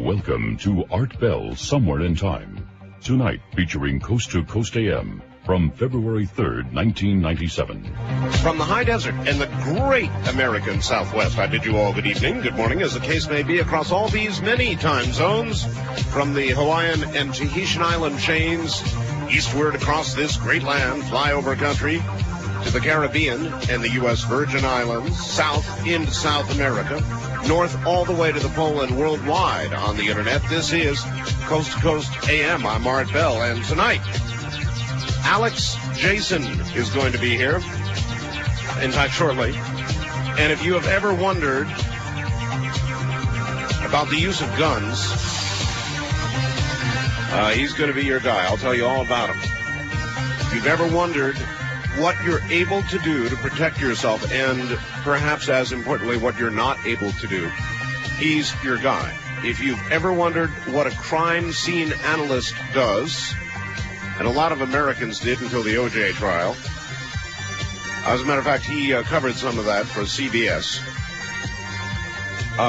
Welcome to Art Bell Somewhere in Time. Tonight featuring Coast to Coast AM from February 3rd, 1997. From the high desert and the great American Southwest, I bid you all good evening, good morning, as the case may be, across all these many time zones, from the Hawaiian and Tahitian island chains, eastward across this great land, flyover country, to the Caribbean and the U.S. Virgin Islands, south into South America, north all the way to the pole and worldwide on the internet. This is Coast to Coast AM. I'm Art Bell, and tonight, Alex Jason is going to be here, in fact, shortly. And if you have ever wondered about the use of guns, he's going to be your guy. I'll tell you all about him. If you've ever wondered what you're able to do to protect yourself, and perhaps as importantly, what you're not able to do, he's your guy. If you've ever wondered what a crime scene analyst does, and a lot of Americans did until the O.J. trial. As a matter of fact, he covered some of that for CBS.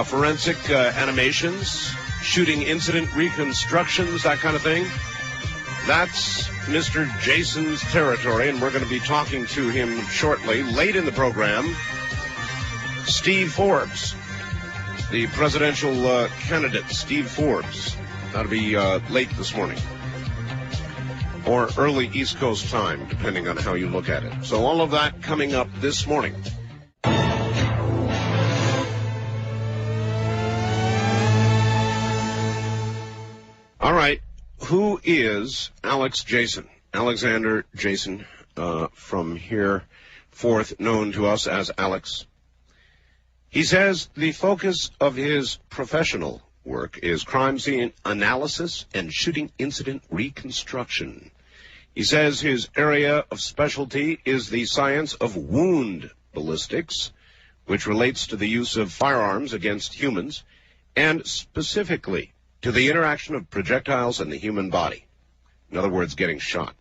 Forensic animations, shooting incident reconstructions, that kind of thing. That's Mr. Jason's territory, and we're going to be talking to him shortly. Late in the program, Steve Forbes, the presidential candidate, Steve Forbes. That'll be late this morning, or early East Coast time, depending on how you look at it. So all of that coming up this morning. All right. Who is Alex Jason? Alexander Jason, from here forth known to us as Alex. He says the focus of his professional work is crime scene analysis and shooting incident reconstruction. He says his area of specialty is the science of wound ballistics, which relates to the use of firearms against humans, and specifically to the interaction of projectiles and the human body. In other words, getting shot.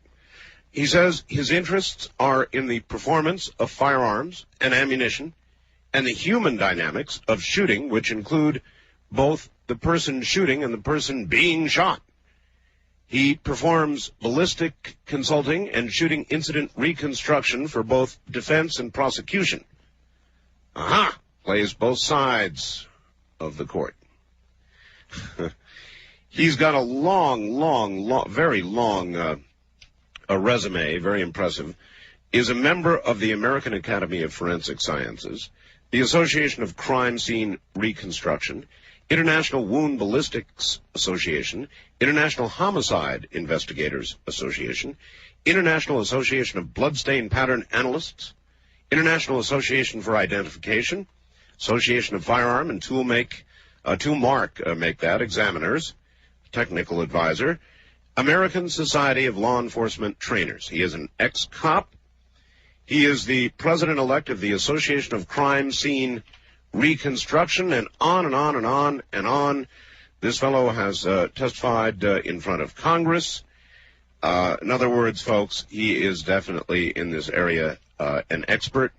He says his interests are in the performance of firearms and ammunition and the human dynamics of shooting, which include both the person shooting and the person being shot. He performs ballistic consulting and shooting incident reconstruction for both defense and prosecution. Plays both sides of the court. He's got a very long a resume, very impressive. Is a member of the American Academy of Forensic Sciences, the Association of Crime Scene Reconstruction, International Wound Ballistics Association, International Homicide Investigators Association, International Association of Bloodstain Pattern Analysts, International Association for Identification, Association of Firearm and Tool Mark Examiners, Technical Advisor, American Society of Law Enforcement Trainers. He is an ex-cop. He is the president-elect of the Association of Crime Scene Reconstruction, and on and on and on and on. This fellow has testified in front of Congress. In other words, folks, he is definitely in this area an expert.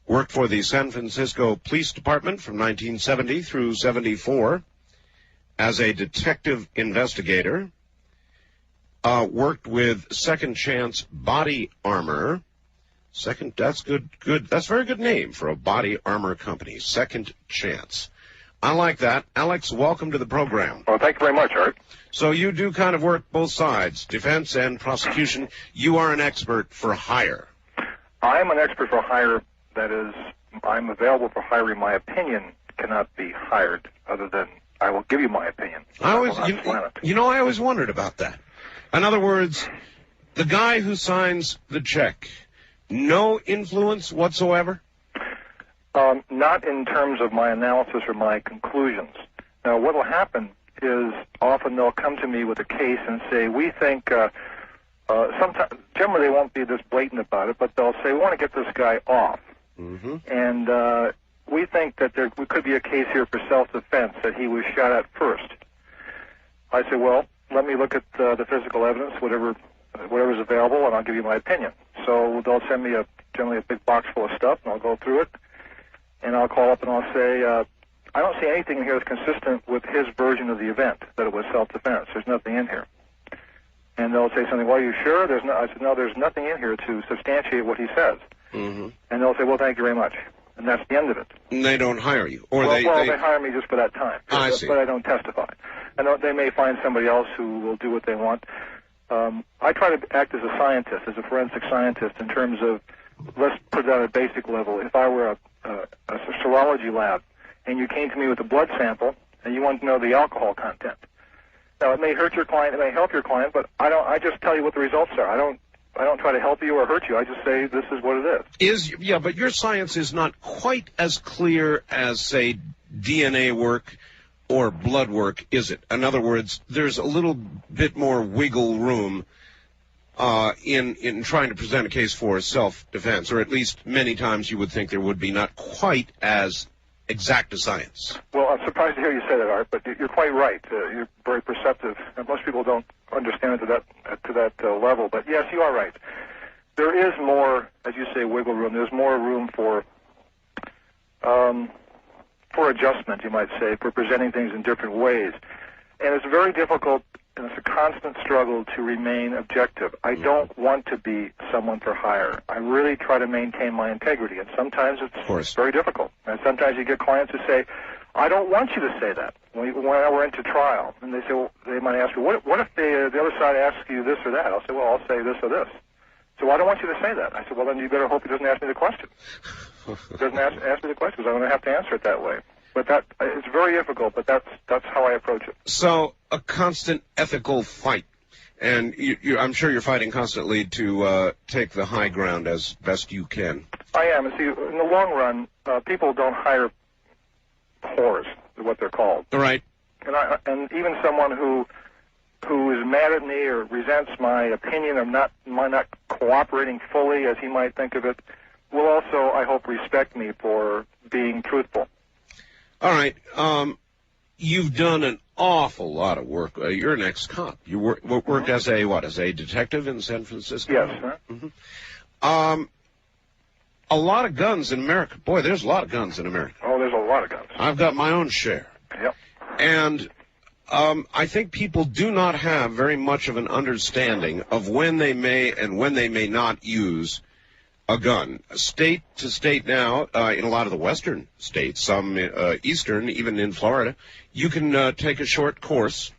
Worked for the San Francisco Police Department from 1970 through 74 as a detective investigator. Worked with Second Chance Body Armor. That's good. That's a very good name for a body armor company, Second Chance. I like that. Alex, welcome to the program. Well, thank you very much, Art. So you do kind of work both sides, defense and prosecution. You are an expert for hire. I'm an expert for hire. That is, I'm available for hiring. My opinion cannot be hired, other than I will give you my opinion. I always wondered about that. In other words, the guy who signs the check, no influence whatsoever? Not in terms of my analysis or my conclusions. Now, what will happen is often they'll come to me with a case and say, we think, sometimes, generally they won't be this blatant about it, but they'll say, we want to get this guy off. Mm-hmm. And we think that there could be a case here for self-defense, that he was shot at first. I say, well, let me look at the physical evidence, whatever's available, and I'll give you my opinion. So they'll send me generally a big box full of stuff, and I'll go through it, and I'll call up and I'll say, I don't see anything in here that's consistent with his version of the event, that it was self-defense. There's nothing in here. And they'll say something, well, are you sure? I said, no, there's nothing in here to substantiate what he says. Mm-hmm. And they'll say, well, thank you very much. And that's the end of it. And they don't hire you? Or they they hire me just for that time. I see. But I don't testify. And they may find somebody else who will do what they want. I try to act as a scientist, as a forensic scientist, in terms of, let's put it on a basic level. If I were a serology lab and you came to me with a blood sample and you want to know the alcohol content, now it may hurt your client, it may help your client, but I just tell you what the results are. I don't try to help you or hurt you. I just say this is what it is. But your science is not quite as clear as, say, DNA work or blood work, is it? In other words, there's a little bit more wiggle room in trying to present a case for self-defense, or at least many times you would think there would be, not quite as exact a science. Well, I'm surprised to hear you say that, Art, but you're quite right. You're very perceptive, and most people don't understand it to that level. But yes, you are right. There is more, as you say, wiggle room. There's more room for adjustment, you might say, for presenting things in different ways. And it's very difficult, and it's a constant struggle to remain objective. I don't want to be someone for hire. I really try to maintain my integrity, and sometimes it's very difficult. And sometimes you get clients who say, I don't want you to say that. When we're into trial, and they say, well, they might ask me, what if the other side asks you this or that? I'll say, well, I'll say this or this. So I don't want you to say that. I said, well, then you better hope he doesn't ask me the question. He doesn't ask me the question, because I'm going to have to answer it that way. But it's very difficult, but that's how I approach it. So a constant ethical fight. And I'm sure you're fighting constantly to take the high ground as best you can. I am. And see, in the long run, people don't hire whores, is what they're called. Right. And even someone who is mad at me or resents my opinion of my not cooperating fully as he might think of it, will also, I hope, respect me for being truthful. All right. You've done an awful lot of work. You're an ex-cop. You worked as a detective in San Francisco? Yes, sir. Mm-hmm. A lot of guns in America. Boy, there's a lot of guns in America. Oh, there's a lot of guns. I've got my own share. Yep. And I think people do not have very much of an understanding of when they may and when they may not use a gun. State to state now, in a lot of the western states, some eastern, even in Florida, you can take a short course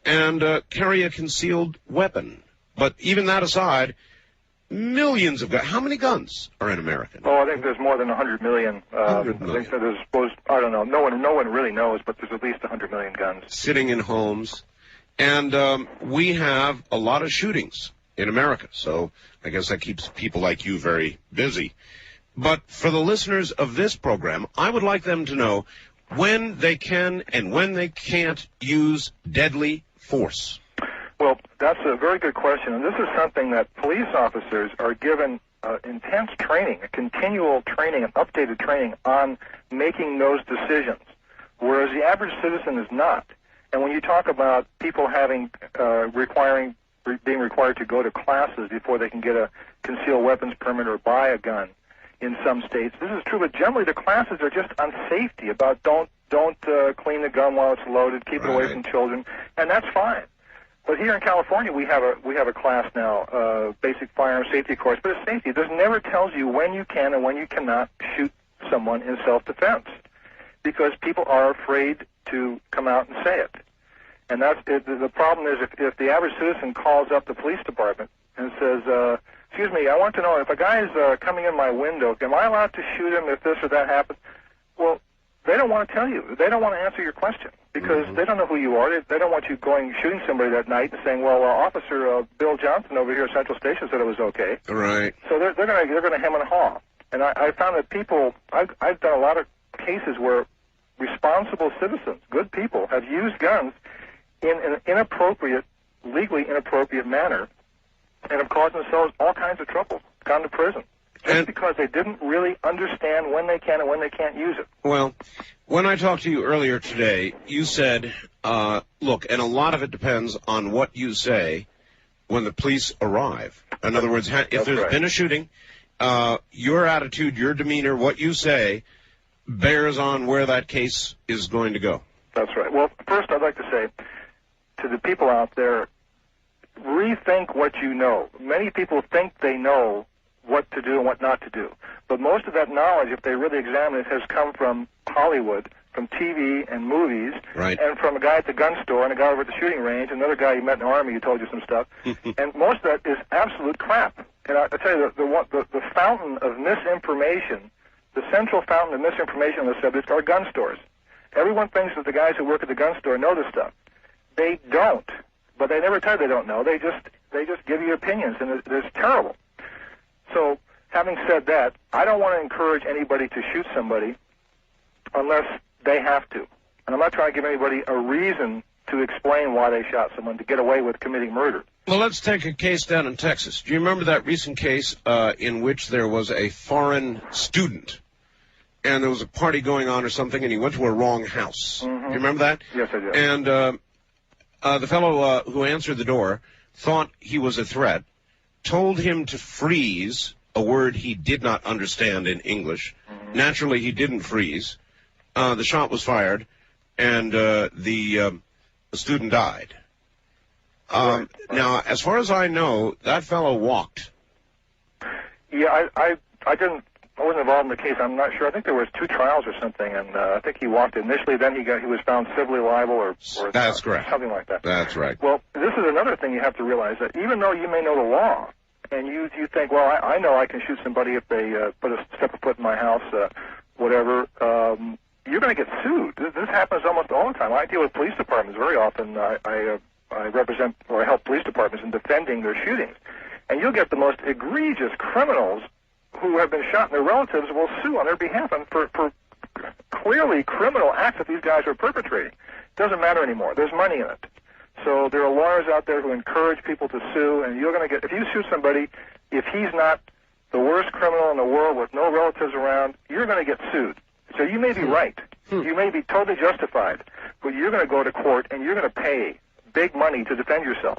and carry a concealed weapon. But even that aside, millions of guns. How many guns are in America? Oh, I think there's more than 100 million. 100 million. I think there's supposed, I don't know. No one really knows, but there's at least 100 million guns sitting in homes. And we have a lot of shootings in America, so I guess that keeps people like you very busy. But for the listeners of this program, I would like them to know when they can and when they can't use deadly force. Well, that's a very good question, and this is something that police officers are given intense training, a continual training, and updated training on making those decisions, whereas the average citizen is not. And when you talk about people having being required to go to classes before they can get a concealed weapons permit or buy a gun in some states, this is true, but generally the classes are just on safety, about don't clean the gun while it's loaded, keep it away from children, and that's fine. But here in California, we have a class now, basic firearm safety course, but it's safety. This never tells you when you can and when you cannot shoot someone in self-defense, because people are afraid to come out and say it. And that's it. The problem is if the average citizen calls up the police department and says, excuse me, I want to know if a guy is coming in my window, am I allowed to shoot him if this or that happens? Well, they don't want to tell you. They don't want to answer your question because they don't know who you are. They don't want you shooting somebody that night and saying, well, Officer Bill Johnson over here at Central Station said it was okay. Right. So they're going to hem and haw. And I found that people, I've done a lot of cases where responsible citizens, good people, have used guns in an inappropriate, legally inappropriate manner, and have caused themselves all kinds of trouble, gone to prison, just because they didn't really understand when they can and when they can't use it. Well, when I talked to you earlier today, you said, look, and a lot of it depends on what you say when the police arrive. In other words, if there's been a shooting, your attitude, your demeanor, what you say bears on where that case is going to go. That's right. Well, first I'd like to say to the people out there, rethink what you know. Many people think they know what to do and what not to do. But most of that knowledge, if they really examine it, has come from Hollywood, from TV and movies, right, and from a guy at the gun store and a guy over at the shooting range, another guy you met in the Army who told you some stuff. And most of that is absolute crap. And I tell you, the fountain of misinformation, the central fountain of misinformation on the subject are gun stores. Everyone thinks that the guys who work at the gun store know this stuff. They don't, but they never tell you they don't know. They just give you opinions, and it's terrible. So, having said that, I don't want to encourage anybody to shoot somebody unless they have to. And I'm not trying to give anybody a reason to explain why they shot someone to get away with committing murder. Well, let's take a case down in Texas. Do you remember that recent case in which there was a foreign student, and there was a party going on or something, and he went to a wrong house? Mm-hmm. Do you remember that? Yes, I do. And the fellow who answered the door thought he was a threat, told him to freeze, a word he did not understand in English. Mm-hmm. Naturally, he didn't freeze. The shot was fired, and the student died. Right. Now, as far as I know, that fellow walked. Yeah, I wasn't involved in the case. I'm not sure. I think there was 2 trials or something, and I think he walked initially. Then he was found civilly liable, or that's correct, something like that. That's right. Well, this is another thing you have to realize, that even though you may know the law, and you think, well, I know I can shoot somebody if they step a foot in my house, whatever. You're going to get sued. This happens almost all the time. I deal with police departments very often. I represent, or I help police departments in defending their shootings. And you'll get the most egregious criminals who have been shot, and their relatives will sue on their behalf and for clearly criminal acts that these guys are perpetrating. It doesn't matter anymore. There's money in it. So there are lawyers out there who encourage people to sue, and you're going to get, if you sue somebody, if he's not the worst criminal in the world with no relatives around, you're going to get sued. So you may be right. You may be totally justified, but you're going to go to court and you're going to pay big money to defend yourself,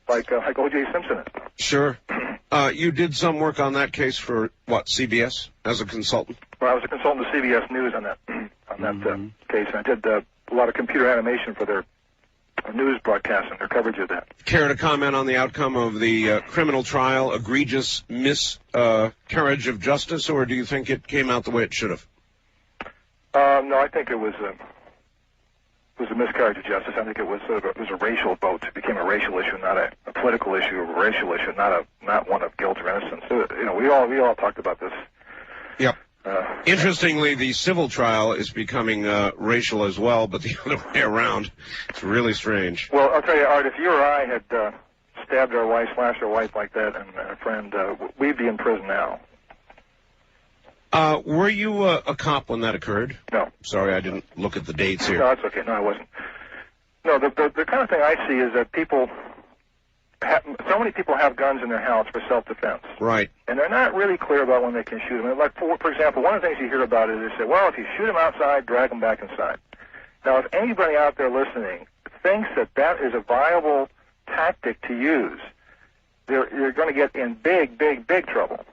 like O.J. Simpson is. Sure. You did some work on that case for, what, CBS, as a consultant? Well, I was a consultant to CBS News on that case, and I did a lot of computer animation for their news broadcast and their coverage of that. Care to comment on the outcome of the criminal trial, egregious miscarriage of justice, or do you think it came out the way it should have? No, I think it was a miscarriage of justice. I think it was a racial vote. It became a racial issue, not a political issue, a racial issue, not one of guilt or innocence. So, we all talked about this. Yep. Interestingly, the civil trial is becoming racial as well, but the other way around. It's really strange. Well, I'll tell you, Art, if you or I had stabbed our wife, slashed our wife like that, and a friend, we'd be in prison now. Were you a cop when that occurred? No. Sorry, I didn't look at the dates here. No, that's okay. No, I wasn't. No, the kind of thing I see is that so many people have guns in their house for self-defense. Right. And they're not really clear about when they can shoot them. Like, for example, one of the things you hear about is they say, well, if you shoot them outside, drag them back inside. Now, if anybody out there listening thinks that is a viable tactic to use, you're going to get in big, big, big trouble.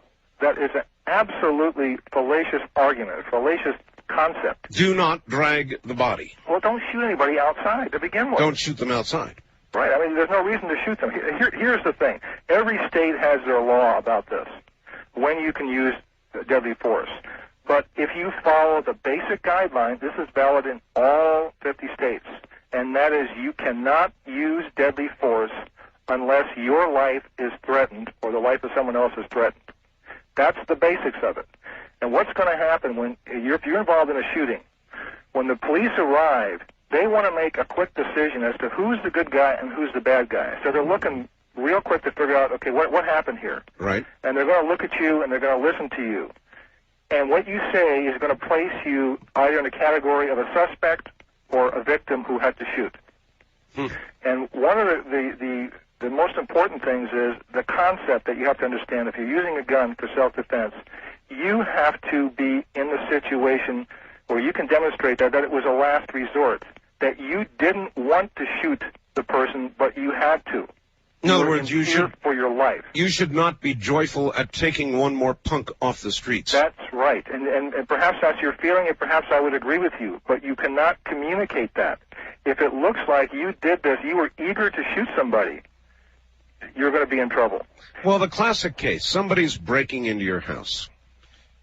That is an absolutely fallacious argument, fallacious concept. Do not drag the body. Well, don't shoot anybody outside to begin with. Don't shoot them outside. Right. I mean, there's no reason to shoot them. Here's the thing. Every state has their law about this, when you can use deadly force. But if you follow the basic guidelines, this is valid in all 50 states, and that is you cannot use deadly force unless your life is threatened or the life of someone else is threatened. That's the basics of it. And what's going to happen if you're involved in a shooting, when the police arrive, they want to make a quick decision as to who's the good guy and who's the bad guy. So they're looking real quick to figure out, okay, what happened here? Right. And they're going to look at you and they're going to listen to you. And what you say is going to place you either in the category of a suspect or a victim who had to shoot. And one of the most important things is the concept that you have to understand. If you're using a gun for self-defense, you have to be in the situation where you can demonstrate that it was a last resort, that you didn't want to shoot the person, but you had to. In other words, you fear should for your life. You should not be joyful at taking one more punk off the streets. That's right, and perhaps that's your feeling, and perhaps I would agree with you, but you cannot communicate that. If it looks like you did this, you were eager to shoot somebody, you're going to be in trouble. Well, the classic case, somebody's breaking into your house,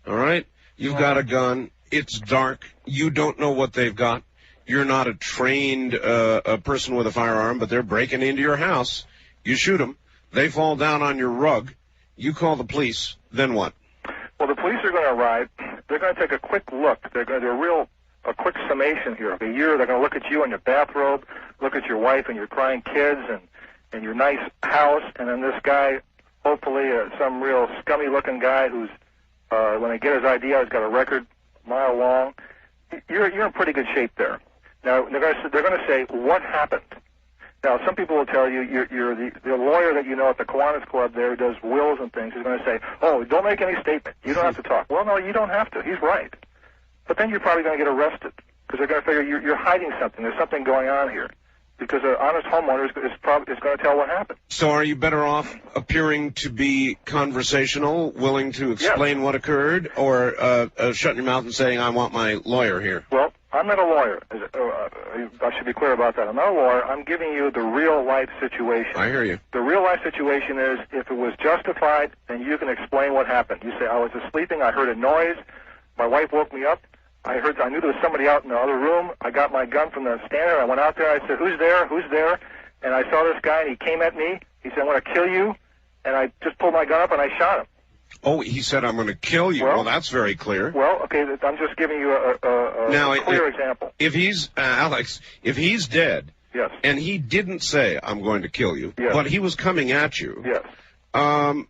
all right? You've got a gun, it's dark, you don't know what they've got, you're not a trained a person with a firearm, but they're breaking into your house. You shoot them, they fall down on your rug, you call the police, then what? Well, the police are going to arrive, they're going to take a quick look, they're going to do a quick summation here of a year. They're going to look at you in your bathrobe, look at your wife and your crying kids and your nice house, and then this guy, hopefully some real scummy-looking guy who's, when they get his ID out, he's got a record a mile long. You're in pretty good shape there. Now, they're going to say, what happened? Now, some people will tell you, you're the lawyer that you know at the Kiwanis Club there who does wills and things is going to say, oh, don't make any statement. You don't have to talk. Well, no, you don't have to. He's right. But then you're probably going to get arrested because they're going to figure you're hiding something. There's something going on here because an honest homeowner is going to tell what happened. So are you better off appearing to be conversational, willing to explain what occurred, or shutting your mouth and saying, I want my lawyer here? Well, I'm not a lawyer. I should be clear about that. I'm not a lawyer. I'm giving you the real-life situation. I hear you. The real-life situation is if it was justified, then you can explain what happened. You say, I was sleeping, I heard a noise, my wife woke me up, I knew there was somebody out in the other room, I got my gun from the standard, I went out there, I said, who's there, and I saw this guy, and he came at me, he said, I'm going to kill you, and I just pulled my gun up and I shot him. Oh, he said, I'm going to kill you. Well, that's very clear. Well, okay, I'm just giving you a clear example. If he's, Alex, if he's dead, yes, and he didn't say, I'm going to kill you, yes, but he was coming at you, yes,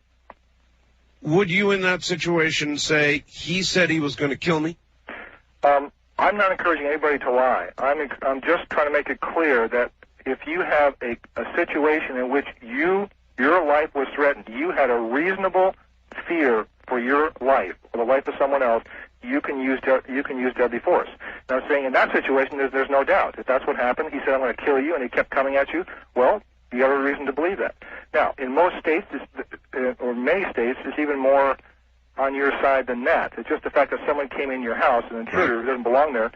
would you in that situation say, he said he was going to kill me? I'm not encouraging anybody to lie. I'm just trying to make it clear that if you have a situation in which your life was threatened, you had a reasonable fear for your life or the life of someone else, you can use deadly force. Now, I'm saying in that situation, there's no doubt. If that's what happened, he said, I'm going to kill you, and he kept coming at you, well, you have a reason to believe that. Now, in most states, or many states, it's even more on your side than that. It's just the fact that someone came in your house, an intruder who doesn't belong there,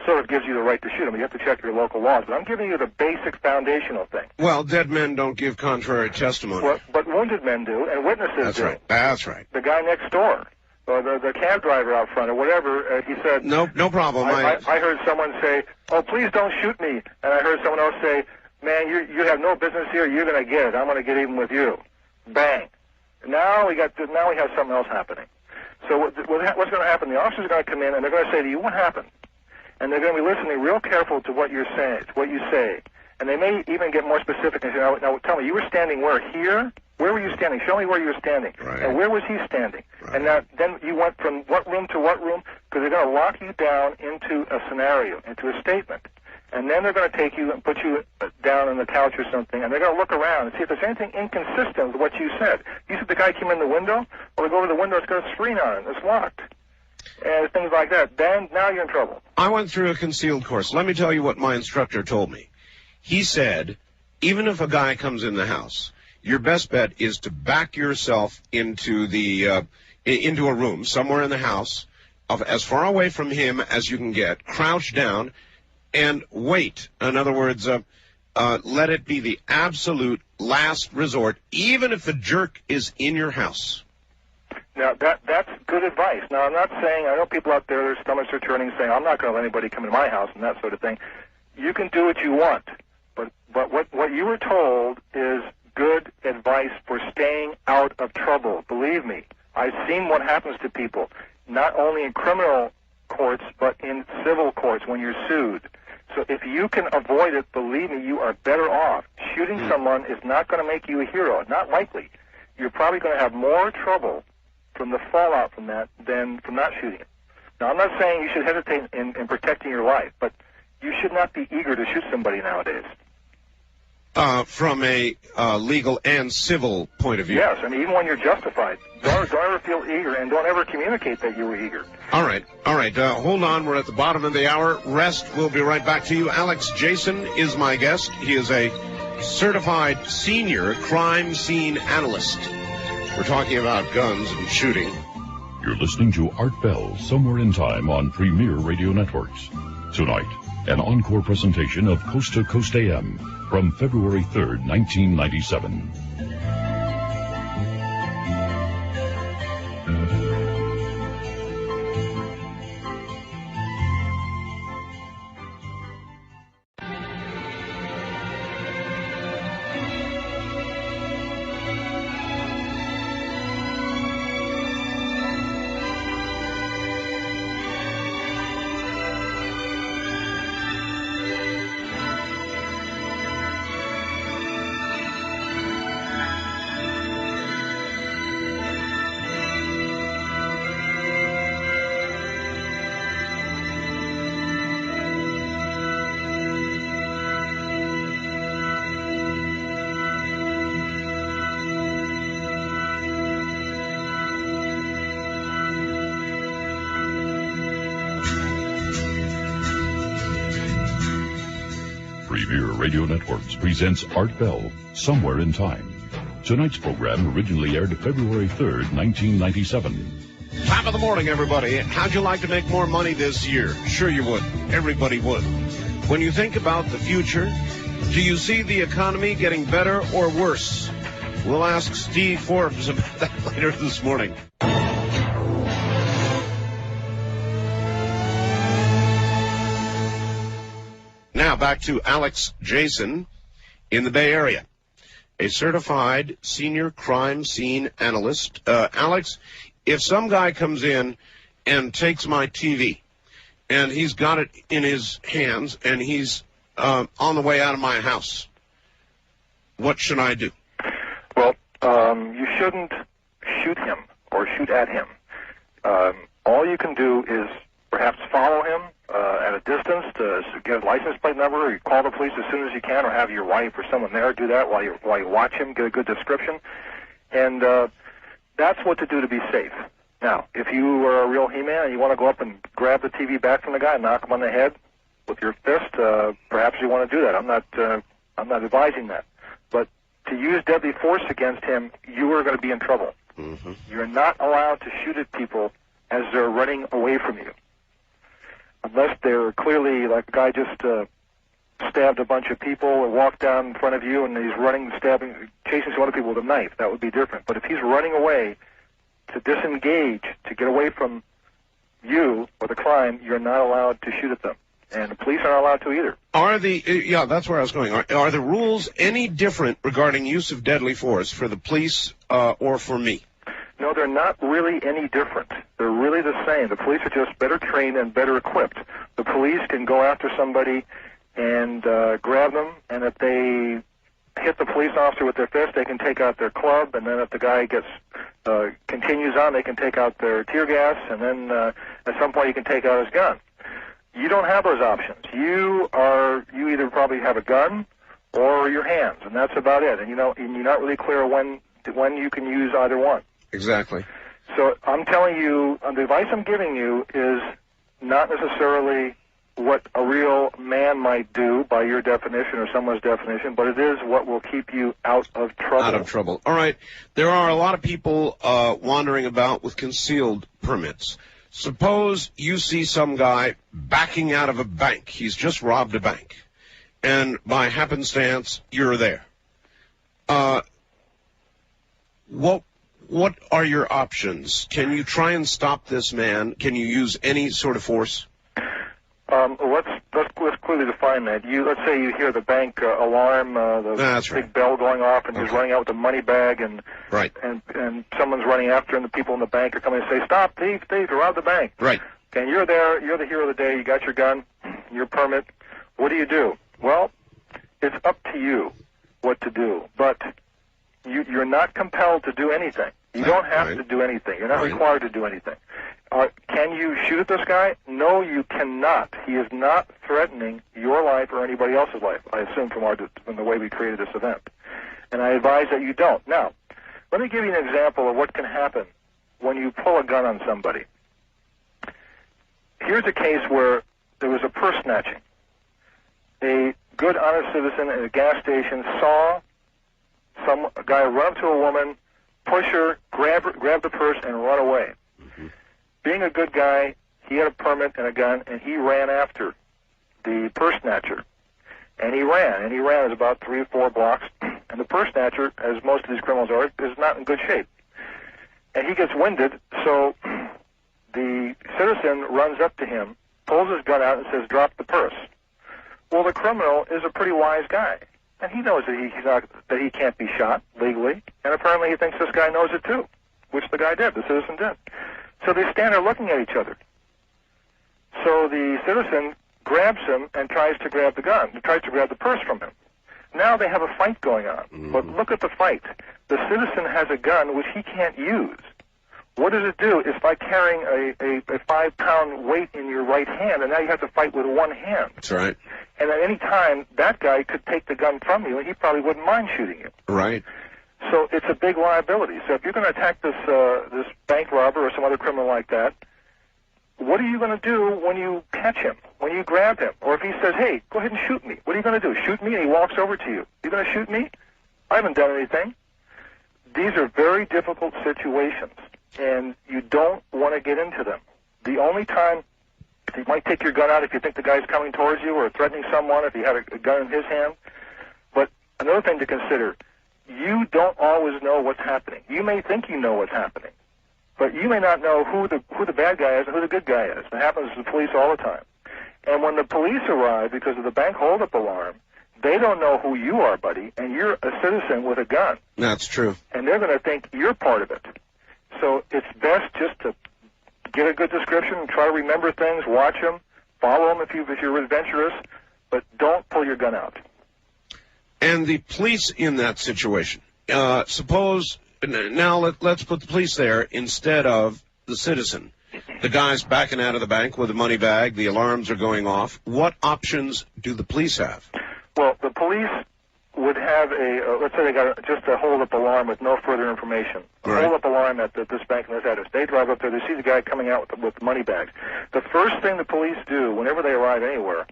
sort of gives you the right to shoot him. You have to check your local laws. But I'm giving you the basic foundational thing. Well, dead men don't give contrary testimony. Well, but wounded men do, and witnesses do. That's right. The guy next door, or the cab driver out front, or whatever, he said... No problem. I heard someone say, oh, please don't shoot me. And I heard someone else say, man, you have no business here. You're going to get it. I'm going to get even with you. Bang. Now we have something else happening. So what's going to happen? The officers are going to come in and they're going to say to you, what happened? And they're going to be listening real careful to what you're saying, to what you say. And they may even get more specific and say, now tell me, you were standing where? Here? Where were you standing? Show me where you were standing. Right. And where was he standing? Right. And then you went from what room to what room? Because they're going to lock you down into a scenario, into a statement. And then they're going to take you and put you down on the couch or something, and they're going to look around and see if there's anything inconsistent with what you said. You said the guy came in the window? Well, they go over the window, it's got a screen on it, it's locked. And things like that. Then, now you're in trouble. I went through a concealed course. Let me tell you what my instructor told me. He said, even if a guy comes in the house, your best bet is to back yourself into into a room somewhere in the house, as far away from him as you can get, crouch down, and wait. In other words, let it be the absolute last resort, even if the jerk is in your house. Now, that's good advice. Now, I'm not saying, I know people out there, their stomachs are turning, saying, I'm not going to let anybody come into my house and that sort of thing. You can do what you want, but what you were told is good advice for staying out of trouble. Believe me, I've seen what happens to people, not only in criminal courts, but in civil courts when you're sued. So if you can avoid it, believe me, you are better off. Shooting someone is not going to make you a hero, not likely. You're probably going to have more trouble from the fallout from that than from not shooting it. Now, I'm not saying you should hesitate in protecting your life, but you should not be eager to shoot somebody nowadays. From a legal and civil point of view. Yes, and even when you're justified, don't ever feel eager, and don't ever communicate that you were eager. All right. Hold on. We're at the bottom of the hour. Rest. We'll be right back to you. Alex Jason is my guest. He is a certified senior crime scene analyst. We're talking about guns and shooting. You're listening to Art Bell, Somewhere in Time on Premier Radio Networks. Tonight, an encore presentation of Coast to Coast AM from February 3rd, 1997. Premier Radio Networks presents Art Bell, Somewhere in Time. Tonight's program originally aired February 3rd, 1997. Top of the morning, everybody. How'd you like to make more money this year? Sure you would. Everybody would. When you think about the future, do you see the economy getting better or worse? We'll ask Steve Forbes about that later this morning. Now back to Alex Jason in the Bay Area, a certified senior crime scene analyst. Alex, if some guy comes in and takes my TV and he's got it in his hands and he's on the way out of my house, what should I do? Well, you shouldn't shoot him or shoot at him. All you can do is perhaps follow him at a distance to get a license plate number, or you call the police as soon as you can, or have your wife or someone there do that while you watch him, get a good description. And that's what to do to be safe. Now, if you are a real He-Man and you want to go up and grab the TV back from the guy and knock him on the head with your fist, perhaps you want to do that. I'm not advising that. But to use deadly force against him, you are going to be in trouble. Mm-hmm. You're not allowed to shoot at people as they're running away from you, unless they're clearly, like a guy just stabbed a bunch of people or walked down in front of you and he's running, stabbing, chasing some other people with a knife. That would be different. But if he's running away to disengage, to get away from you or the crime, you're not allowed to shoot at them. And the police aren't allowed to either. Yeah, that's where I was going. Are the rules any different regarding use of deadly force for the police or for me? No, they're not really any different. They're really the same. The police are just better trained and better equipped. The police can go after somebody and grab them, and if they hit the police officer with their fist, they can take out their club, and then if the guy continues on, they can take out their tear gas, and then at some point you can take out his gun. You don't have those options. You either probably have a gun or your hands, and that's about it. And you're not really clear when you can use either one. Exactly. So I'm telling you, the advice I'm giving you is not necessarily what a real man might do by your definition or someone's definition, but it is what will keep you out of trouble. Out of trouble. All right. There are a lot of people wandering about with concealed permits. Suppose you see some guy backing out of a bank. He's just robbed a bank. And by happenstance, you're there. What are your options? Can you try and stop this man? Can you use any sort of force? Let's clearly define that. Let's say you hear the bank alarm, the big bell going off, and he's running out with a money bag, and right, and someone's running after him. The people in the bank are coming and say, "Stop, thief! You robbed the bank!" Right. And you're there. You're the hero of the day. You got your gun, your permit. What do? Well, it's up to you what to do, but you're not compelled to do anything. You don't have to do anything. You're not required to do anything. Can you shoot at this guy? No, you cannot. He is not threatening your life or anybody else's life, I assume from the way we created this event. And I advise that you don't. Now, let me give you an example of what can happen when you pull a gun on somebody. Here's a case where there was a purse snatching. A good, honest citizen in a gas station saw a guy run up to a woman, push her, grab the purse, and run away. Mm-hmm. Being a good guy, he had a permit and a gun, and he ran after the purse snatcher. And he ran. It was about 3 or 4 blocks. And the purse snatcher, as most of these criminals are, is not in good shape. And he gets winded, so the citizen runs up to him, pulls his gun out, and says, "Drop the purse." Well, the criminal is a pretty wise guy, and he knows that he can't be shot legally, and apparently he thinks this guy knows it too, which the guy did, the citizen did. So they stand there looking at each other. So the citizen grabs him and tries to grab the gun, tries to grab the purse from him. Now they have a fight going on. Mm-hmm. But look at the fight. The citizen has a gun which he can't use. What does it do? It's like carrying a 5-pound weight in your right hand, and now you have to fight with one hand. That's right. And at any time, that guy could take the gun from you, and he probably wouldn't mind shooting you. Right. So it's a big liability. So if you're going to attack this bank robber or some other criminal like that, what are you going to do when you catch him, when you grab him? Or if he says, "Hey, go ahead and shoot me," what are you going to do? Shoot me? And he walks over to you. You're going to shoot me? I haven't done anything. These are very difficult situations, and you don't want to get into them. The only time you might take your gun out if you think the guy's coming towards you or threatening someone if he had a gun in his hand. But another thing to consider, you don't always know what's happening. You may think you know what's happening, but you may not know who the bad guy is and who the good guy is. It happens to the police all the time. And when the police arrive because of the bank holdup alarm, they don't know who you are, buddy, and you're a citizen with a gun. That's true. And they're going to think you're part of it. So it's best just to get a good description and try to remember things, watch them, follow them if you're adventurous, but don't pull your gun out. And the police in that situation, suppose, now let's put the police there instead of the citizen. The guy's backing out of the bank with a money bag, the alarms are going off. What options do the police have? Well, the police would have let's say they got just a hold-up alarm with no further information. A right. Hold-up alarm at this bank and this address. They drive up there, they see the guy coming out with the money bags. The first thing the police do whenever they arrive anywhere,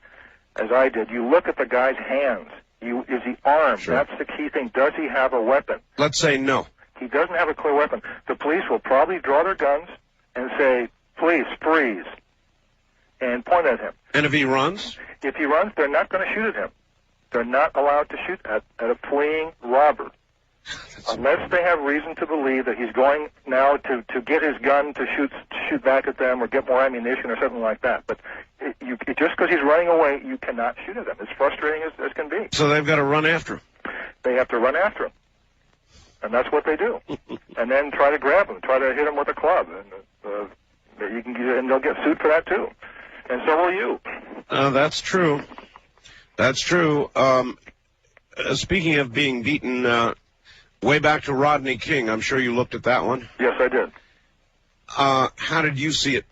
as I did, you look at the guy's hands. Is he armed? Sure. That's the key thing. Does he have a weapon? Let's say no. He doesn't have a clear weapon. The police will probably draw their guns and say, "Police, freeze," and point at him. And if he runs? If he runs, they're not going to shoot at him. They're not allowed to shoot at a fleeing robber. Unless they have reason to believe that he's going now to get his gun to shoot back at them or get more ammunition or something like that. But just because he's running away, you cannot shoot at him. It's frustrating as can be. So they've got to run after him. They have to run after him. And that's what they do. And then try to grab him, try to hit him with a club. And they'll get sued for that too. And so will you. That's true. That's true. Speaking of being beaten, way back to Rodney King, I'm sure you looked at that one. Yes, I did. How did you see it?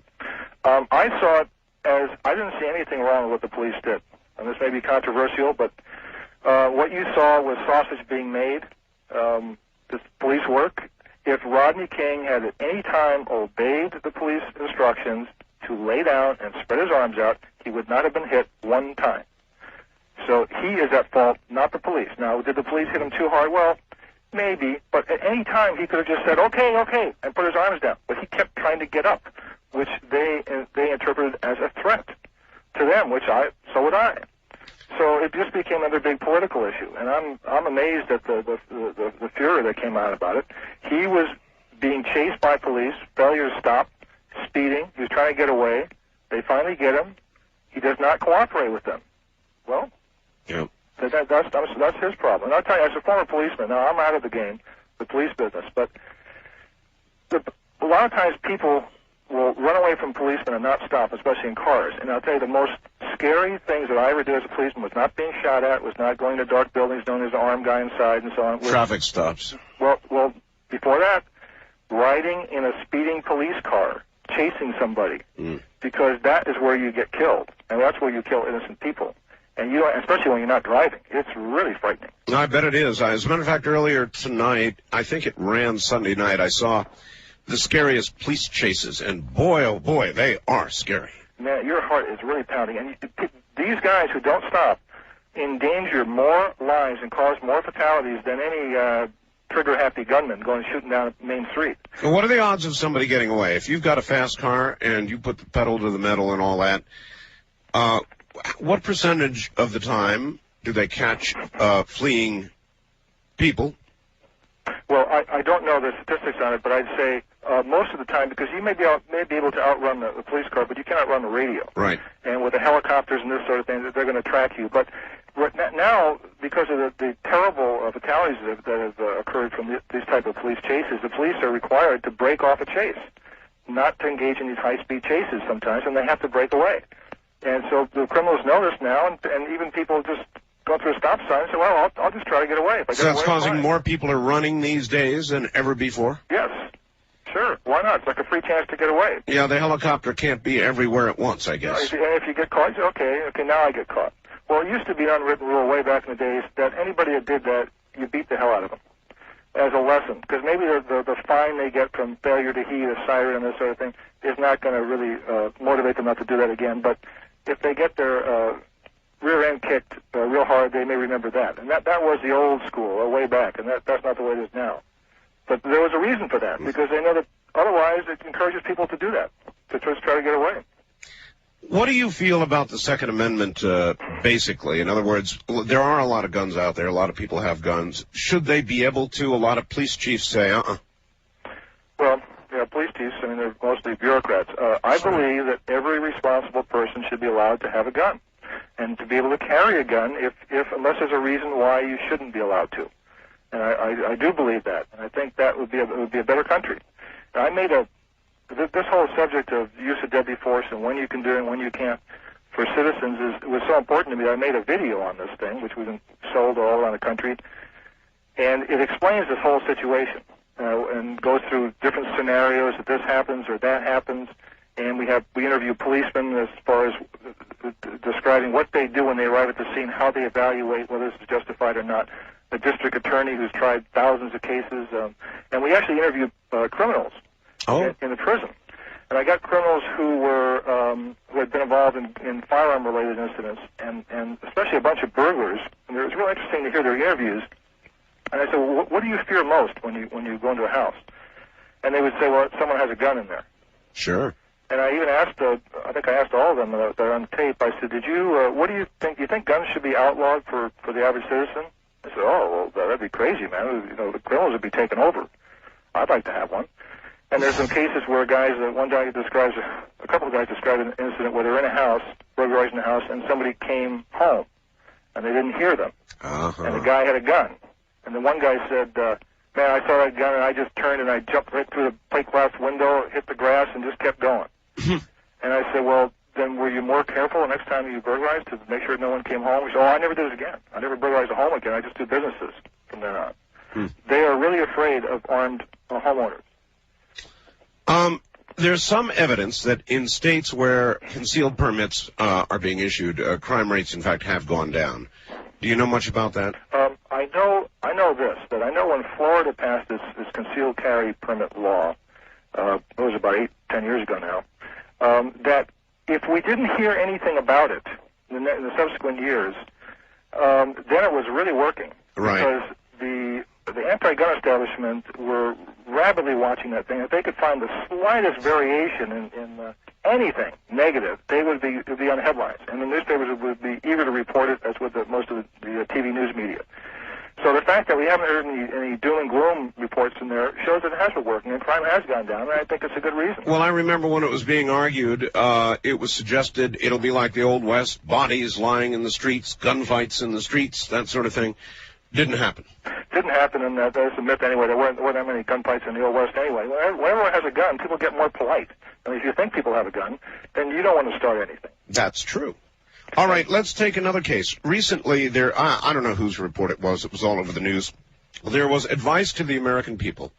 I saw it as I didn't see anything wrong with what the police did. And this may be controversial, but what you saw was sausage being made. This police work. If Rodney King had at any time obeyed the police instructions to lay down and spread his arms out, he would not have been hit one time. So he is at fault, not the police. Now, did the police hit him too hard? Well, maybe, but at any time he could have just said, okay, and put his arms down. But he kept trying to get up, which they interpreted as a threat to them, so would I. So it just became another big political issue, and I'm amazed at the furor that came out about it. He was being chased by police, failure to stop, speeding. He was trying to get away. They finally get him. He does not cooperate with them. Well, yeah. That's his problem. And I'll tell you, as a former policeman, now I'm out of the game, the police business, but a lot of times people will run away from policemen and not stop, especially in cars. And I'll tell you, the most scary things that I ever did as a policeman was not being shot at, was not going to dark buildings known as an armed guy inside and so on. Traffic stops. Well, before that, riding in a speeding police car, chasing somebody, because that is where you get killed, and that's where you kill innocent people. And especially when you're not driving, it's really frightening. I bet it is. As a matter of fact, earlier tonight, I think it ran Sunday night, I saw the scariest police chases, and boy, oh boy, they are scary. Man, your heart is really pounding. And these guys who don't stop endanger more lives and cause more fatalities than any trigger-happy gunman going shooting down Main Street. So what are the odds of somebody getting away? If you've got a fast car and you put the pedal to the metal and all that, what percentage of the time do they catch fleeing people? Well, I don't know the statistics on it, but I'd say most of the time, because you may be able to outrun the police car, but you cannot run the radio. Right. And with the helicopters and this sort of thing, they're going to track you. But now, because of the terrible fatalities that have occurred from these type of police chases, the police are required to break off a chase, not to engage in these high-speed chases sometimes, and they have to break away. And so the criminals know this now, and even people just go through a stop sign and say, well, I'll just try to get away. So that's causing more people are running these days than ever before? Yes. Sure. Why not? It's like a free chance to get away. Yeah, the helicopter can't be everywhere at once, I guess. And if you get caught, you say, okay, now I get caught. Well, it used to be an unwritten rule way back in the days that anybody that did that, you beat the hell out of them as a lesson. Because maybe the fine they get from failure to heed a siren and this sort of thing is not going to really motivate them not to do that again. But if they get their rear end kicked real hard, they may remember that. And that was the old school, way back, and that's not the way it is now. But there was a reason for that, because they know that otherwise it encourages people to do that, to just try to get away. What do you feel about the Second Amendment, basically? In other words, there are a lot of guns out there. A lot of people have guns. Should they be able to? A lot of police chiefs say, Well, yeah, police chiefs, I mean, they're mostly bureaucrats. I believe that every responsible person should be allowed to have a gun and to be able to carry a gun unless there's a reason why you shouldn't be allowed to. And I do believe that, and I think that would be a better country. And I made this whole subject of use of deadly force and when you can do it and when you can't for citizens was so important to me that I made a video on this thing, which was sold all around the country, and it explains this whole situation and goes through different scenarios that this happens or that happens, and we interview policemen as far as describing what they do when they arrive at the scene, how they evaluate whether this is justified or not. A district attorney who's tried thousands of cases, and we actually interviewed criminals in the prison. And I got criminals who had been involved in firearm-related incidents, and especially a bunch of burglars. And it was really interesting to hear their interviews. And I said, well, what do you fear most when you go into a house? And they would say, well, someone has a gun in there. Sure. And I even asked, I think I asked all of them that are on tape. I said, what do you think? Do you think guns should be outlawed for the average citizen? I said, oh, well, that'd be crazy, man. The criminals would be taken over. I'd like to have one. And there's some cases where a couple of guys described an incident where they're in a house, burglarizing a house, and somebody came home, and they didn't hear them. Uh-huh. And the guy had a gun. And the one guy said, man, I saw that gun, and I just turned, and I jumped right through the plate glass window, hit the grass, and just kept going. And I said, well, then were you more careful the next time you burglarized to make sure no one came home? He said, oh, I never did it again. I never burglarized a home again. I just do businesses from then on. They are really afraid of armed homeowners. There's some evidence that in states where concealed permits are being issued, crime rates, in fact, have gone down. Do you know much about that? I know this, that I know when Florida passed this concealed carry permit law, it was about 8-10 years ago now, that if we didn't hear anything about it in the subsequent years, then it was really working. Right. Because the anti-gun establishment were rapidly watching that thing. If they could find the slightest variation in anything negative, it would be on headlines, and the newspapers would be eager to report it, as would most of the TV news media. So the fact that we haven't heard any doom and gloom reports in there shows that it has been working, and crime has gone down, and I think it's a good reason. Well, I remember when it was being argued, it was suggested it'll be like the Old West, bodies lying in the streets, gunfights in the streets, that sort of thing. Didn't happen. Didn't happen, and that's a myth anyway. There weren't that many gunfights in the Old West anyway. When everyone has a gun, people get more polite. And if you think people have a gun, then you don't want to start anything. That's true. All right, let's take another case. Recently, I don't know whose report it was all over the news. There was advice to the American people.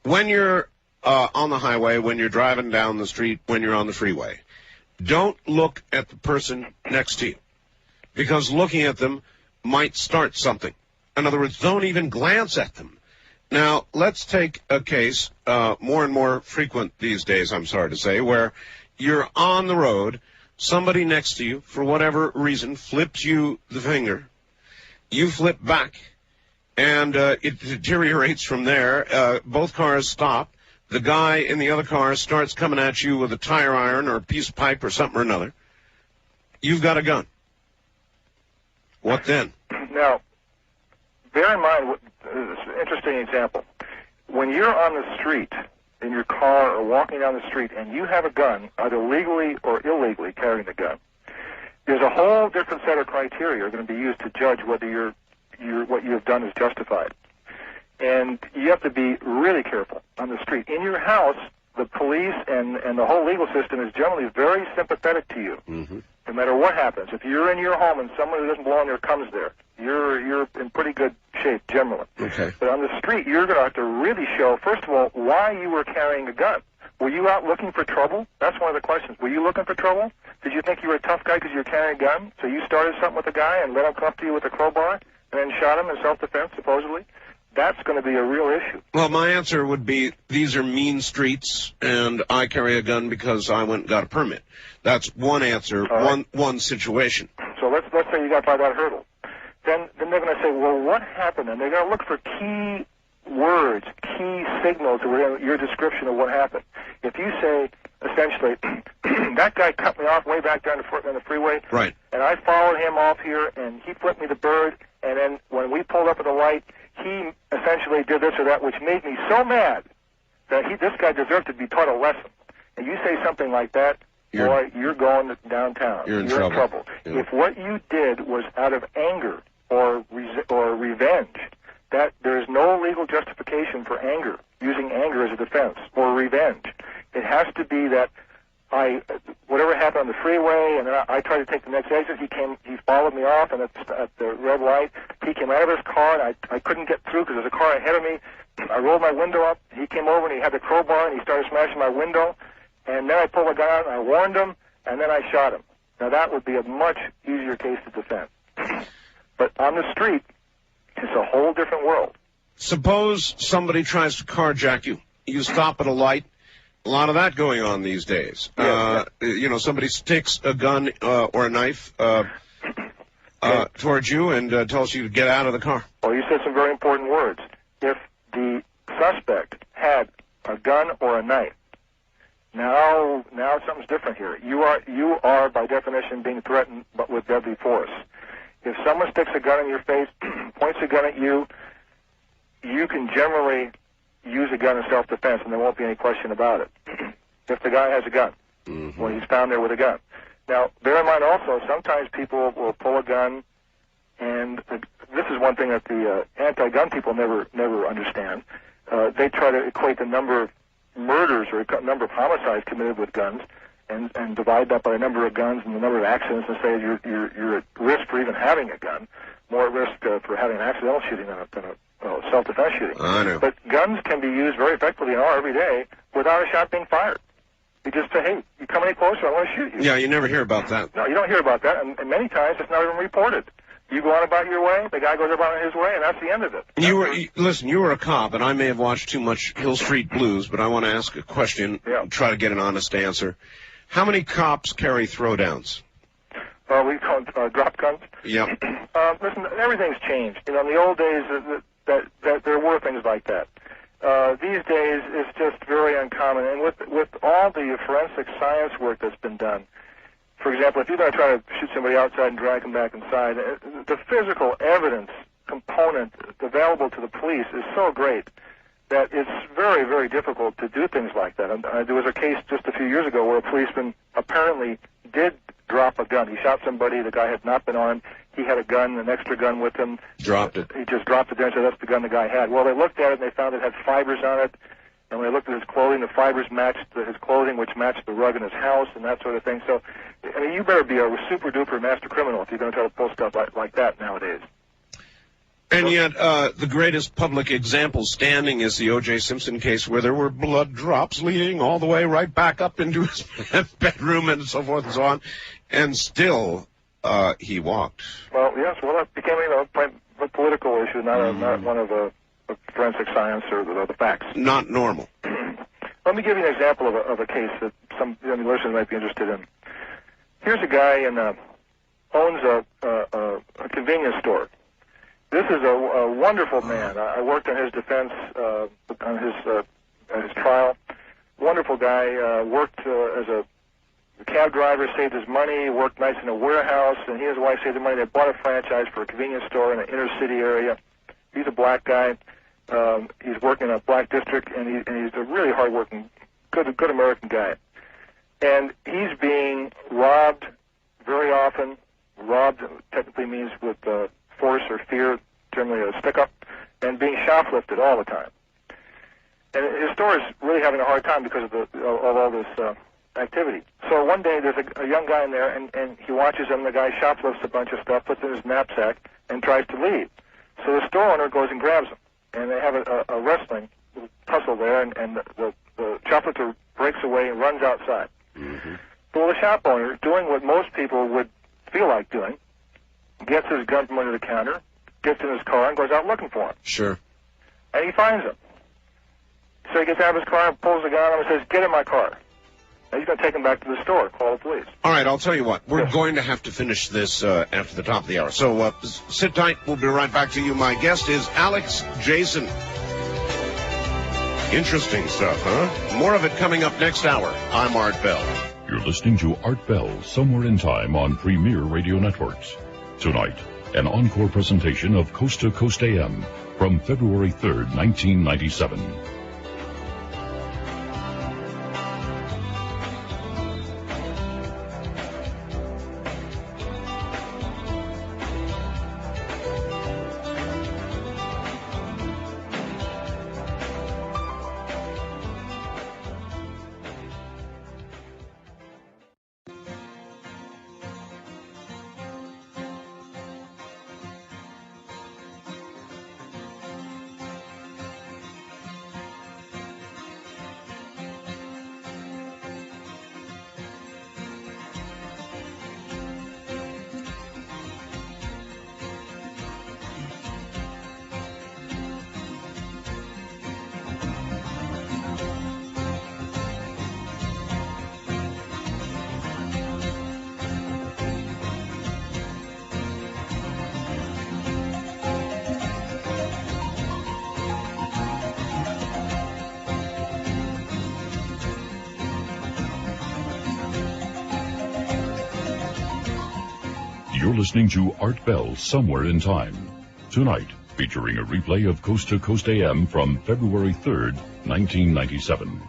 When you're on the highway, when you're driving down the street, when you're on the freeway, don't look at the person next to you, because looking at them might start something. In other words, don't even glance at them. Now, let's take a case, more and more frequent these days, I'm sorry to say, where you're on the road, somebody next to you, for whatever reason, flipped you the finger. You flip back, and it deteriorates from there. Both cars stop. The guy in the other car starts coming at you with a tire iron or a piece of pipe or something or another. You've got a gun. What then? Now, bear in mind, this is an interesting example. When you're on the street in your car or walking down the street and you have a gun, either legally or illegally carrying the gun, there's a whole different set of criteria that are going to be used to judge whether what you have done is justified. And you have to be really careful on the street. In your house, the police and the whole legal system is generally very sympathetic to you, no matter what happens. If you're in your home and someone who doesn't belong there comes there, you're in pretty good shape generally. Okay. But on the street, you're going to have to really show, first of all, why you were carrying a gun. Were you out looking for trouble? That's one of the questions. Were you looking for trouble? Did you think you were a tough guy because you were carrying a gun? So you started something with a guy and let him come up to you with a crowbar and then shot him in self-defense, supposedly? That's going to be a real issue. Well, my answer would be, these are mean streets, and I carry a gun because I went and got a permit. That's one answer, one situation. So let's say you got by that hurdle. Then they're going to say, well, what happened? And they're going to look for key words, key signals to your description of what happened. If you say, essentially, that guy cut me off way back down the freeway, right, and I followed him off here, and he flipped me the bird, and then when we pulled up at the light, he essentially did this or that, which made me so mad that this guy deserved to be taught a lesson. And you say something like that, boy, you're going downtown. You're in trouble. Yeah. If what you did was out of anger or revenge, that there's no legal justification for anger, using anger as a defense, or revenge. It has to be that whatever happened on the freeway, and I tried to take the next exit. He followed me off, and at the red light, he came out of his car, and I couldn't get through because there's a car ahead of me. I rolled my window up. He came over, and he had the crowbar, and he started smashing my window. And then I pulled a gun out, and I warned him, and then I shot him. Now, that would be a much easier case to defend. But on the street, it's a whole different world. Suppose somebody tries to carjack you. You stop at a light. A lot of that going on these days. Yeah. You know, somebody sticks a gun or a knife towards you and tells you to get out of the car. Well, you said some very important words. If the suspect had a gun or a knife, now something's different here. You are by definition being threatened, but with deadly force. If someone sticks a gun in your face, points a gun at you, you can generally use a gun in self-defense, and there won't be any question about it. If the guy has a gun, when he's found there with a gun. Now, bear in mind also, sometimes people will pull a gun, and this is one thing that the anti-gun people never understand. They try to equate the number of murders or number of homicides committed with guns, and divide that by the number of guns and the number of accidents, and say you're at risk for even having a gun, more at risk for having an accidental shooting than a self-defense shooting. I know. But guns can be used very effectively in our every day without a shot being fired. You just say, hey, you come any closer, I want to shoot you. Yeah, you never hear about that. No, you don't hear about that, and many times it's not even reported. You go on about your way, the guy goes about his way, and that's the end of it. Listen, you were a cop, and I may have watched too much Hill Street Blues, but I want to ask a question, try to get an honest answer. How many cops carry throwdowns? We call it drop guns. Yeah. Listen, everything's changed. You know, in the old days, that there were things like that. These days, it's just very uncommon. And with all the forensic science work that's been done, for example, if you're going to try to shoot somebody outside and drag them back inside, the physical evidence component available to the police is so great that it's very, very difficult to do things like that. And there was a case just a few years ago where a policeman apparently did drop a gun. He shot somebody. The guy had not been armed. He had a gun, an extra gun with him. Dropped it. He just dropped it there and said that's the gun the guy had. Well, they looked at it and they found it had fibers on it. And when they looked at his clothing, the fibers matched his clothing, which matched the rug in his house and that sort of thing. So, I mean, you better be a super-duper master criminal if you're going to try to pull stuff like that nowadays. And yet, the greatest public example standing is the O.J. Simpson case, where there were blood drops leading all the way right back up into his bedroom and so forth and so on, and still he walked. Well, yes, well, that became a political issue, not one of a forensic science or the facts. Not normal. Let me give you an example of a case that some listeners might be interested in. here's a guy owns a convenience store. This is a wonderful man. I worked on his defense on his trial. Wonderful guy. Worked as a cab driver, saved his money, worked nights in a warehouse, and he and his wife saved the money. They bought a franchise for a convenience store in an inner city area. He's a black guy. He's working in a black district, and he's a really hard-working, good American guy. And he's being robbed very often. Robbed technically means with force or fear, generally a stick-up, and being shoplifted all the time. And his store is really having a hard time because of all this activity. So one day there's a young guy in there, and he watches him. The guy shoplifts a bunch of stuff, puts it in his knapsack, and tries to leave. So the store owner goes and grabs him, and they have a wrestling tussle there, and the shoplifter breaks away and runs outside. Mm-hmm. So the shop owner, doing what most people would feel like doing, gets his gun from under the counter, gets in his car, and goes out looking for him. Sure. And he finds him. So he gets out of his car and pulls the gun on him and says, "Get in my car." And he's going to take him back to the store, call the police. All right, I'll tell you what. We're Yes. going to have to finish this after the top of the hour. So sit tight. We'll be right back to you. My guest is Alex Jason. Interesting stuff, huh? More of it coming up next hour. I'm Art Bell. You're listening to Art Bell, Somewhere in Time on Premier Radio Networks. Tonight, an encore presentation of Coast to Coast AM from February 3rd, 1997. You're listening to Art Bell, Somewhere in Time. Tonight, featuring a replay of Coast to Coast AM from February 3rd, 1997.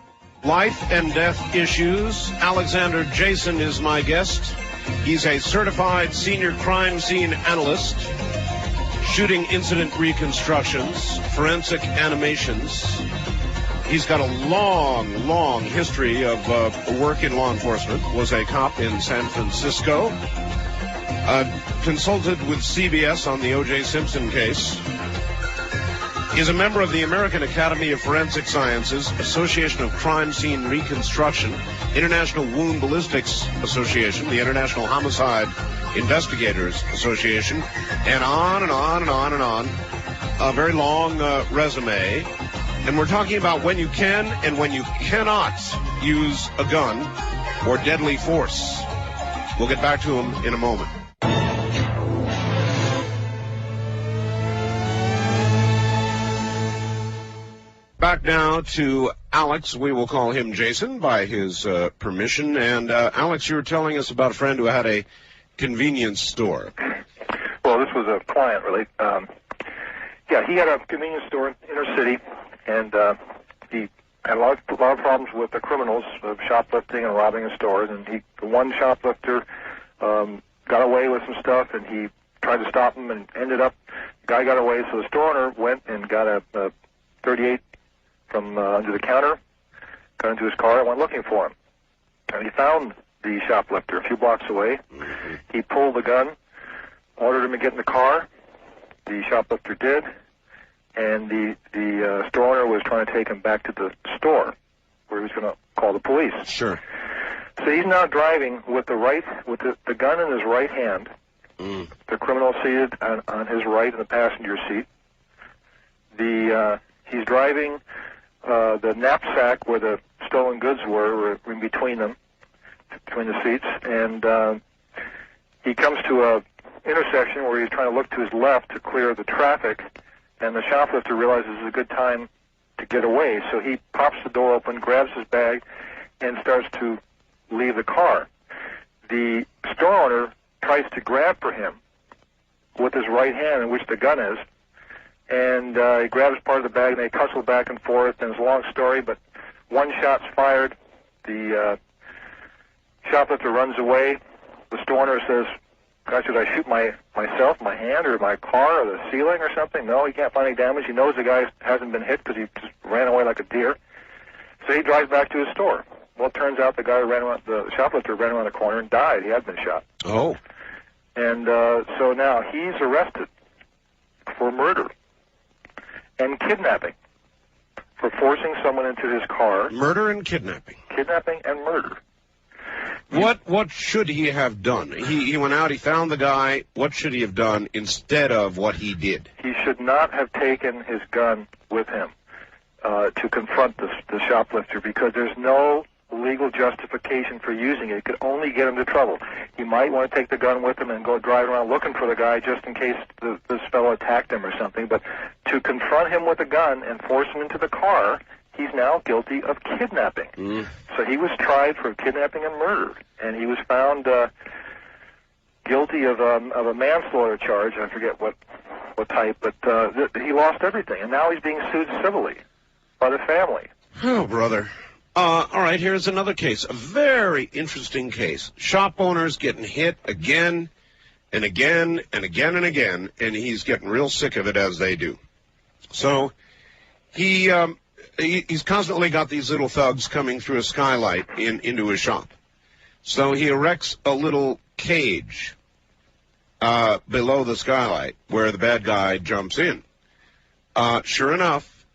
Life and death issues. Alexander Jason is my guest. He's a certified senior crime scene analyst, shooting incident reconstructions, forensic animations. He's got a long history of work in law enforcement. Was a cop in San Francisco. Consulted with CBS on the O.J. Simpson case. Is a member of the American Academy of Forensic Sciences, Association of Crime Scene Reconstruction, International Wound Ballistics Association, the International Homicide Investigators Association, and on and on and on and on. A very long resume. And we're talking about when you can and when you cannot use a gun or deadly force. We'll get back to him in a moment. Back now to Alex. We will call him Jason by his permission. And Alex, you were telling us about a friend who had a convenience store. Well, this was a client, really. He had a convenience store in inner city, and he had a lot of problems with the criminals of shoplifting and robbing his stores. And one shoplifter got away with some stuff, and he tried to stop him, and ended up, the guy got away. So the store owner went and got a 38 from under the counter, got into his car, and went looking for him. And he found the shoplifter a few blocks away. Mm-hmm. He pulled the gun, ordered him to get in the car. The shoplifter did, and the store owner was trying to take him back to the store where he was going to call the police. Sure. So he's now driving with the gun in his right hand. Mm. The criminal seated on his right in the passenger seat. He's driving the knapsack where the stolen goods were in between them. between the seats, and he comes to a intersection where he's trying to look to his left to clear the traffic, and the shoplifter realizes it's a good time to get away, so he pops the door open, grabs his bag, and starts to leave the car. The store owner tries to grab for him with his right hand, in which the gun is, and he grabs part of the bag, and they tussle back and forth, and it's a long story, but one shot's fired. The shoplifter runs away. The store owner says, "God, should I shoot myself, my hand, or my car, or the ceiling, or something?" No, he can't find any damage. He knows the guy hasn't been hit because he just ran away like a deer. So he drives back to his store. Well, it turns out the shoplifter ran around the corner and died. He had been shot. Oh. And so now he's arrested for murder and kidnapping, for forcing someone into his car. Murder and kidnapping. Kidnapping and murder. What should he have done? He went out, he found the guy. What should he have done instead of what he did? He should not have taken his gun with him to confront the shoplifter, because there's no legal justification for using it. It could only get him to trouble. He might want to take the gun with him and go drive around looking for the guy just in case this fellow attacked him or something. But to confront him with a gun and force him into the car, he's now guilty of kidnapping. So he was tried for kidnapping and murder, and he was found guilty of a manslaughter charge. I forget what type, but he lost everything, and now he's being sued civilly by the family. Oh, brother. All right, here's another case, a very interesting case. Shop owners getting hit again and again and again and again, and he's getting real sick of it, as they do. So he's constantly got these little thugs coming through a skylight into his shop. So he erects a little cage below the skylight where the bad guy jumps in. Sure enough,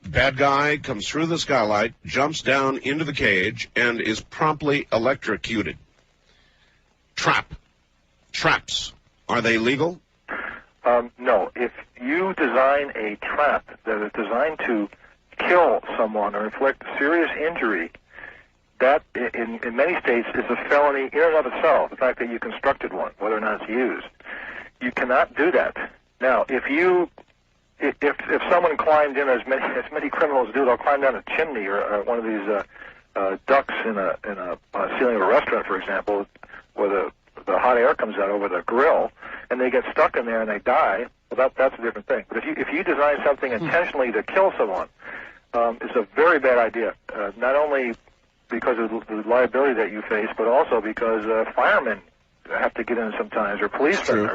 bad guy comes through the skylight, jumps down into the cage, and is promptly electrocuted. Traps, are they legal? No. If you design a trap that is designed to kill someone or inflict serious injury, that in many states is a felony in and of itself, the fact that you constructed one, whether or not it's used. You cannot do that. Now, if someone climbed in, as many criminals do, they'll climb down a chimney or one of these ducts in a ceiling of a restaurant, for example, where the hot air comes out over the grill, and they get stuck in there and they die. Well, that's a different thing. But if you design something intentionally to kill someone, it's a very bad idea. Not only because of the liability that you face, but also because firemen have to get in sometimes, or policemen,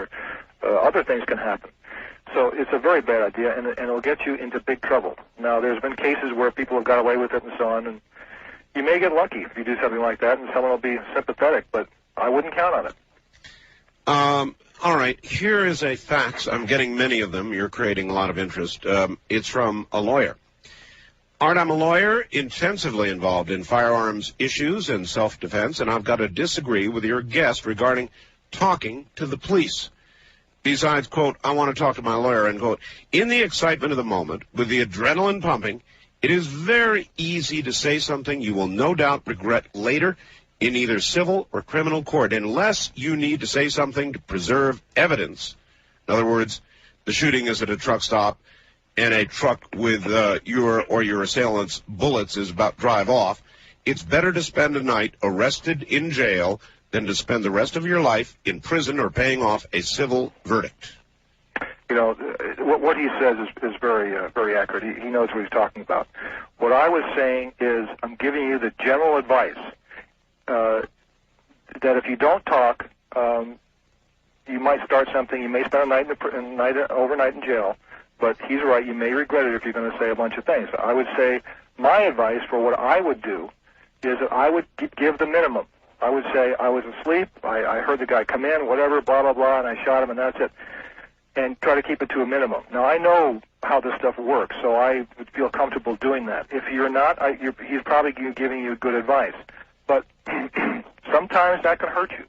or other things can happen. So it's a very bad idea, and it'll get you into big trouble. Now, there's been cases where people have got away with it and so on, and you may get lucky if you do something like that, and someone will be sympathetic, but I wouldn't count on it. All right, here is a fax. I'm getting many of them. You're creating a lot of interest. It's from a lawyer. Art, I'm a lawyer intensively involved in firearms issues and self-defense, and I've got to disagree with your guest regarding talking to the police. Besides, quote, I want to talk to my lawyer, end quote. In the excitement of the moment, with the adrenaline pumping, it is very easy to say something you will no doubt regret later in either civil or criminal court, unless you need to say something to preserve evidence. In other words, the shooting is at a truck stop, and a truck with your assailant's bullets is about to drive off. It's better to spend a night arrested in jail than to spend the rest of your life in prison or paying off a civil verdict. You know, what he says is very accurate. He knows what he's talking about. What I was saying is, I'm giving you the general advice that if you don't talk, you might start something. You may spend overnight in jail. But he's right. You may regret it if you're going to say a bunch of things. I would say my advice for what I would do is that I would give the minimum. I would say I was asleep, I heard the guy come in, whatever, blah, blah, blah, and I shot him, and that's it. And try to keep it to a minimum. Now, I know how this stuff works, so I would feel comfortable doing that. If you're not, he's probably giving you good advice. But sometimes that can hurt you.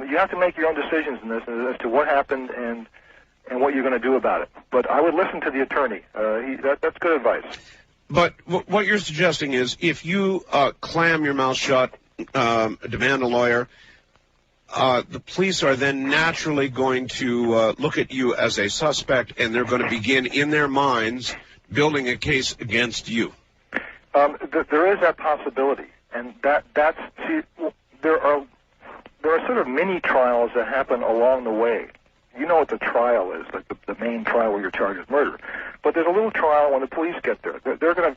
You have to make your own decisions in this as to what happened and what you're going to do about it. But I would listen to the attorney. That's good advice. But what you're suggesting is if you clam your mouth shut, demand a lawyer, the police are then naturally going to look at you as a suspect, and they're going to begin in their minds building a case against you. There is that possibility, and that's see, there are sort of mini trials that happen along the way. You know what the trial is, like the main trial where you're charged with murder. But there's a little trial when the police get there. They're going to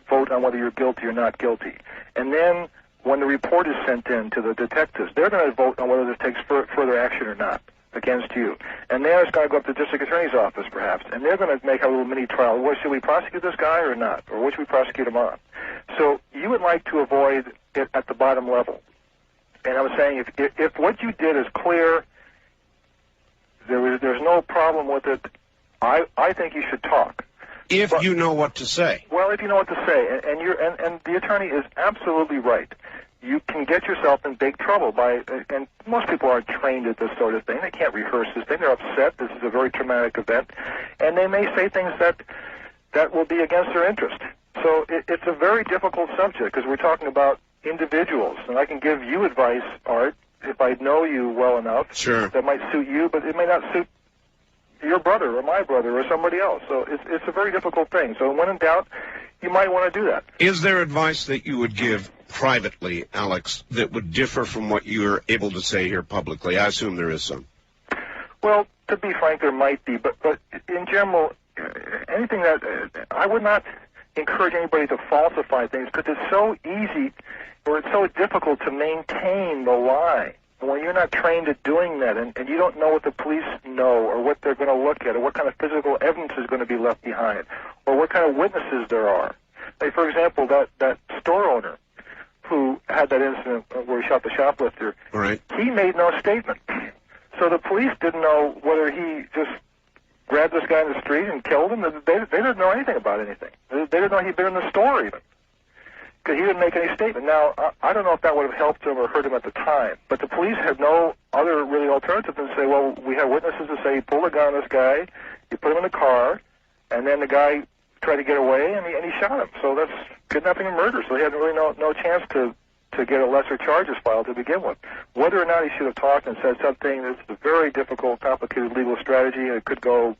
vote on whether you're guilty or not guilty. And then when the report is sent in to the detectives, they're going to vote on whether this takes further action or not against you. And then it's going to go up to the district attorney's office, perhaps, and they're going to make a little mini trial. Well, should we prosecute this guy or not? Or what should we prosecute him on? So you would like to avoid it at the bottom level. And I was saying, if what you did is clear, there's no problem with it, I think you should talk. If you know what to say. Well, if you know what to say, and the attorney is absolutely right. You can get yourself in big trouble and most people aren't trained at this sort of thing. They can't rehearse this thing. They're upset. This is a very traumatic event, and they may say things that will be against their interest. So it's a very difficult subject because we're talking about individuals, and I can give you advice, Art, if I know you well enough. Sure. That might suit you, but it may not suit your brother or my brother or somebody else. So it's a very difficult thing. So when in doubt, you might want to do that. Is there advice that you would give privately, Alex, that would differ from what you're able to say here publicly? I assume there is some. Well, to be frank, there might be, but in general, anything that I would not encourage anybody to falsify things because it's so easy or it's so difficult to maintain the lie. When you're not trained at doing that and you don't know what the police know or what they're going to look at or what kind of physical evidence is going to be left behind or what kind of witnesses there are. Like, for example, that store owner who had that incident where he shot the shoplifter, right. He made no statement. So the police didn't know whether he just grabbed this guy in the street and killed him. They didn't know anything about anything. They didn't know he'd been in the store even. Because he didn't make any statement. Now, I don't know if that would have helped him or hurt him at the time, but the police had no other really alternative than to say, well, we have witnesses to say he pulled a gun on this guy, he put him in the car, and then the guy tried to get away, and he shot him. So that's kidnapping and murder. So he had really no chance to get a lesser charges filed to begin with. Whether or not he should have talked and said something, it's a very difficult, complicated legal strategy, and it could go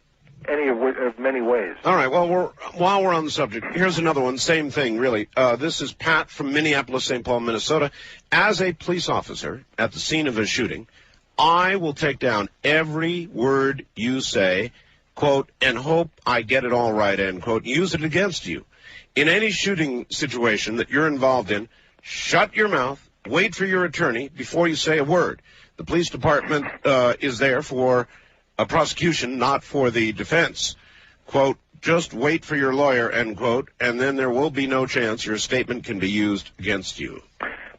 any of many ways. All right, well, while we're on the subject, here's another one, same thing, really. This is Pat from Minneapolis, St. Paul, Minnesota. As a police officer at the scene of a shooting, I will take down every word you say, quote, and hope I get it all right, end quote, use it against you. In any shooting situation that you're involved in, shut your mouth, wait for your attorney before you say a word. The police department is there for a prosecution, not for the defense. Quote, just wait for your lawyer, end quote, and then there will be no chance your statement can be used against you.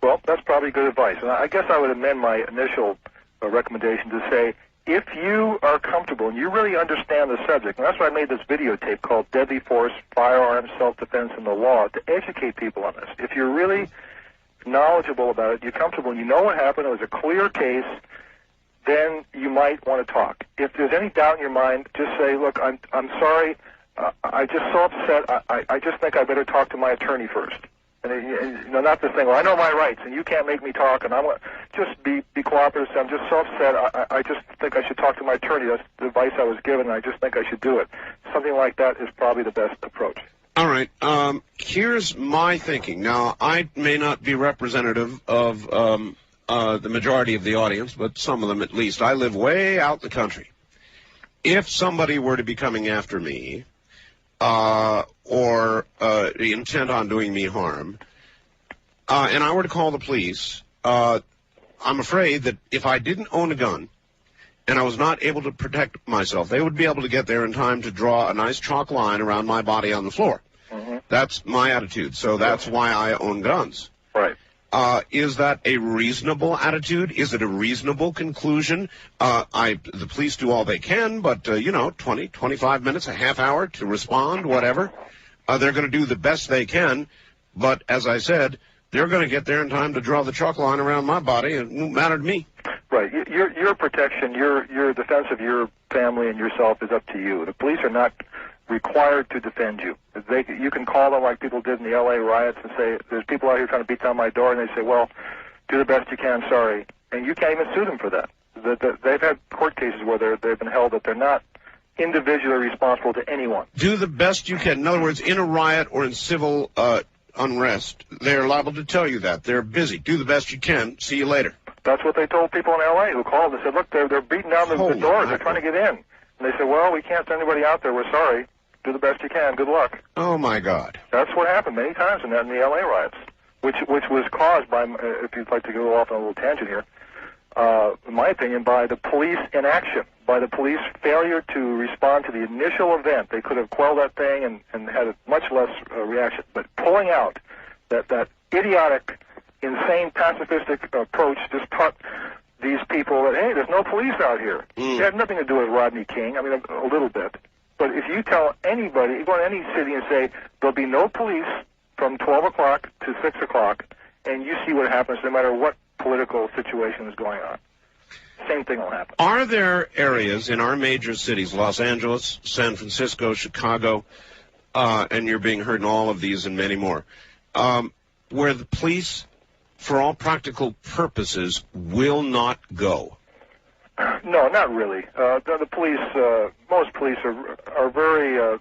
Well, that's probably good advice. And I guess I would amend my initial recommendation to say, if you are comfortable and you really understand the subject, and that's why I made this videotape called Deadly Force, Firearms, Self-Defense, and the Law, to educate people on this. If you're really knowledgeable about it, you're comfortable, and you know what happened, it was a clear case, then you might want to talk. If there's any doubt in your mind, just say, look, I'm sorry, I'm just so upset, I just think I better talk to my attorney first. And not this thing, well, I know my rights, and you can't make me talk, and just be cooperative. I'm just so upset, I just think I should talk to my attorney. That's the advice I was given, and I just think I should do it. Something like that is probably the best approach. All right. Here's my thinking. Now, I may not be representative of the majority of the audience, but some of them at least. I live way out the country. If somebody were to be coming after me or intent on doing me harm, and I were to call the police, I'm afraid that if I didn't own a gun and I was not able to protect myself, they would be able to get there in time to draw a nice chalk line around my body on the floor. Mm-hmm. That's my attitude, so that's why I own guns. Right. Is that a reasonable attitude? Is it a reasonable conclusion? The police do all they can, but, 20, 25 minutes, a half hour to respond, whatever. They're going to do the best they can, but as I said, they're going to get there in time to draw the chalk line around my body, and it won't matter to me. Right. Your protection, your defense of your family and yourself is up to you. The police are not required to defend you. You can call them like people did in the L.A. riots and say, there's people out here trying to beat down my door, and they say, well, do the best you can, sorry. And you can't even sue them for that. They've had court cases where they've been held that they're not individually responsible to anyone. Do the best you can. In other words, in a riot or in civil unrest, they're liable to tell you that. They're busy. Do the best you can. See you later. That's what they told people in L.A. who called and said, look, they're beating down the doors. They're trying to get in. And they said, well, we can't send anybody out there. We're sorry. Do the best you can. Good luck. Oh, my God. That's what happened many times in the L.A. riots, which was caused by, if you'd like to go off on a little tangent here, in my opinion, by the police inaction, by the police failure to respond to the initial event. They could have quelled that thing and had a much less reaction. But pulling out that idiotic, insane, pacifistic approach just taught these people that, hey, there's no police out here. It had nothing to do with Rodney King. I mean, a little bit. But if you tell anybody, you go to any city and say, there'll be no police from 12 o'clock to 6 o'clock, and you see what happens no matter what political situation is going on. Same thing will happen. Are there areas in our major cities, Los Angeles, San Francisco, Chicago, and you're being heard in all of these and many more, where the police, for all practical purposes, will not go? No, not really. The police, most police are very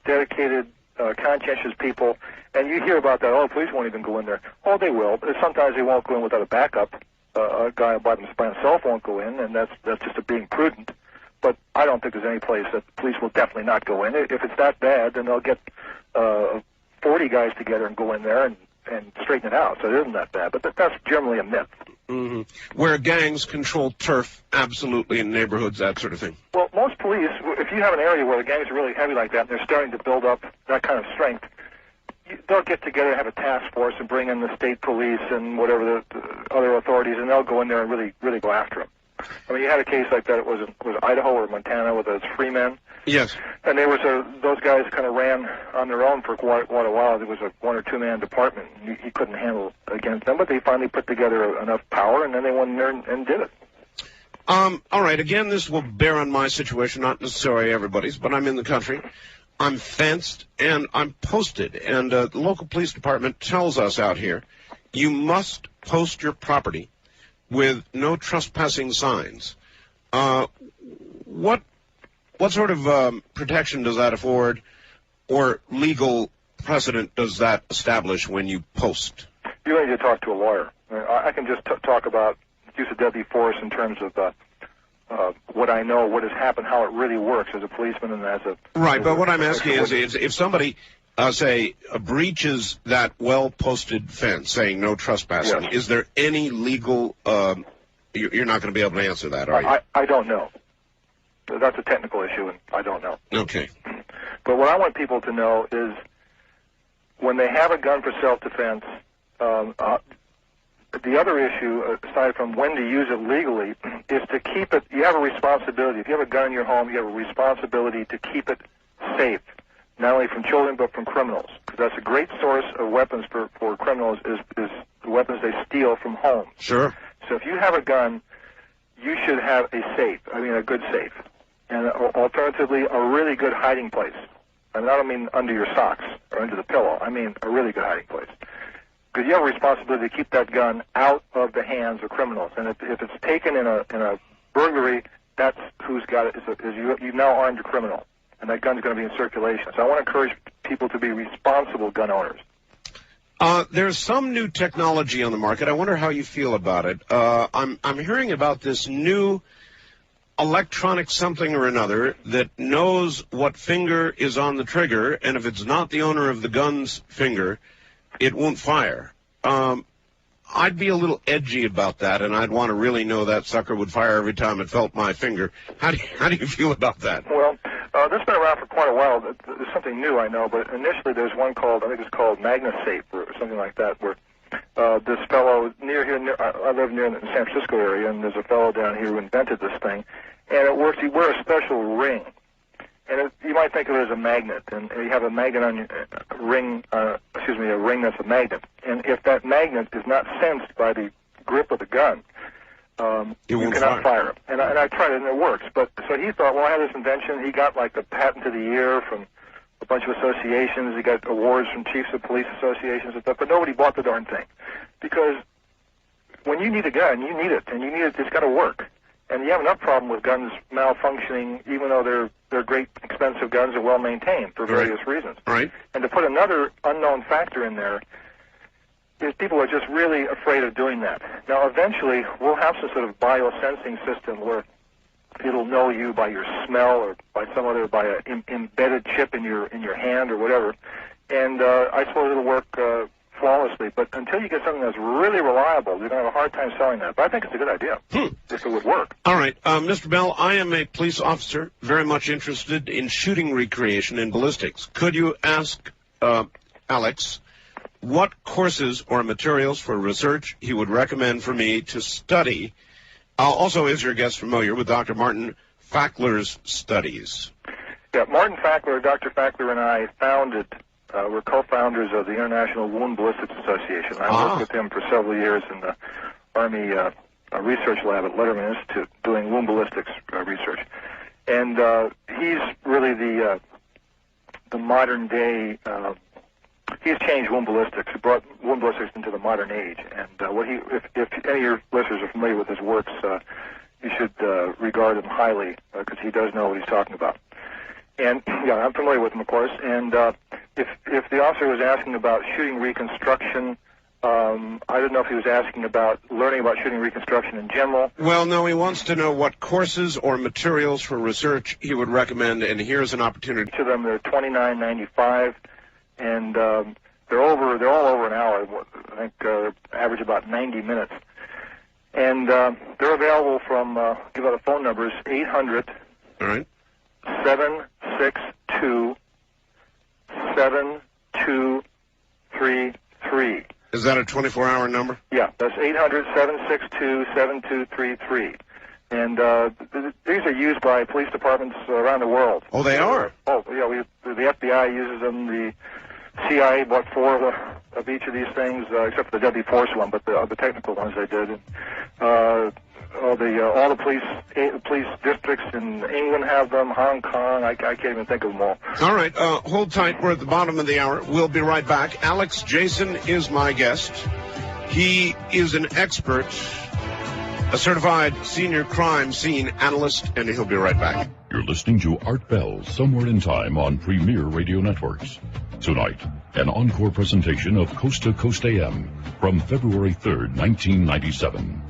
dedicated, conscientious people, and you hear about that. Oh, police won't even go in there. Oh, they will. Sometimes they won't go in without a backup. A guy by himself won't go in, and that's just a being prudent. But I don't think there's any place that the police will definitely not go in. If it's that bad, then they'll get 40 guys together and go in there and straighten it out. So it isn't that bad. But that's generally a myth. Mm-hmm. Where gangs control turf, absolutely, in neighborhoods, that sort of thing. Well, most police, if you have an area where the gangs are really heavy like that, and they're starting to build up that kind of strength, they'll get together and have a task force and bring in the state police and whatever the other authorities, and they'll go in there and really go after them. I mean, you had a case like that. It was Idaho or Montana with those free men. Yes. And those guys kind of ran on their own for quite a while. There was a 1 or 2 man department. He couldn't handle against them, but they finally put together enough power, and then they went in there and did it. All right. Again, this will bear on my situation, not necessarily everybody's, but I'm in the country. I'm fenced, and I'm posted. And the local police department tells us out here, you must post your property with no trespassing signs. What sort of protection does that afford, or legal precedent does that establish when you post? You need to talk to a lawyer. I can just talk about use of deadly force in terms of what I know, what has happened, how it really works as a policeman and as a... Right, but what I'm asking is if somebody, say, breaches that well-posted fence saying no trespassing, yes. Is there any legal... you're not going to be able to answer that, are you? I don't know. That's a technical issue, and I don't know. Okay. But what I want people to know is when they have a gun for self-defense, the other issue, aside from when to use it legally, is to keep it. You have a responsibility. If you have a gun in your home, you have a responsibility to keep it safe, not only from children but from criminals. Because that's a great source of weapons for criminals is the weapons they steal from homes. Sure. So if you have a gun, you should have a safe. I mean, a good safe, and alternatively, a really good hiding place. I don't mean under your socks or under the pillow. I mean a really good hiding place. Because you have a responsibility to keep that gun out of the hands of criminals. And if it's taken in a burglary, that's who's got it. You've now armed a criminal, and that gun's going to be in circulation. So I want to encourage people to be responsible gun owners. There's some new technology on the market. I wonder how you feel about it. I'm hearing about this new electronic something or another that knows what finger is on the trigger, and if it's not the owner of the gun's finger, it won't fire. I'd be a little edgy about that, and I'd want to really know that sucker would fire every time it felt my finger. How do you feel about that? Well, this has been around for quite a while. There's something new, I know, but initially there's one called, I think it's called MagnaSafe or something like that, where this fellow near here, I live near the San Francisco area, and there's a fellow down here who invented this thing, and it works. You wear a special ring, and you might think of it as a magnet, and you have a magnet on your ring, a ring that's a magnet, and if that magnet is not sensed by the grip of the gun, you cannot fire it. And I tried it, and it works. But so he thought, well, I have this invention. He got like the patent of the year from a bunch of associations. He got awards from chiefs of police associations and stuff, but nobody bought the darn thing. Because when you need a gun, you need it, and you need it, it's got to work. And you have enough problem with guns malfunctioning, even though they're great, expensive guns and well-maintained for various reasons. Right. And to put another unknown factor in there is people are just really afraid of doing that. Now, eventually, we'll have some sort of biosensing system where it'll know you by your smell or by an embedded chip in your hand or whatever. And I suppose it'll work flawlessly. But until you get something that's really reliable, you're going to have a hard time selling that. But I think it's a good idea if it would work. All right. Mr. Bell, I am a police officer very much interested in shooting recreation in ballistics. Could you ask Alex what courses or materials for research he would recommend for me to study? Also, is your guest familiar with Dr. Martin Fackler's studies? Yeah, Martin Fackler, Dr. Fackler and I we're co-founders of the International Wound Ballistics Association. I worked with him for several years in the Army Research Lab at Letterman Institute doing wound ballistics research. And he's really the modern day, he's changed wound ballistics. He brought wound ballistics into the modern age. And if any of your listeners are familiar with his works, you should regard him highly because he does know what he's talking about. And yeah, I'm familiar with him, of course. And if the officer was asking about shooting reconstruction, I don't know if he was asking about learning about shooting reconstruction in general. Well, no, he wants to know what courses or materials for research he would recommend, and here's an opportunity. To them, they're $29.95, and they're all over an hour. I think average about 90 minutes. And they're available from, give out the phone numbers, 800. All right. 762-7233. Is that a 24-hour number? Yeah, that's 800-762-7233. And these are used by police departments around the world. Oh, they are? Oh, yeah, the FBI uses them. The CIA bought 4 of each of these things, except for the Deadly Force one, but the technical ones they did. And, all the police districts in England have them, Hong Kong, I can't even think of them all. All right, hold tight. We're at the bottom of the hour. We'll be right back. Alex Jason is my guest. He is an expert, a certified senior crime scene analyst, and he'll be right back. You're listening to Art Bell, Somewhere in Time on Premier Radio Networks. Tonight, an encore presentation of Coast to Coast AM from February 3rd, 1997.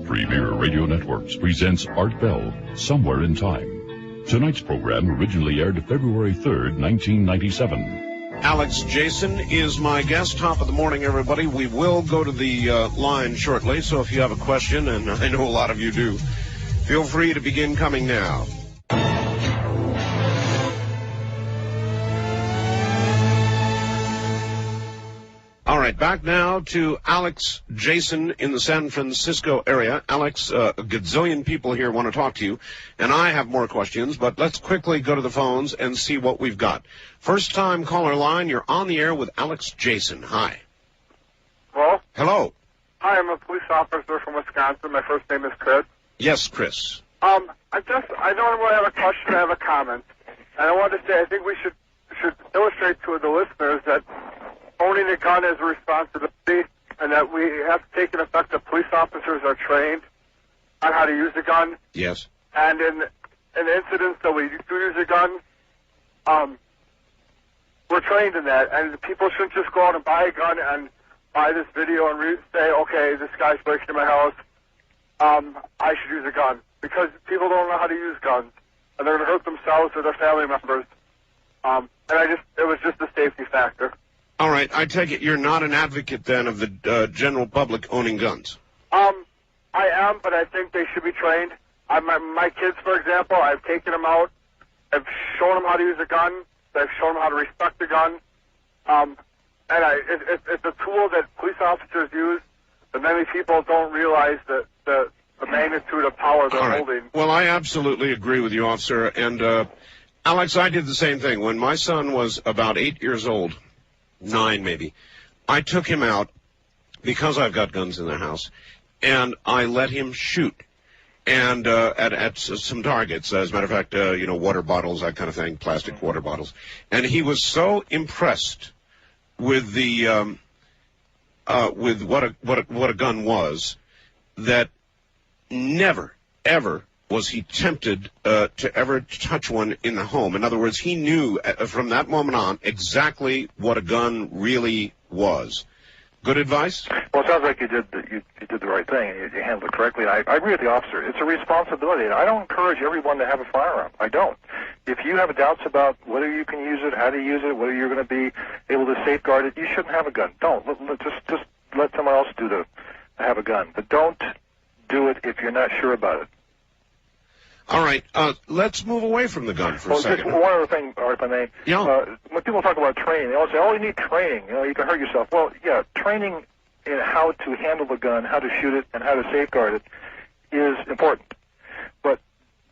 Premier Radio Networks presents Art Bell, Somewhere in Time. Tonight's program originally aired February 3rd, 1997. Alex Jason is my guest. Top of the morning, everybody. We will go to the line shortly, so if you have a question, and I know a lot of you do, feel free to begin coming now. All right, back now to Alex Jason in the San Francisco area. Alex, a gazillion people here want to talk to you, and I have more questions, but let's quickly go to the phones and see what we've got. First-time caller line, you're on the air with Alex Jason. Hi. Hello? Hello. Hi, I'm a police officer from Wisconsin. My first name is Chris. Yes, Chris. I don't really have a question, I have a comment. And I wanted to say I think we should illustrate to the listeners that owning a gun is a responsibility, and that we have to take into effect that police officers are trained on how to use a gun. Yes. And in incidents that we do use a gun, we're trained in that, and people shouldn't just go out and buy a gun and buy this video and say, okay, this guy's breaking into my house, I should use a gun, because people don't know how to use guns, and they're going to hurt themselves or their family members. And it was just a safety factor. All right, I take it you're not an advocate then of the general public owning guns. I am, but I think they should be trained. My kids, for example, I've taken them out, I've shown them how to use a gun, I've shown them how to respect the gun, and it's a tool that police officers use, but many people don't realize that the magnitude of power they're holding. Well, I absolutely agree with you, officer, and Alex, I did the same thing. When my son was about 8 years old, 9 maybe, I took him out, because I've got guns in the house, and I let him shoot. And at some targets, as a matter of fact, water bottles, that kind of thing, plastic water bottles. And he was so impressed with the with what a gun was, that never ever was he tempted to ever touch one in the home. In other words, he knew from that moment on exactly what a gun really was. Good advice? Well, it sounds like you did the right thing, and you handled it correctly. I agree with the officer. It's a responsibility, and I don't encourage everyone to have a firearm. I don't. If you have doubts about whether you can use it, how to use it, whether you're going to be able to safeguard it, you shouldn't have a gun. Don't. Just let someone else have a gun. But don't do it if you're not sure about it. All right, let's move away from the gun for a second. Just one other thing, Art, if I may. Yeah. When people talk about training, they always say, you need training. You can hurt yourself. Well, yeah, training in how to handle the gun, how to shoot it, and how to safeguard it is important. But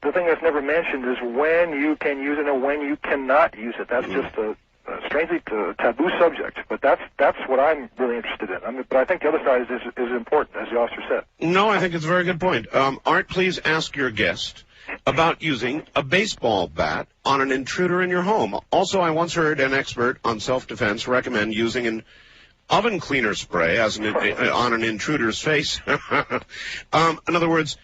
the thing that's never mentioned is when you can use it and when you cannot use it. That's just a strangely taboo subject. But that's what I'm really interested in. But I think the other side is important, as the officer said. No, I think it's a very good point. Art, please ask your guest about using a baseball bat on an intruder in your home. Also, I once heard an expert on self-defense recommend using an oven cleaner spray on an intruder's face. In other words,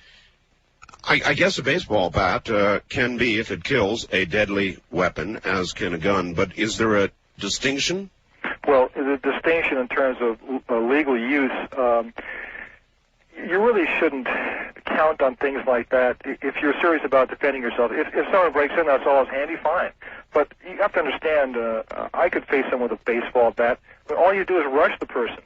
I guess a baseball bat can be, if it kills, a deadly weapon, as can a gun. But is there a distinction? Well, the distinction in terms of legal use, you really shouldn't count on things like that if you're serious about defending yourself. If someone breaks in, that's all is handy, fine. But you have to understand, I could face someone with a baseball bat, but all you do is rush the person.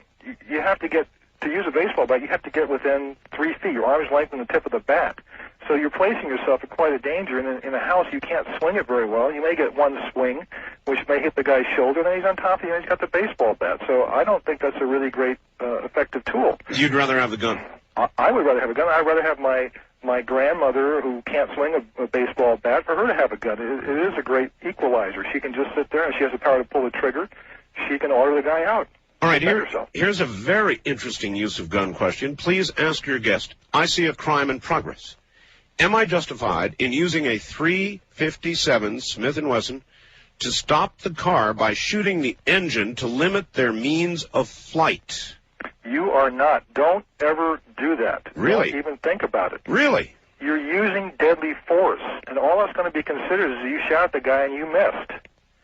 You have to get, to use a baseball bat, you have to get within 3 feet, your arm's length from the tip of the bat. So you're placing yourself at quite a danger. In a house, you can't swing it very well. You may get one swing, which may hit the guy's shoulder, and then he's on top of you, and he's got the baseball bat. So I don't think that's a really great, effective tool. You'd rather have the gun? I would rather have a gun. I'd rather have my grandmother, who can't swing a baseball bat, for her to have a gun. It is a great equalizer. She can just sit there, and she has the power to pull the trigger. She can order the guy out. All right, here's a very interesting use of gun question. Please ask your guest. I see a crime in progress. Am I justified in using a .357 Smith & Wesson to stop the car by shooting the engine to limit their means of flight? You are not. Don't ever do that. Really? Don't even think about it. Really? You're using deadly force, and all that's going to be considered is you shot the guy and you missed.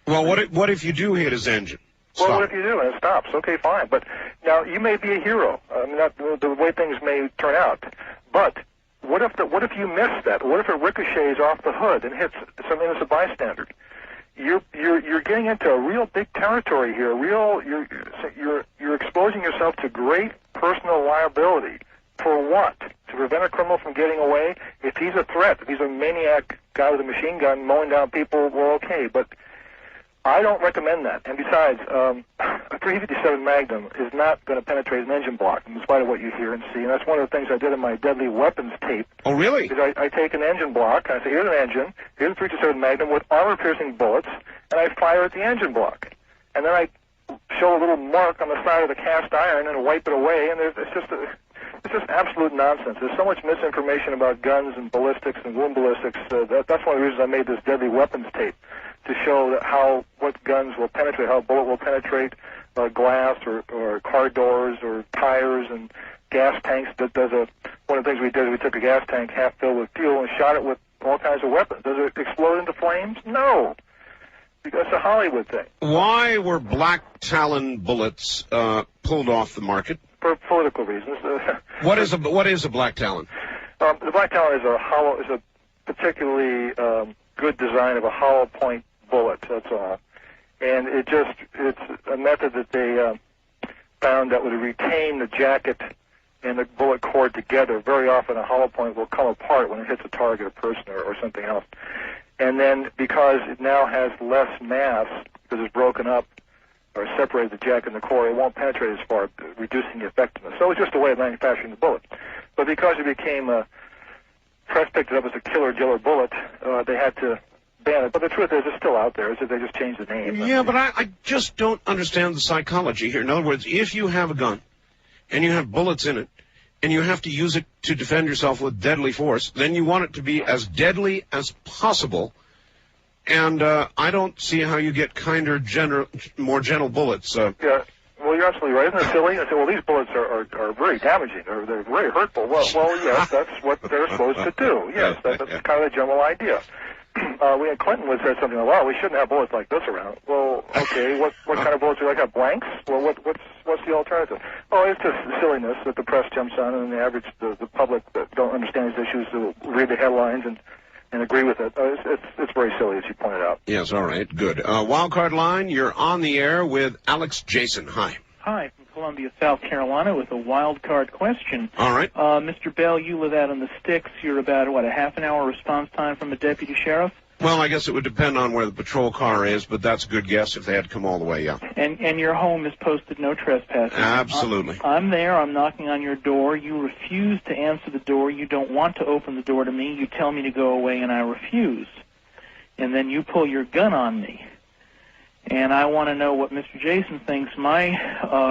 Well, what if you do hit his engine? Well, what if you do and it stops? Okay, fine. But now you may be a hero. Not the way things may turn out. But what if you miss that? What if it ricochets off the hood and hits some innocent bystander? You're getting into a real big territory here. You're exposing yourself to great personal liability. For what? To prevent a criminal from getting away? If he's a threat, if he's a maniac guy with a machine gun mowing down people, well, okay. But I don't recommend that. And besides, a .357 Magnum is not going to penetrate an engine block, in spite of what you hear and see. And that's one of the things I did in my deadly weapons tape. Oh, really? Because I take an engine block, and I say, here's an engine, here's a .357 Magnum with armor-piercing bullets, and I fire at the engine block. And then I show a little mark on the side of the cast iron and wipe it away, and it's just absolute nonsense. There's so much misinformation about guns and ballistics and wound ballistics. That's one of the reasons I made this deadly weapons tape, to show what guns will penetrate, how a bullet will penetrate glass or car doors or tires and gas tanks. One of the things we did is we took a gas tank half filled with fuel and shot it with all kinds of weapons. Does it explode into flames? No. Because it's a Hollywood thing. Why were black talon bullets pulled off the market? For political reasons. What is a black talon? The black talon is a particularly good design of a hollow point bullet. That's all. And it's a method that they found that would retain the jacket and the bullet cord together. Very often a hollow point will come apart when it hits a target, a person, or something else. And then because it now has less mass, because it's broken up or separated the jacket and the core, it won't penetrate as far, reducing the effectiveness. So it's just a way of manufacturing the bullet. But because it became press picked it up as a killer bullet, they had to ban it. But the truth is, it's still out there. They just changed the name. Yeah, but I just don't understand the psychology here. In other words, if you have a gun and you have bullets in it, and you have to use it to defend yourself with deadly force, then you want it to be as deadly as possible. And I don't see how you get kinder, more gentle bullets. Yeah, well, you're absolutely right. Isn't it silly? I say, well, these bullets are very damaging. They're very hurtful. Well, yes, that's what they're supposed to do. Yes, that's kind of the general idea. Clinton would say something like, well, we shouldn't have bullets like this around. Well, okay, what kind of bullets do you like? Have blanks? Well, what's the alternative? Oh, it's just silliness that the press jumps on, and the public that don't understand these issues will read the headlines and agree with it. It's very silly, as you pointed out. Yes, all right, good. Wildcard line, you're on the air with Alex Jason. Hi. Hi, from Columbia, South Carolina, with a wild card question. All right. Mr. Bell, you live out on the sticks. You're about, a half-an-hour response time from a deputy sheriff? Well, I guess it would depend on where the patrol car is, but that's a good guess if they had to come all the way, yeah. And your home is posted no trespassing? Absolutely. I'm there. I'm knocking on your door. You refuse to answer the door. You don't want to open the door to me. You tell me to go away, and I refuse. And then you pull your gun on me. And I want to know what Mr. Jason thinks my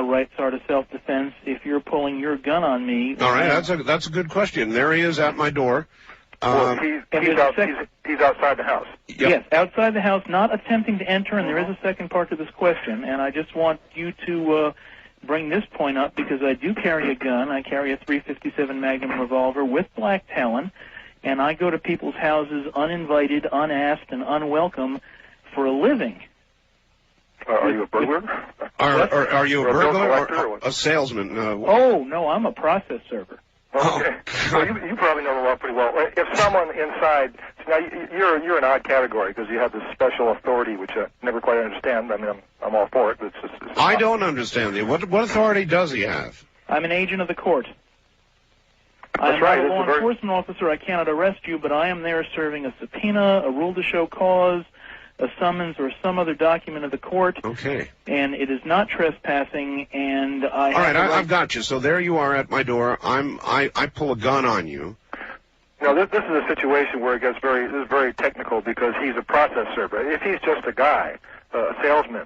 rights are to self-defense if you're pulling your gun on me. All right, that's a good question. There he is at my door. Well, he's outside the house. Yep. Yes, outside the house, not attempting to enter, and there is a second part to this question, and I just want you to bring this point up because I do carry a gun. I carry a .357 Magnum revolver with black talon, and I go to people's houses uninvited, unasked, and unwelcome for a living. Are you a burglar? Are you a burglar or a salesman? Oh, no, I'm a process server. Okay. Well, you probably know the law pretty well. If someone inside, now you're an odd category because you have this special authority, which I never quite understand. I mean, I'm all for it. But it's I don't understand it. What authority does he have? I'm an agent of the court. That's I'm right. not a law enforcement officer. I cannot arrest you, but I am there serving a subpoena, a rule to show cause, a summons, or some other document of the court. Okay. And it is not trespassing, and I... All right, I've got you. So there you are at my door. I pull a gun on you. No, this is a situation where it gets very technical because he's a process server. If he's just a guy, a salesman,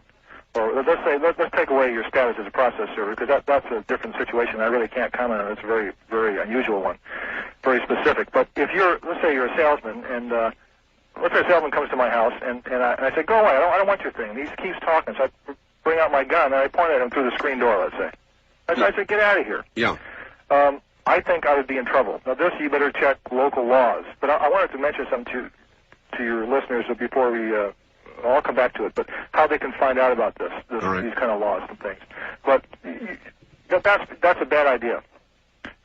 or let's take away your status as a process server because that's a different situation. I really can't comment on it. It's a very, very unusual one, very specific. But if let's say you're a salesman and... let's say a salesman comes to my house, and I say, go away, I don't want your thing. And he keeps talking, so I bring out my gun, and I point at him through the screen door, let's say. I say, get out of here. Yeah. I think I would be in trouble. Now, this, you better check local laws. But I wanted to mention something to your listeners before we, I'll come back to it, but how they can find out about these kind of laws and things. But that's a bad idea.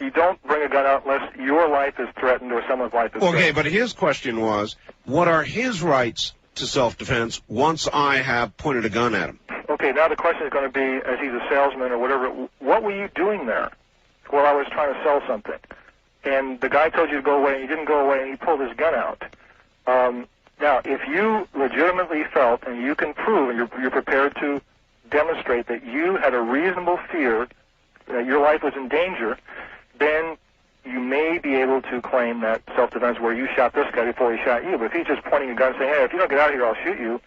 You don't bring a gun out unless your life is threatened or someone's life is threatened. Okay, but his question was, what are his rights to self-defense once I have pointed a gun at him? Okay, now the question is going to be, as he's a salesman or whatever, what were you doing there? Well, I was trying to sell something. And the guy told you to go away, and you didn't go away, and he pulled his gun out. Now, if you legitimately felt, and you can prove, and you're prepared to demonstrate that you had a reasonable fear that your life was in danger, then you may be able to claim that self-defense where you shot this guy before he shot you. But if he's just pointing a gun and saying, hey, if you don't get out of here, I'll shoot you,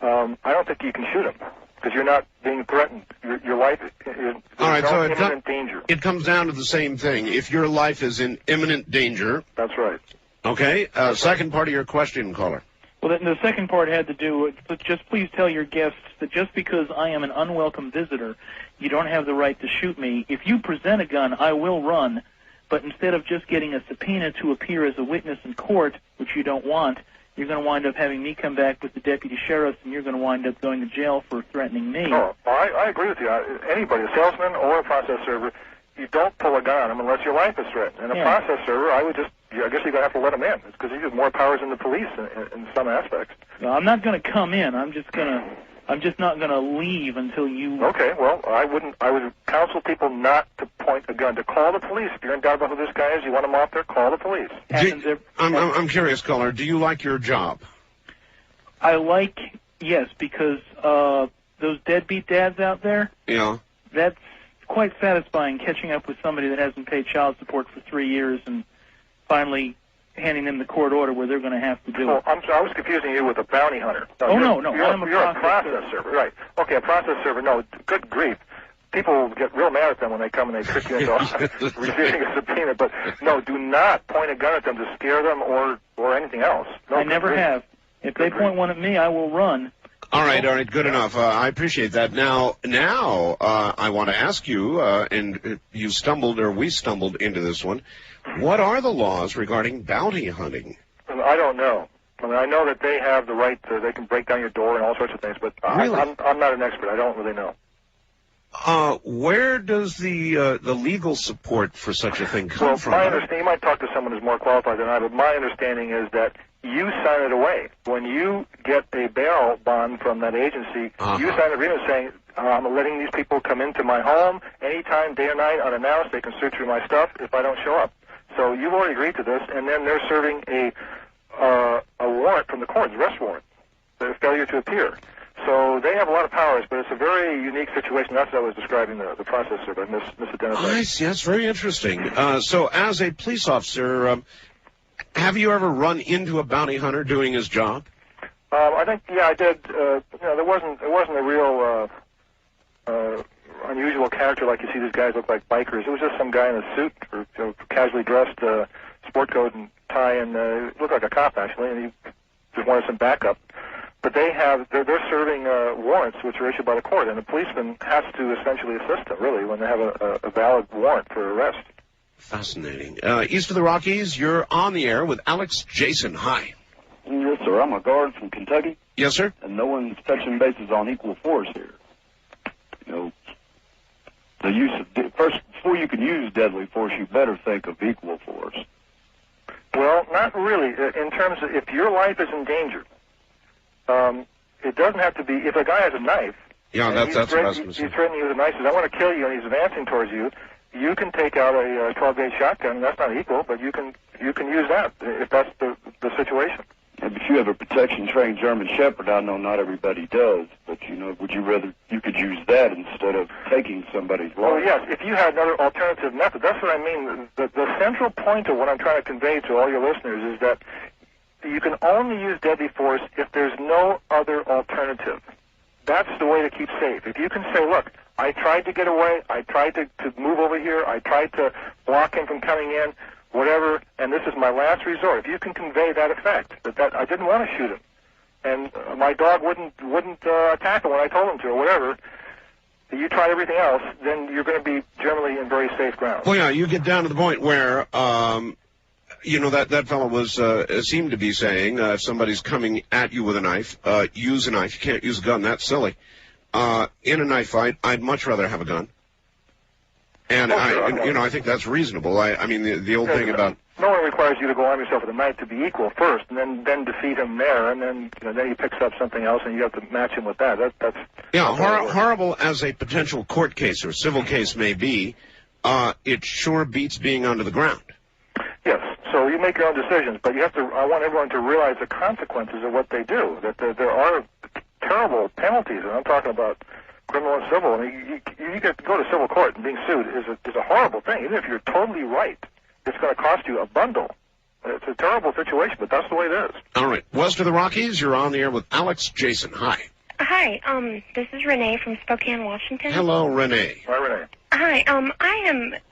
I don't think you can shoot him because you're not being threatened. Your life is in imminent danger. It comes down to the same thing. If your life is in imminent danger. That's right. Okay. Second part of your question, caller. Well, the second part had to do with, just please tell your guests that just because I am an unwelcome visitor, you don't have the right to shoot me. If you present a gun, I will run, but instead of just getting a subpoena to appear as a witness in court, which you don't want, you're going to wind up having me come back with the deputy sheriffs, and you're going to wind up going to jail for threatening me. Oh, I agree with you. Anybody, a salesman or a process server, you don't pull a gun on them unless your life is threatened. And a process server, I guess you're going to have to let them in. It's because you have more powers than the police in some aspects. No, I'm not going to come in. I'm just not going to leave until you... Okay, well, I would counsel people not to point a gun, to call the police. If you're in doubt about who this guy is, you want him off there, call the police. I'm curious, caller, do you like your job? Yes, because those deadbeat dads out there, that's quite satisfying, catching up with somebody that hasn't paid child support for 3 years and finally handing them the court order where they're going to have to do it. I was confusing you with a bounty hunter. No. You're a process server. Right. Okay, a process server. No, good grief. People get real mad at them when they come and they trick you into receiving a subpoena. But no, do not point a gun at them to scare them or anything else. No, I never have. If they point one at me, I will run. All right, good enough. I appreciate that. Now, I want to ask you, and we stumbled into this one. What are the laws regarding bounty hunting? I don't know. I mean, I know that they have the right to, they can break down your door and all sorts of things, but really? I'm not an expert. I don't really know. Where does the legal support for such a thing come from? My understanding, you might talk to someone who's more qualified than I, but my understanding is that you sign it away. When you get a bail bond from that agency, you sign an agreement saying, I'm letting these people come into my home anytime, day or night, unannounced. They can search through my stuff if I don't show up. So you've already agreed to this, and then they're serving a warrant from the court, arrest warrant, the failure to appear. So they have a lot of powers, but it's a very unique situation. That's what I was describing the process server, misidentified. I see. That's very interesting. So as a police officer, have you ever run into a bounty hunter doing his job? I think, I did. It wasn't a real unusual character like you see these guys look like bikers. It was just some guy in a suit or casually dressed, sport coat and tie, and looked like a cop actually, and he just wanted some backup. But they're serving warrants which are issued by the court, and the policeman has to essentially assist them, really, when they have a valid warrant for arrest. Fascinating. East of the Rockies, you're on the air with Alex Jason. Hi. Yes, sir. I'm a guard from Kentucky. Yes, sir. And no one's touching bases on equal force here. The use of first, before you can use deadly force, you better think of equal force. Well, not really. In terms of if your life is in danger, it doesn't have to be. If a guy has a knife, that's what I was going to say. He's threatening you with a knife. Says, "I want to kill you," and he's advancing towards you. You can take out a 12-gauge shotgun. That's not equal, but you can use that if that's the situation. If you have a protection-trained German Shepherd, I know not everybody does, but would you rather you could use that instead of taking somebody's life? Well, yes, if you had another alternative method. That's what I mean. The central point of what I'm trying to convey to all your listeners is that you can only use deadly force if there's no other alternative. That's the way to keep safe. If you can say, look, I tried to get away, I tried to move over here, I tried to block him from coming in, whatever, and this is my last resort. If you can convey that effect, that I didn't want to shoot him, and my dog wouldn't attack him when I told him to, or whatever, you tried everything else, then you're going to be generally in very safe ground. Well, yeah, you get down to the point where, that fellow was seemed to be saying, if somebody's coming at you with a knife, use a knife. You can't use a gun. That's silly. In a knife fight, I'd much rather have a gun. And I think that's reasonable. I mean, the old thing about no one requires you to go arm yourself with a knife to be equal first, and then defeat him there, and then he picks up something else, and you have to match him with that. That's horrible as a potential court case or civil case may be. It sure beats being under the ground. Yes. So you make your own decisions, but you have to. I want everyone to realize the consequences of what they do. That there are terrible penalties, and I'm talking about criminal and civil. I mean, you get to go to civil court and being sued is a horrible thing. Even if you're totally right, it's going to cost you a bundle. It's a terrible situation, but that's the way it is. All right. West of the Rockies, you're on the air with Alex Jason. Hi. Hi. This is Renee from Spokane, Washington. Hello, Renee. Hi, Renee. Hi.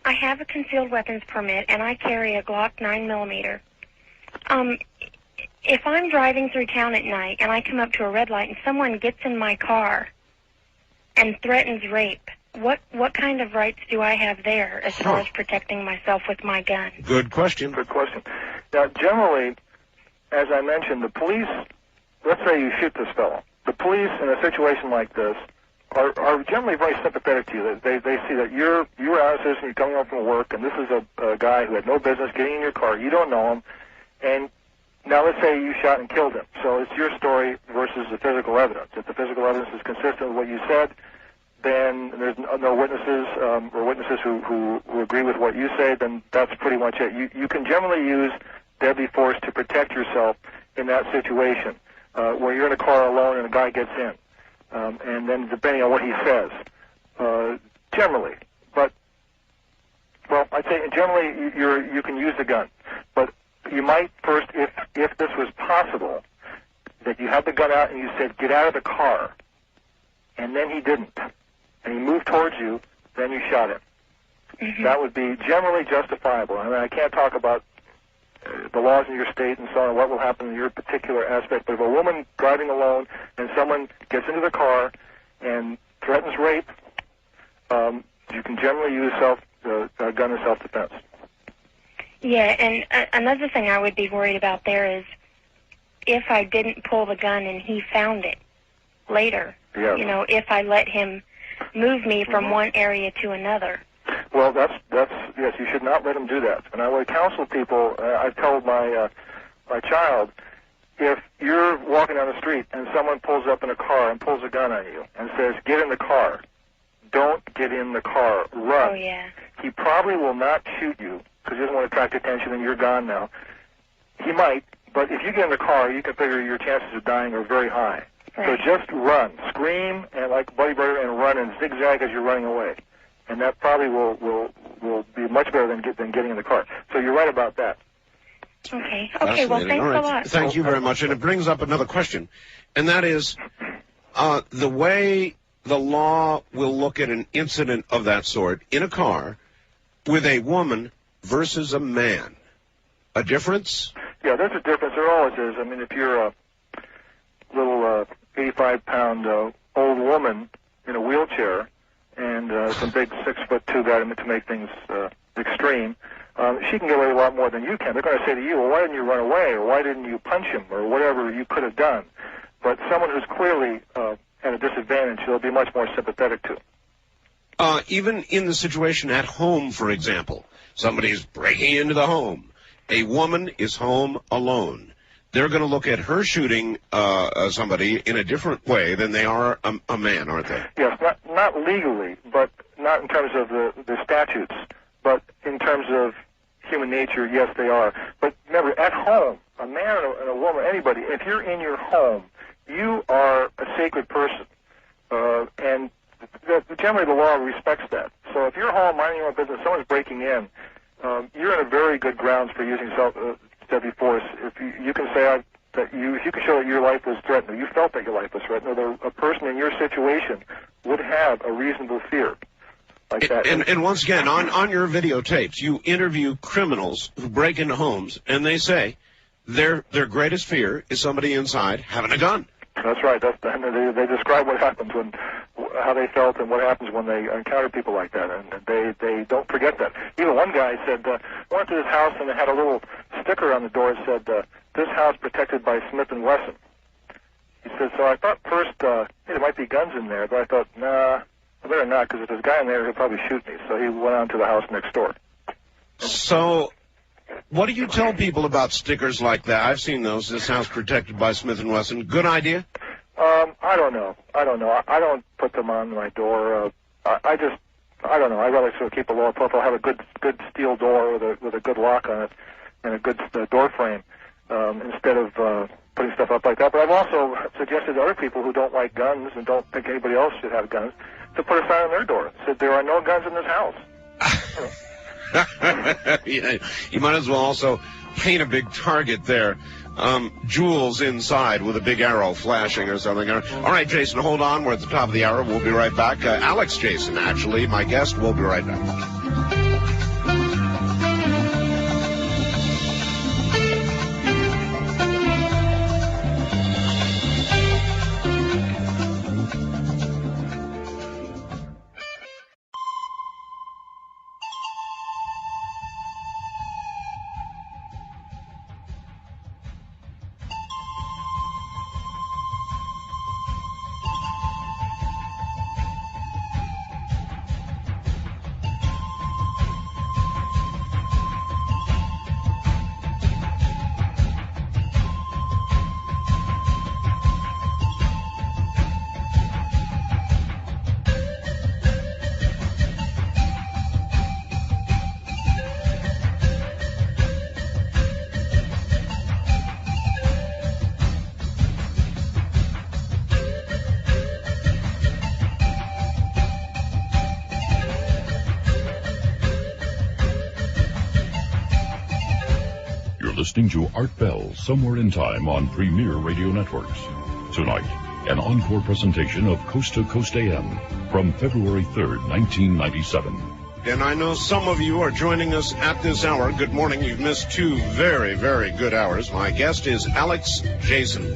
I have a concealed weapons permit, and I carry a Glock 9mm. If I'm driving through town at night and I come up to a red light and someone gets in my car and threatens rape, what kind of rights do I have there as far as protecting myself with my gun? Good question. Good question. Now, generally, as I mentioned, the police, let's say you shoot this fellow. The police in a situation like this are generally very sympathetic to you. They see that you're out of citizen, you're coming home from work, and this is a guy who had no business getting in your car. You don't know him, and now let's say you shot and killed him. So it's your story versus the physical evidence. If the physical evidence is consistent with what you said, then there's no witnesses or witnesses who agree with what you say, then that's pretty much it. You can generally use deadly force to protect yourself in that situation, where you're in a car alone and a guy gets in. And then depending on what he says, generally. But, well, I'd say generally you can use the gun. But you might first, if this was possible, that you had the gun out and you said, get out of the car, and then he didn't, and he moved towards you, then you shot him. Mm-hmm. That would be generally justifiable. I mean, I can't talk about the laws in your state and so on, what will happen in your particular aspect, but if a woman driving alone and someone gets into the car and threatens rape, you can generally use a gun in self-defense. Yeah, and another thing I would be worried about there is if I didn't pull the gun and he found it later, yes. You know, if I let him move me from one area to another. Well, that's yes. You should not let them do that. And I would counsel people. I've told my child, if you're walking down the street and someone pulls up in a car and pulls a gun on you and says, "Get in the car," don't get in the car. Run. Oh yeah. He probably will not shoot you because he doesn't want to attract attention and you're gone now. He might, but if you get in the car, you can figure your chances of dying are very high. Right. So just run, scream, and like Buddy Bird, and run and zigzag as you're running away. And that probably will be much better than getting in the car. So you're right about that. Okay. Okay. Well, thanks a lot. Thank you very much. And it brings up another question, and that is the way the law will look at an incident of that sort in a car with a woman versus a man. A difference? Yeah, there's a difference. There always is. I mean, if you're a little 85-pound old woman in a wheelchair, and some big 6'2" guy to make things extreme, she can get away with a lot more than you can. They're going to say to you, well, why didn't you run away, or why didn't you punch him, or whatever you could have done. But someone who's clearly at a disadvantage, they'll be much more sympathetic to. Even in the situation at home, for example, somebody's breaking into the home. A woman is home alone. They're going to look at her shooting somebody in a different way than they are a man, aren't they? Yes, not legally, but not in terms of the statutes, but in terms of human nature, yes, they are. But remember, at home, a man and a woman, anybody, if you're in your home, you are a sacred person, and generally the law respects that. So if you're home minding your own business, someone's breaking in, you're in a very good grounds for using deadly force. If you can say that you can show that your life was threatened, or you felt that your life was threatened, or that a person in your situation would have a reasonable fear like that. And once again, on your videotapes, you interview criminals who break into homes, and they say their greatest fear is somebody inside having a gun. That's right. And they describe what happens how they felt and what happens when they encounter people like that, and they don't forget that. Even one guy said, went to this house and it had a little sticker on the door that said, "This house protected by Smith & Wesson." He said, so I thought first, hey, there might be guns in there, but I thought, nah, I better not, because if there's a guy in there, he'll probably shoot me. So he went on to the house next door. So what do you tell people about stickers like that? I've seen those. This house protected by Smith & Wesson. Good idea? I don't know. I don't put them on my door. I don't know. I'd rather sort of keep a lower profile, have a good steel door with a good lock on it and a good door frame, instead of putting stuff up like that. But I've also suggested to other people who don't like guns and don't think anybody else should have guns to put a sign on their door. Said there are no guns in this house. Yeah, you might as well also paint a big target there. Jewels inside with a big arrow flashing or something. All right, Jason, hold on. We're at the top of the hour. We'll be right back. Alex Jason, actually, my guest. We'll be right back. listening to Art Bell, Somewhere in Time on Premier Radio Networks. Tonight, an encore presentation of Coast to Coast AM from February 3rd, 1997. And I know some of you are joining us at this hour. Good morning. You've missed two very, very good hours. My guest is Alexander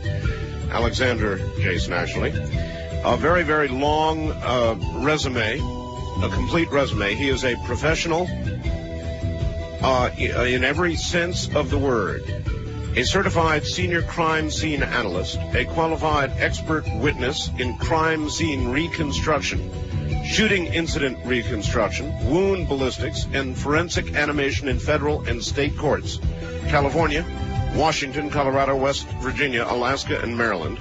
Jason, actually. A very, very long resume, a complete resume. He is a professional in every sense of the word. A certified senior crime scene analyst, a qualified expert witness in crime scene reconstruction, shooting incident reconstruction, wound ballistics, and forensic animation in federal and state courts, California, Washington, Colorado, West Virginia, Alaska, and Maryland.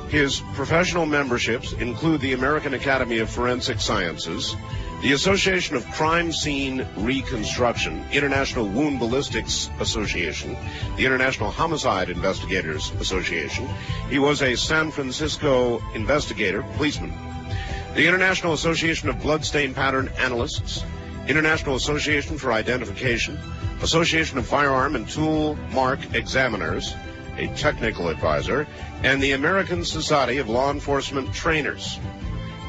His professional memberships include the American Academy of Forensic Sciences, the Association of Crime Scene Reconstruction, International Wound Ballistics Association, the International Homicide Investigators Association. He was a San Francisco investigator, policeman. The International Association of Bloodstain Pattern Analysts, International Association for Identification, Association of Firearm and Tool Mark Examiners, a technical advisor, and the American Society of Law Enforcement Trainers.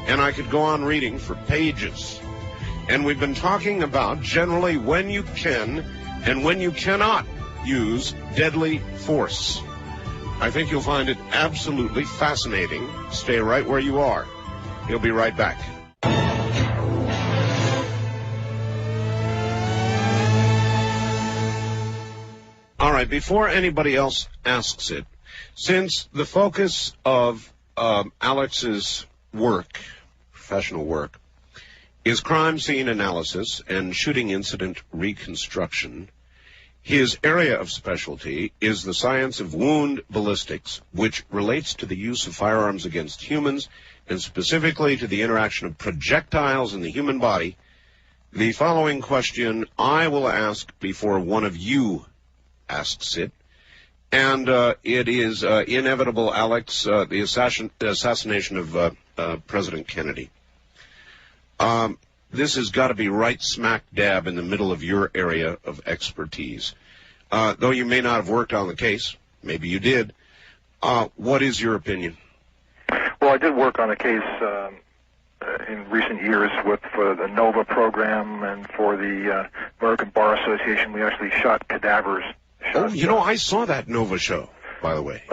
And I could go on reading for pages. And we've been talking about generally when you can and when you cannot use deadly force. I think you'll find it absolutely fascinating. Stay right where you are. He'll be right back. All right, before anybody else asks it, since the focus of Alex's work, professional work, is crime scene analysis and shooting incident reconstruction, his area of specialty is the science of wound ballistics, which relates to the use of firearms against humans, and specifically to the interaction of projectiles in the human body. The following question I will ask before one of you asks it, and it is inevitable, Alex, the assassination of President Kennedy. This has got to be right smack dab in the middle of your area of expertise. Though you may not have worked on the case, maybe you did, what is your opinion? Well, I did work on a case in recent years for the NOVA program and for the American Bar Association. We actually shot cadavers. I saw that NOVA show, by the way.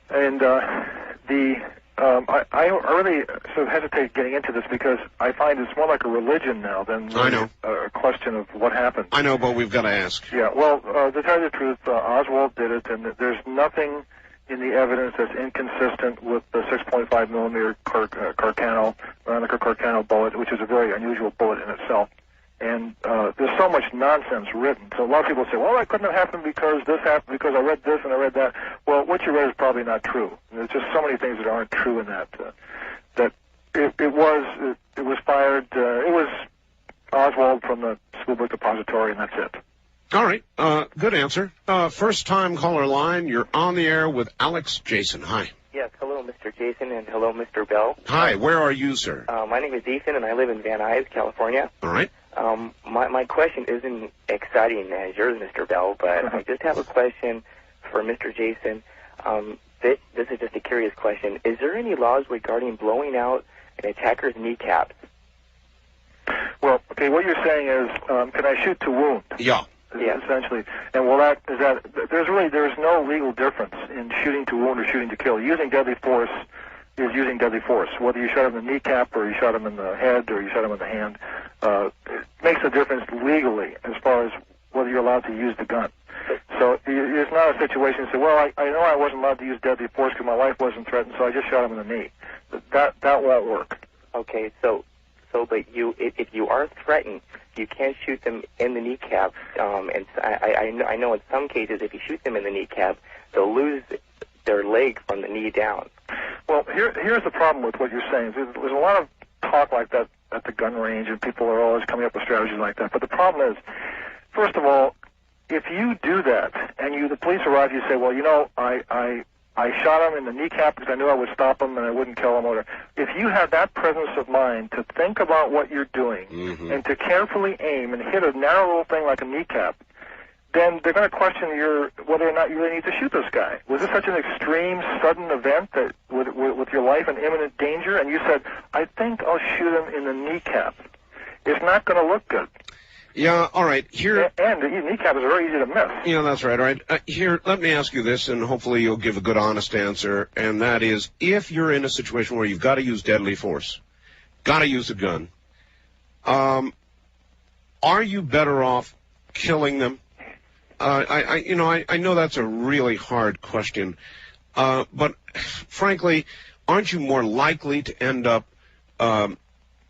And I really sort of hesitate getting into this because I find it's more like a religion now than really a question of what happened. I know, but we've got to ask. Yeah, well, to tell you the truth, Oswald did it, and there's nothing in the evidence that's inconsistent with the 6.5 millimeter Veronica Carcano bullet, which is a very unusual bullet in itself. And there's so much nonsense written. So a lot of people say, well, that couldn't have happened because this happened, because I read this and I read that. Well, what you read is probably not true. And there's just so many things that aren't true in that. That it was fired. It was Oswald from the school book depository, and that's it. All right. Good answer. First time caller line. You're on the air with Alex Jason. Hi. Yes, hello, Mr. Jason, and hello, Mr. Bell. Hi, where are you, sir? My name is Ethan, and I live in Van Nuys, California. All right. My question isn't exciting as yours, Mr. Bell, but I just have a question for Mr. Jason. This is just a curious question. Is there any laws regarding blowing out an attacker's kneecaps? Well, okay, what you're saying is, can I shoot to wound? Yeah. Yeah. Essentially. And there's no legal difference in shooting to wound or shooting to kill. Using deadly force is using deadly force. Whether you shot him in the kneecap or you shot him in the head or you shot him in the hand, it makes a difference legally as far as whether you're allowed to use the gun. So it's not a situation to say, well, I know I wasn't allowed to use deadly force because my life wasn't threatened, so I just shot him in the knee. That won't work. Okay, but if you are threatened, you can't shoot them in the kneecap. And I know in some cases, if you shoot them in the kneecap, they'll lose their leg from the knee down. Well, here's the problem with what you're saying. There's a lot of talk like that at the gun range, and people are always coming up with strategies like that. But the problem is, first of all, if you do that and the police arrive, you say, well, I shot him in the kneecap because I knew I would stop him and I wouldn't kill him. Or if you have that presence of mind to think about what you're doing and to carefully aim and hit a narrow little thing like a kneecap, then they're going to question whether or not you really need to shoot this guy. Was this such an extreme, sudden event that with your life in imminent danger? And you said, I think I'll shoot him in the kneecap. It's not going to look good. Yeah, all right. Here, and the kneecap is very easy to miss. Yeah, that's right. All right. Here, let me ask you this, and hopefully you'll give a good, honest answer, and that is, if you're in a situation where you've got to use deadly force, got to use a gun, are you better off killing them? I know that's a really hard question, but frankly, aren't you more likely to end up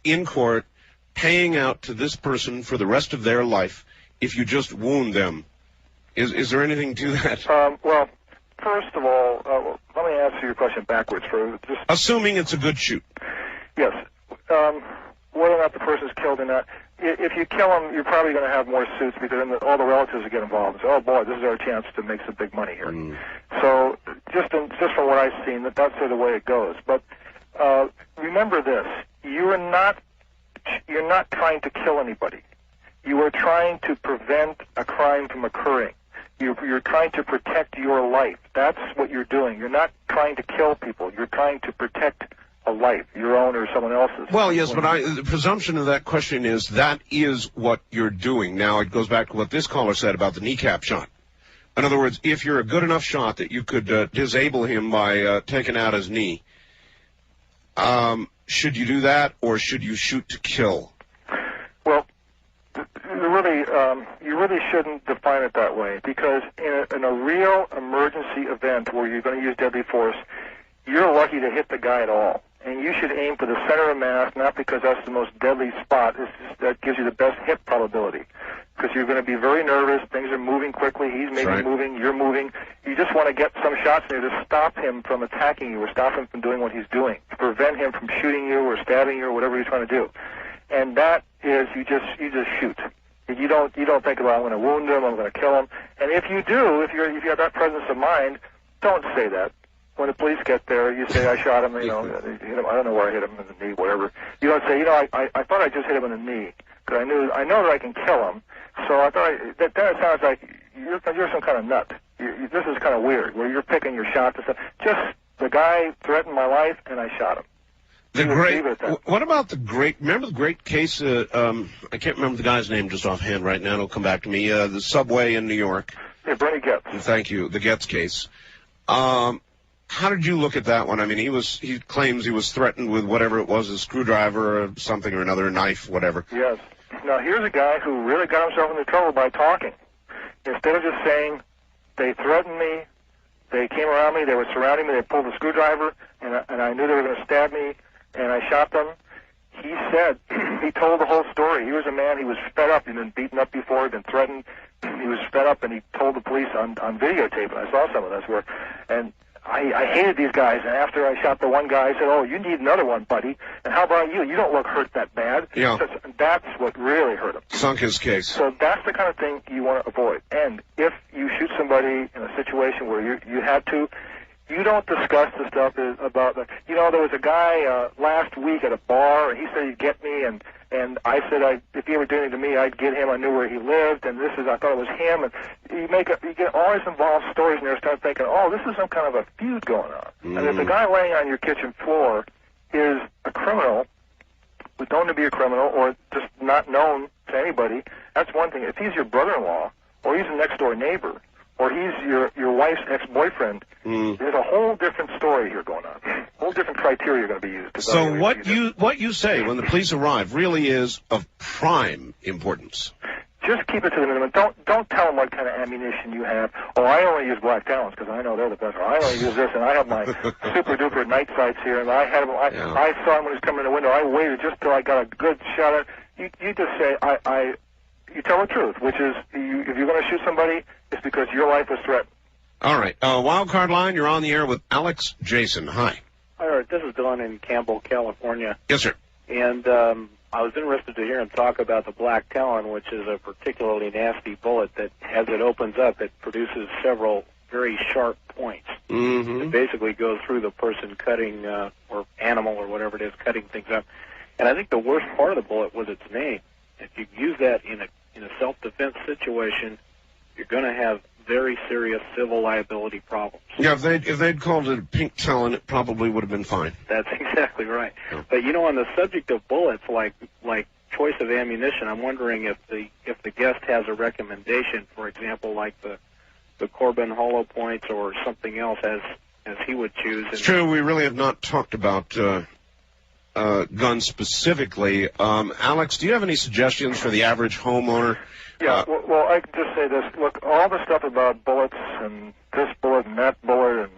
in court paying out to this person for the rest of their life if you just wound them? Is there anything to that? Well, first of all, let me answer your question backwards. Assuming it's a good shoot. Yes. Whether or not the person's killed or not, if you kill him, you're probably going to have more suits because then all the relatives will get involved and say, oh, boy, this is our chance to make some big money here. So just from what I've seen, that's sort of the way it goes. But remember this. You're not trying to kill anybody. You are trying to prevent a crime from occurring. You're trying to protect your life. That's what you're doing. You're not trying to kill people. You're trying to protect a life, your own or someone else's. Well, yes, but the presumption of that question is that is what you're doing. Now, it goes back to what this caller said about the kneecap shot. In other words, if you're a good enough shot that you could disable him by taking out his knee, should you do that, or should you shoot to kill? Well, you really shouldn't define it that way, because in a real emergency event where you're going to use deadly force, you're lucky to hit the guy at all. And you should aim for the center of mass, not because that's the most deadly spot. That gives you the best hit probability. Because you're going to be very nervous. Things are moving quickly. He's maybe moving. You're moving. You just want to get some shots in there to stop him from attacking you or stop him from doing what he's doing, to prevent him from shooting you or stabbing you or whatever he's trying to do. And that is you just shoot. You don't think about, I'm going to wound him, I'm going to kill him. And if you do, if you have that presence of mind, don't say that. When the police get there, you say, I shot him, hit him, I don't know where I hit him, in the knee, whatever. You don't say, I thought I just hit him in the knee, because I know that I can kill him, so I thought, then it sounds like you're some kind of nut. This is kind of weird, where you're picking your shots and stuff. Just, the guy threatened my life, and I shot him. What about remember the great case, I can't remember the guy's name just offhand right now, it'll come back to me, the subway in New York. Yeah, Bernie Goetz. Thank you, the Goetz case. How did you look at that one? I mean, he claims he was threatened with whatever it was, a screwdriver or something or another, a knife, whatever. Yes. Now, here's a guy who really got himself into trouble by talking. Instead of just saying, they threatened me, they came around me, they were surrounding me, they pulled a screwdriver, and I knew they were going to stab me, and I shot them. He said, he told the whole story. He was a man, he was fed up. He'd been beaten up before, he'd been threatened. He was fed up, and he told the police on videotape, and I saw some of this work. And I hated these guys, and after I shot the one guy, I said, oh, you need another one, buddy. And how about you? You don't look hurt that bad. Yeah. So that's what really hurt him. Sunk his case. So that's the kind of thing you want to avoid. And if you shoot somebody in a situation where you had to, you don't discuss the stuff about the... there was a guy last week at a bar, and he said he'd get me, and I said if he ever did anything to me, I'd get him. I knew where he lived, and I thought it was him. And you get all these involved stories, and you start thinking, oh, this is some kind of a feud going on. And if the guy laying on your kitchen floor is a criminal, was known to be a criminal, or just not known to anybody, that's one thing. If he's your brother-in-law, or he's a next-door neighbor, or he's your wife's ex-boyfriend, there's a whole different story here going on. A whole different criteria going to be used. So what you say when the police arrive really is of prime importance. Just keep it to the minimum. Don't tell them what kind of ammunition you have. Oh, I only use black talons because I know they're the best. Or I only use this, and I have my super-duper night sights here, and I saw him when he was coming in the window. I waited just till I got a good shot at it. You just say, you tell the truth, which is if you're going to shoot somebody, it's because your life was threatened. All right. Wild Card Line, you're on the air with Alex Jason. Hi. Hi, Art. This is Don in Campbell, California. Yes, sir. And I was interested to hear him talk about the black talon, which is a particularly nasty bullet that, as it opens up, it produces several very sharp points. It basically goes through the person cutting, or animal or whatever it is, cutting things up. And I think the worst part of the bullet was its name. If you use that in a self-defense situation, you're going to have very serious civil liability problems. Yeah, if they'd called it a pink talon, it probably would have been fine. That's exactly right. Yeah. But you know, on the subject of bullets, like choice of ammunition, I'm wondering if the guest has a recommendation, for example, like the Corbin hollow points or something else as he would choose. It's true. We really have not talked about guns specifically. Alex, do you have any suggestions for the average homeowner? Yeah, well, I can just say this. Look, all the stuff about bullets and this bullet and that bullet, and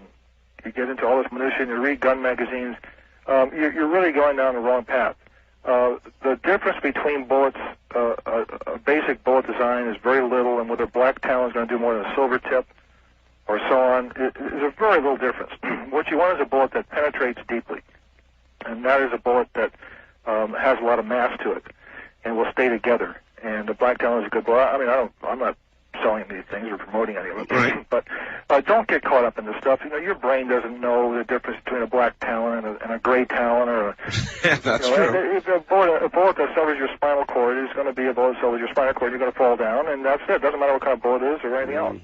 you get into all this minutia and you read gun magazines, you're really going down the wrong path. The difference between bullets, a basic bullet design is very little, and whether black talon is going to do more than a silver tip or so on, is a very little difference. What you want is a bullet that penetrates deeply, and that is a bullet that has a lot of mass to it and will stay together. And the black talon is a good bullet. I mean, I'm not selling these things or promoting any of them, right. But don't get caught up in this stuff. You know, your brain doesn't know the difference between a black talon and a gray talon, or that's true. A bullet that severs your spinal cord is going to be a bullet that severs your spinal cord. You're going to fall down, and that's it. It doesn't matter what kind of bullet it is or anything else.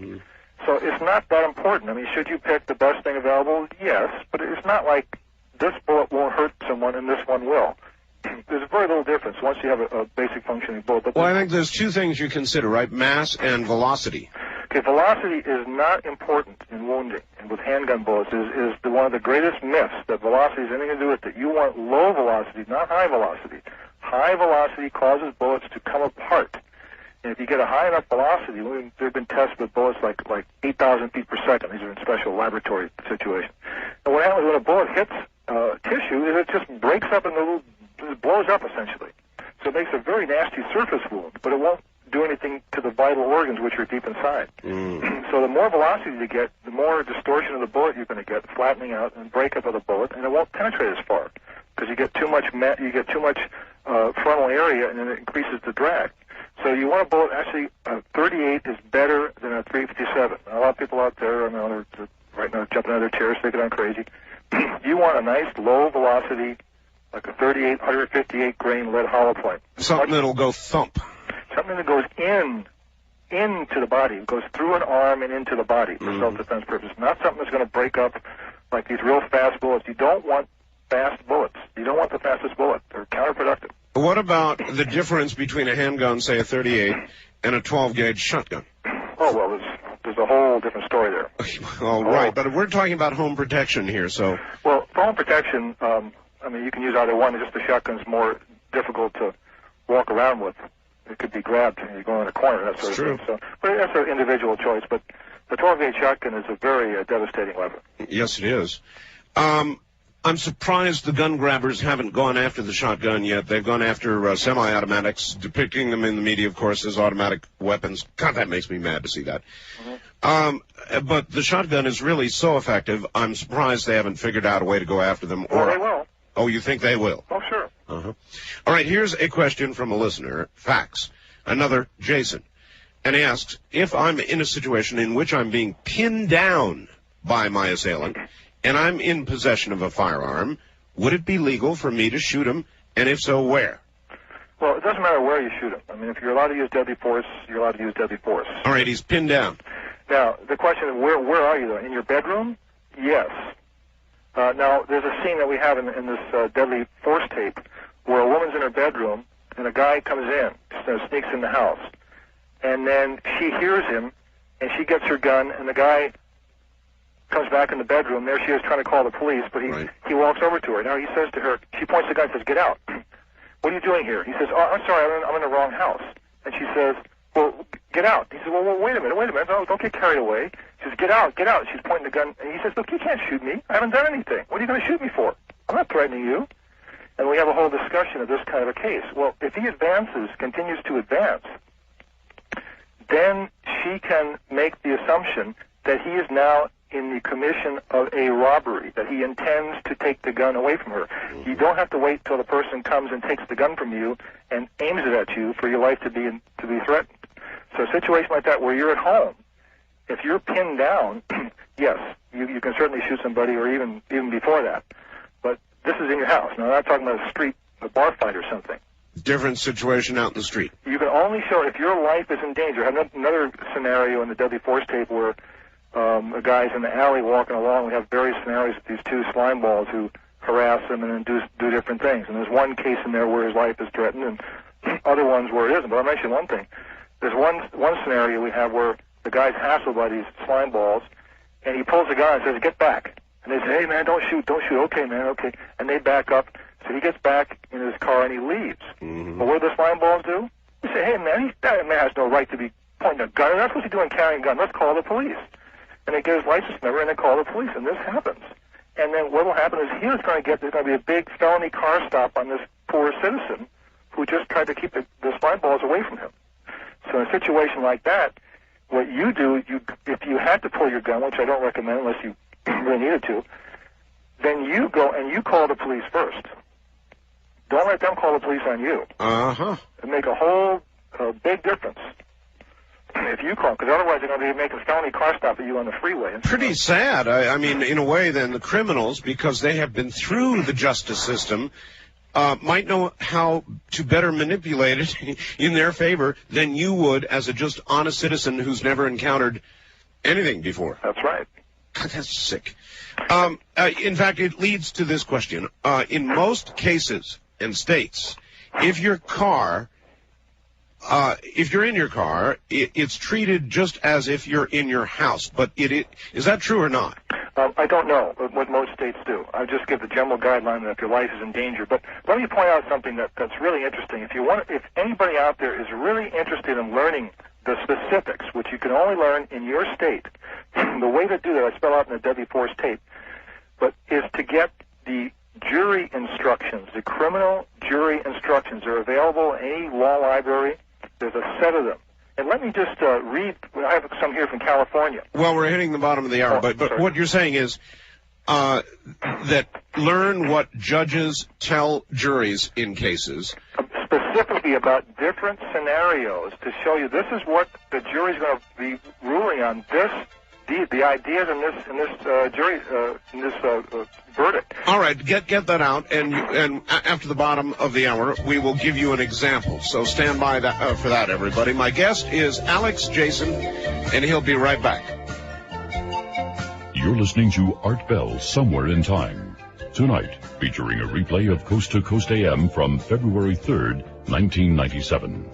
So it's not that important. I mean, should you pick the best thing available? Yes, but it's not like this bullet won't hurt someone and this one will. There's very little difference once you have a basic functioning bullet. But well, I think there's two things you consider, right? Mass and velocity. Okay, velocity is not important in wounding, and with handgun bullets is one of the greatest myths that velocity has anything to do with it. You want low velocity, not high velocity. High velocity causes bullets to come apart. And if you get a high enough velocity, there have been tests with bullets like 8,000 feet per second. These are in special laboratory situations. And what happens when a bullet hits tissue is it just breaks up into little, it blows up essentially. So it makes a very nasty surface wound, but it won't do anything to the vital organs which are deep inside. So the more velocity you get, the more distortion of the bullet you're going to get, flattening out and breakup of the bullet, and it won't penetrate as far because you get too much frontal area, and then it increases the drag. So you want a bullet, actually, a 38 is better than a 357. A lot of people out there, I know, they're right now jumping out of their chairs thinking I'm crazy. You want a nice low velocity, like a 38, 158 grain lead hollow point. Something that'll go thump. Something that goes into the body. It goes through an arm and into the body for self-defense purposes. Not something that's going to break up like these real fast bullets. You don't want fast bullets. You don't want the fastest bullet. They're counterproductive. What about the difference between a handgun, say a 38, and a 12-gauge shotgun? Oh, well, there's a whole different story there. All right, but we're talking about home protection here, so... Well, for home protection, I mean, you can use either one. It's just the shotgun's more difficult to walk around with. It could be grabbed and you go in a corner, that sort of thing. So, but that's an individual choice. But the 12-gauge shotgun is a very devastating weapon. Yes, it is. I'm surprised the gun grabbers haven't gone after the shotgun yet. They've gone after semi-automatics, depicting them in the media, of course, as automatic weapons. God, that makes me mad to see that. But the shotgun is really so effective, I'm surprised they haven't figured out a way to go after them. Well, they will. Oh, you think they will? Oh, sure. All right, here's a question from a listener, fax. Another, Jason. And he asks, if I'm in a situation in which I'm being pinned down by my assailant, and I'm in possession of a firearm, would it be legal for me to shoot him, and if so, where? Well, it doesn't matter where you shoot him. I mean, if you're allowed to use deadly force, you're allowed to use deadly force. All right, he's pinned down. Now, the question is, where are you, though? In your bedroom? Yes. Now, there's a scene that we have in this deadly force tape where a woman's in her bedroom, and a guy comes in, sneaks in the house, and then she hears him, and she gets her gun, and the guy comes back in the bedroom. There she is trying to call the police, but he walks over to her. Now he says to her, she points the gun and says, "Get out." "What are you doing here?" He says, "Oh, I'm sorry, I'm in the wrong house." And she says, "Well, get out." He says, well, wait a minute. Don't get carried away. She says, get out. She's pointing the gun, and he says, "Look, you can't shoot me. I haven't done anything. What are you going to shoot me for? I'm not threatening you." And we have a whole discussion of this kind of a case. Well, if he continues to advance, then she can make the assumption that he is now in the commission of a robbery, that he intends to take the gun away from her. You don't have to wait till the person comes and takes the gun from you and aims it at you for your life to be threatened. So a situation like that where you're at home, if you're pinned down, yes, you can certainly shoot somebody, or even before that. But this is in your house. Now, I'm not talking about a bar fight or something. different situation out in the street. You can only show if your life is in danger. I have another scenario in the deadly force tape where a guy's in the alley walking along. We have various scenarios with these two slime balls who harass him and then do different things. And there's one case in there where his life is threatened, and other ones where it isn't. But I'll mention one thing. There's one scenario we have where the guy's hassled by these slime balls, and he pulls the gun and says, "Get back." And they say, "Hey, man, don't shoot. Okay, man, okay." And they back up. So he gets back in his car and he leaves. Mm-hmm. But what do the slime balls do? They say, "Hey, man, that man has no right to be pointing a gun. That's what he's doing, carrying a gun. Let's call the police." And they get his license number and they call the police, and this happens. And then what will happen is there's going to be a big felony car stop on this poor citizen who just tried to keep the slime balls away from him. So in a situation like that, what you do, if you had to pull your gun, which I don't recommend unless you really needed to, then you go and you call the police first. Don't let them call the police on you. Uh-huh. It make a whole big difference if you call, because otherwise they're going to be making a felony car stop at you on the freeway. Pretty sad. I mean, in a way, then the criminals, because they have been through the justice system, might know how to better manipulate it in their favor than you would as a just honest citizen who's never encountered anything before. That's right. God, that's sick. In fact, it leads to this question. In most cases and states, if you're in your car, it's treated just as if you're in your house. But is that true or not? I don't know what most states do. I just give the general guideline that if your life is in danger. But let me point out something that's really interesting. If anybody out there is really interested in learning the specifics, which you can only learn in your state, the way to do that I spell out in the deadly force tape, but is to get the jury instructions, the criminal jury instructions. They're available in any law library. There's a set of them. And let me just read. I have some here from California. Well, we're hitting the bottom of the hour, but what you're saying is that learn what judges tell juries in cases. Specifically about different scenarios to show you this is what the jury's going to be ruling on. The ideas in this jury in this verdict. All right, get that out, and after the bottom of the hour, we will give you an example. So stand by for that, everybody. My guest is Alex Jason, and he'll be right back. You're listening to Art Bell, Somewhere in Time. Tonight, featuring a replay of Coast to Coast AM from February 3rd, 1997.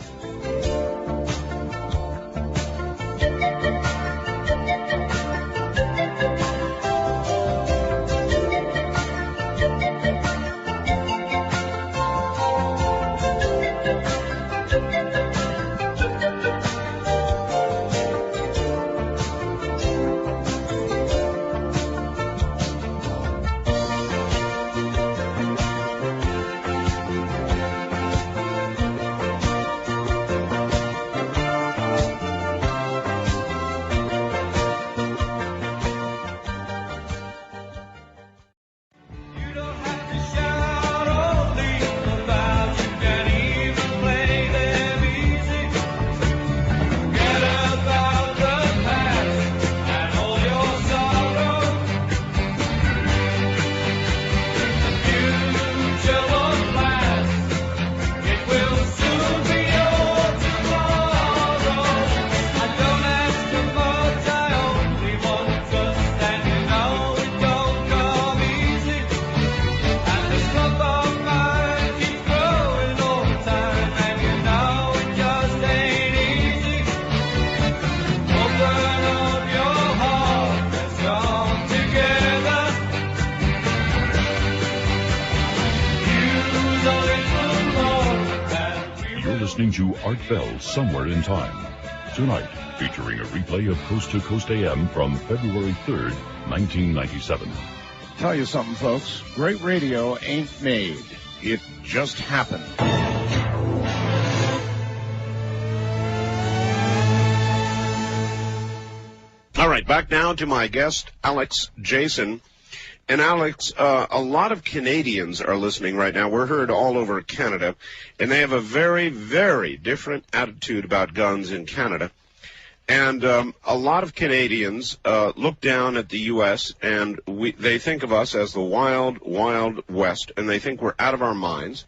Listening to Art Bell, Somewhere in Time. Tonight, featuring a replay of Coast to Coast AM from February 3rd, 1997. Tell you something, folks. Great radio ain't made. It just happened. All right, back now to my guest, Alex Jason. And Alex, a lot of Canadians are listening right now. We're heard all over Canada, and they have a very, very different attitude about guns in Canada. And a lot of Canadians look down at the U.S., and they think of us as the wild, wild West, and they think we're out of our minds.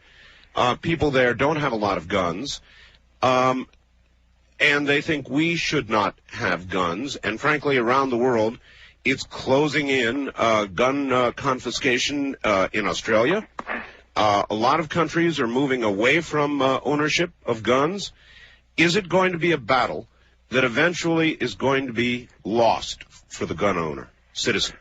People there don't have a lot of guns. And they think we should not have guns. And frankly, around the world, it's closing in gun confiscation in Australia. A lot of countries are moving away from ownership of guns. Is it going to be a battle that eventually is going to be lost for the gun owner, citizen?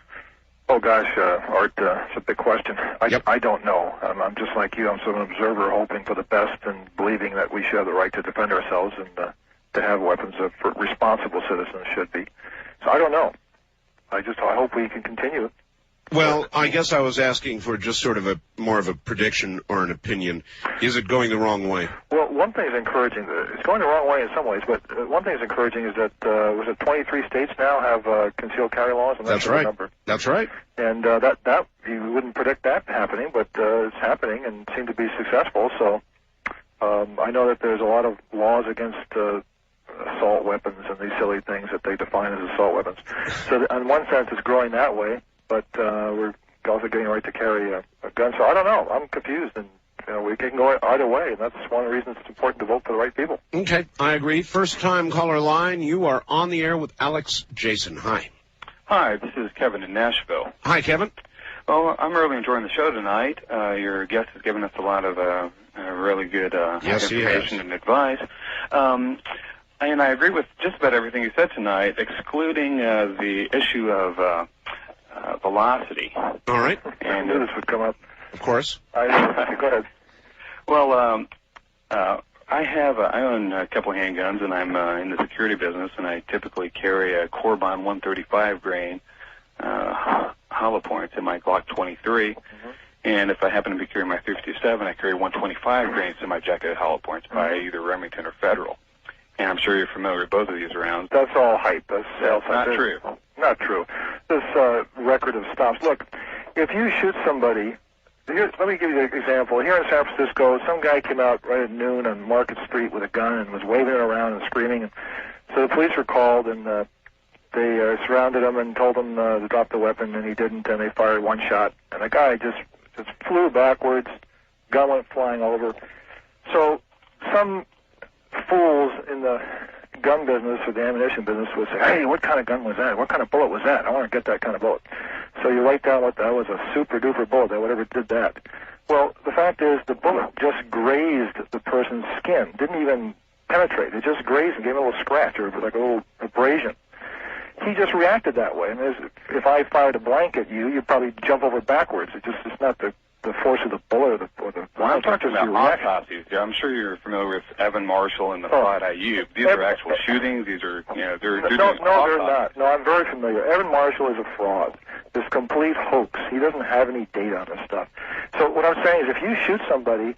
Oh, gosh, Art, it's a big question. I don't know. I'm just like you. I'm sort of an observer hoping for the best and believing that we should have the right to defend ourselves and to have weapons that responsible citizens should be. So I don't know. I hope we can continue it. Well, I guess I was asking for just sort of more of a prediction or an opinion. Is it going the wrong way? Well, one thing is encouraging. It's going the wrong way in some ways, but one thing is encouraging is that, was it 23 states now have concealed carry laws? That's right. That's right. And that you wouldn't predict that happening, but it's happening and seemed to be successful. So I know that there's a lot of laws against assault weapons and these silly things that they define as assault weapons. So in one sense, it's growing that way. But we're also getting a right to carry a gun. So I don't know. I'm confused, and we can go either way, and that's one of the reasons it's important to vote for the right people. Okay, I agree. First-time caller line, you are on the air with Alex Jason. Hi. Hi, this is Kevin in Nashville. Hi, Kevin. Well, I'm really enjoying the show tonight. Your guest has given us a lot of really good information and advice. And I agree with just about everything you said tonight, excluding the issue of velocity. All right. And this would come up. Of course. Go ahead. Well, I own a couple of handguns, and I'm in the security business, and I typically carry a Corbon 135 grain hollow points in my Glock 23. And if I happen to be carrying my 357, I carry 125 grains in my jacket hollow points by either Remington or Federal. And I'm sure you're familiar with both of these rounds. That's all hype. That's not true. Not true. This record of stops. Look, if you shoot somebody, let me give you an example. Here in San Francisco, some guy came out right at noon on Market Street with a gun and was waving it around and screaming. And so the police were called, and they surrounded him and told him to drop the weapon, and he didn't, and they fired one shot. And the guy just flew backwards, gun went flying over. So some fools in the gun business or the ammunition business would say, hey, what kind of gun was that? What kind of bullet was that? I want to get that kind of bullet. So you write down what that was, a super-duper bullet, that whatever did that. Well, the fact is the bullet just grazed the person's skin, didn't even penetrate. It just grazed and gave him a little scratch or like a little abrasion. He just reacted that way. And if I fired a blank at you, you'd probably jump over backwards. It's not the force of the bullet or the well, I'm talking about autopsies. Yeah, I'm sure you're familiar with Evan Marshall and the Flat Ayub. These are actual shootings. These are, they're doing No, they're not. No, I'm very familiar. Evan Marshall is a fraud. This complete hoax. He doesn't have any data on this stuff. So what I'm saying is if you shoot somebody,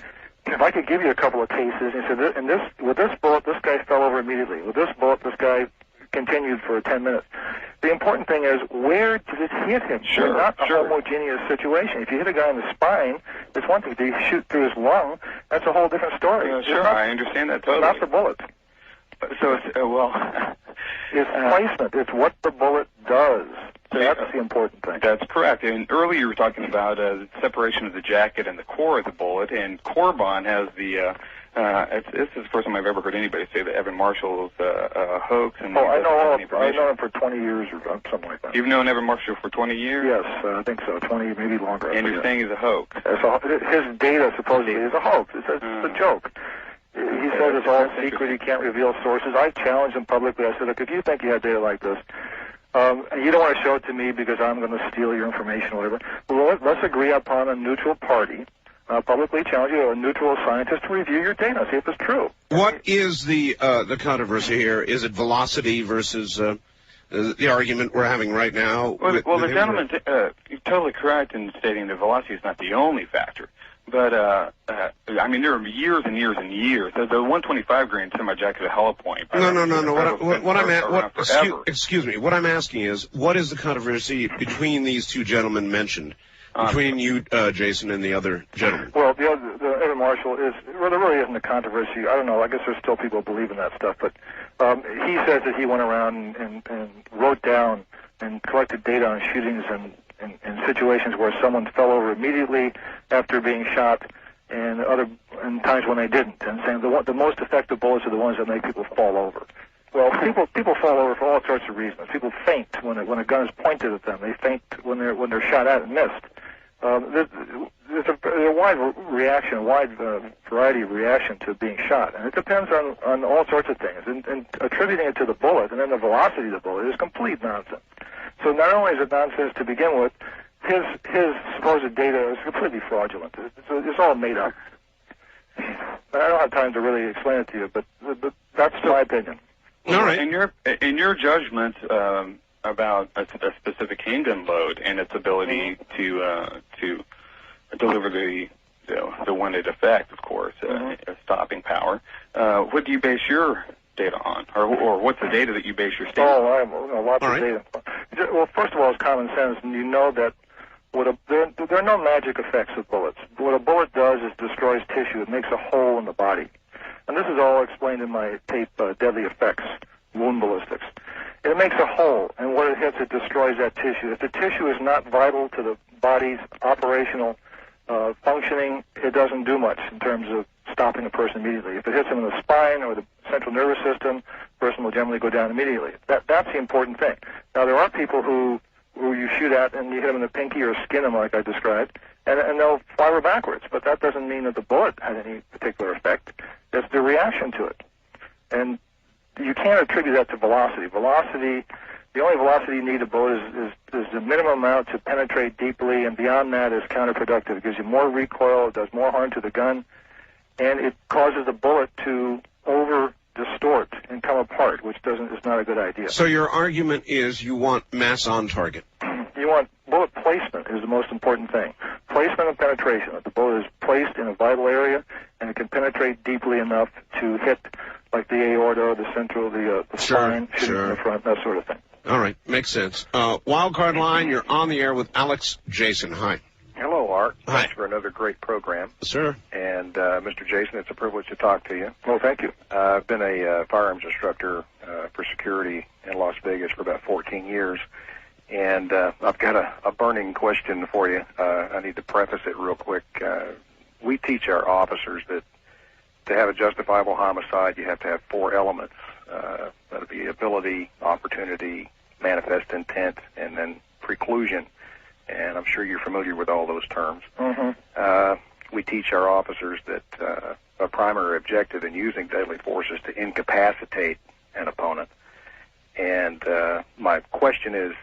if I could give you a couple of cases, and say, with this bullet, this guy fell over immediately. With this bullet, this guy continued for 10 minutes. The important thing is, where did it hit him? Sure, it's not a homogeneous situation. If you hit a guy in the spine, it's one thing. If you shoot through his lung, that's a whole different story. Sure, I understand that totally. It's not the bullet. So it's, it's placement. It's what the bullet does. So that's the important thing. That's correct. And earlier you were talking about the separation of the jacket and the core of the bullet, and Corbon has the this is the first time I've ever heard anybody say that Evan Marshall's a hoax. And I know him for 20 years or something like that. You've known Evan Marshall for 20 years? Yes, I think so. 20, maybe longer. And you're saying he's a hoax? His data supposedly is a hoax. It's a joke. He says it's all secret. He can't reveal sources. I challenged him publicly. I said, look, if you think you have data like this, and you don't want to show it to me because I'm going to steal your information or whatever, well, let's agree upon a neutral party. Publicly challenge you, a neutral scientist, to review your data, see if it's true. What is the controversy here? Is it velocity versus the argument we're having right now? Well, the gentleman, you're totally correct in stating that velocity is not the only factor. But, I mean, there are years and years and years. The 125 grain semi-jacket hollow point. Excuse me. What I'm asking is, what is the controversy between these two gentlemen mentioned? Between you, Jason, and the other gentleman? Well, the Evan Marshall there really isn't a controversy. I don't know. I guess there's still people who believe in that stuff. But he says that he went around and wrote down and collected data on shootings and situations where someone fell over immediately after being shot. and times when they didn't, and saying the most effective bullets are the ones that make people fall over. Well, people fall over for all sorts of reasons. People faint when a gun is pointed at them. They faint when they're shot at and missed. There's a wide reaction, a wide variety of reaction to being shot, and it depends on all sorts of things. And attributing it to the bullet and then the velocity of the bullet is complete nonsense. So not only is it nonsense to begin with, his supposed data is completely fraudulent. It's all made up. I don't have time to really explain it to you, but that's my opinion. All right. In your judgment about a specific handgun load and its ability to deliver the wanted effect, of course, stopping power, what do you base your data on, or what's the data that you base your statement on? I have lots of data. Well, first of all, it's common sense, and you know that there are no magic effects of bullets. What a bullet does is destroys tissue. It makes a hole in the body. And this is all explained in my tape, Deadly Effects, Wound Ballistics. It makes a hole, and what it hits, it destroys that tissue. If the tissue is not vital to the body's operational functioning, it doesn't do much in terms of stopping a person immediately. If it hits them in the spine or the central nervous system, the person will generally go down immediately. That's the important thing. Now, there are people who you shoot at and you hit them in the pinky or skin them, like I described, and they'll fire backwards. But that doesn't mean that the bullet had any particular effect. It's the reaction to it. And you can't attribute that to velocity. The only velocity you need a bullet is the minimum amount to penetrate deeply, and beyond that is counterproductive. It gives you more recoil, it does more harm to the gun, and it causes the bullet to over-distort and come apart, which is not a good idea. So your argument is you want mass on target. You want bullet placement is the most important thing. Placement and penetration. That the bullet is placed in a vital area and it can penetrate deeply enough to hit, like the aorta, the central, the spine, shooting in the front, that sort of thing. All right, makes sense. Wildcard line, you're on the air with Alex Jason. Hi. Hello, Art. Hi. Thanks for another great program. Sir. And Mr. Jason, it's a privilege to talk to you. Well, thank you. I've been a firearms instructor for security in Las Vegas for about 14 years. And I've got a burning question for you. I need to preface it real quick. We teach our officers that to have a justifiable homicide, you have to have 4 elements. That would be ability, opportunity, manifest intent, and then preclusion. And I'm sure you're familiar with all those terms. Mm-hmm. We teach our officers that a primary objective in using deadly force is to incapacitate an opponent. And my question is,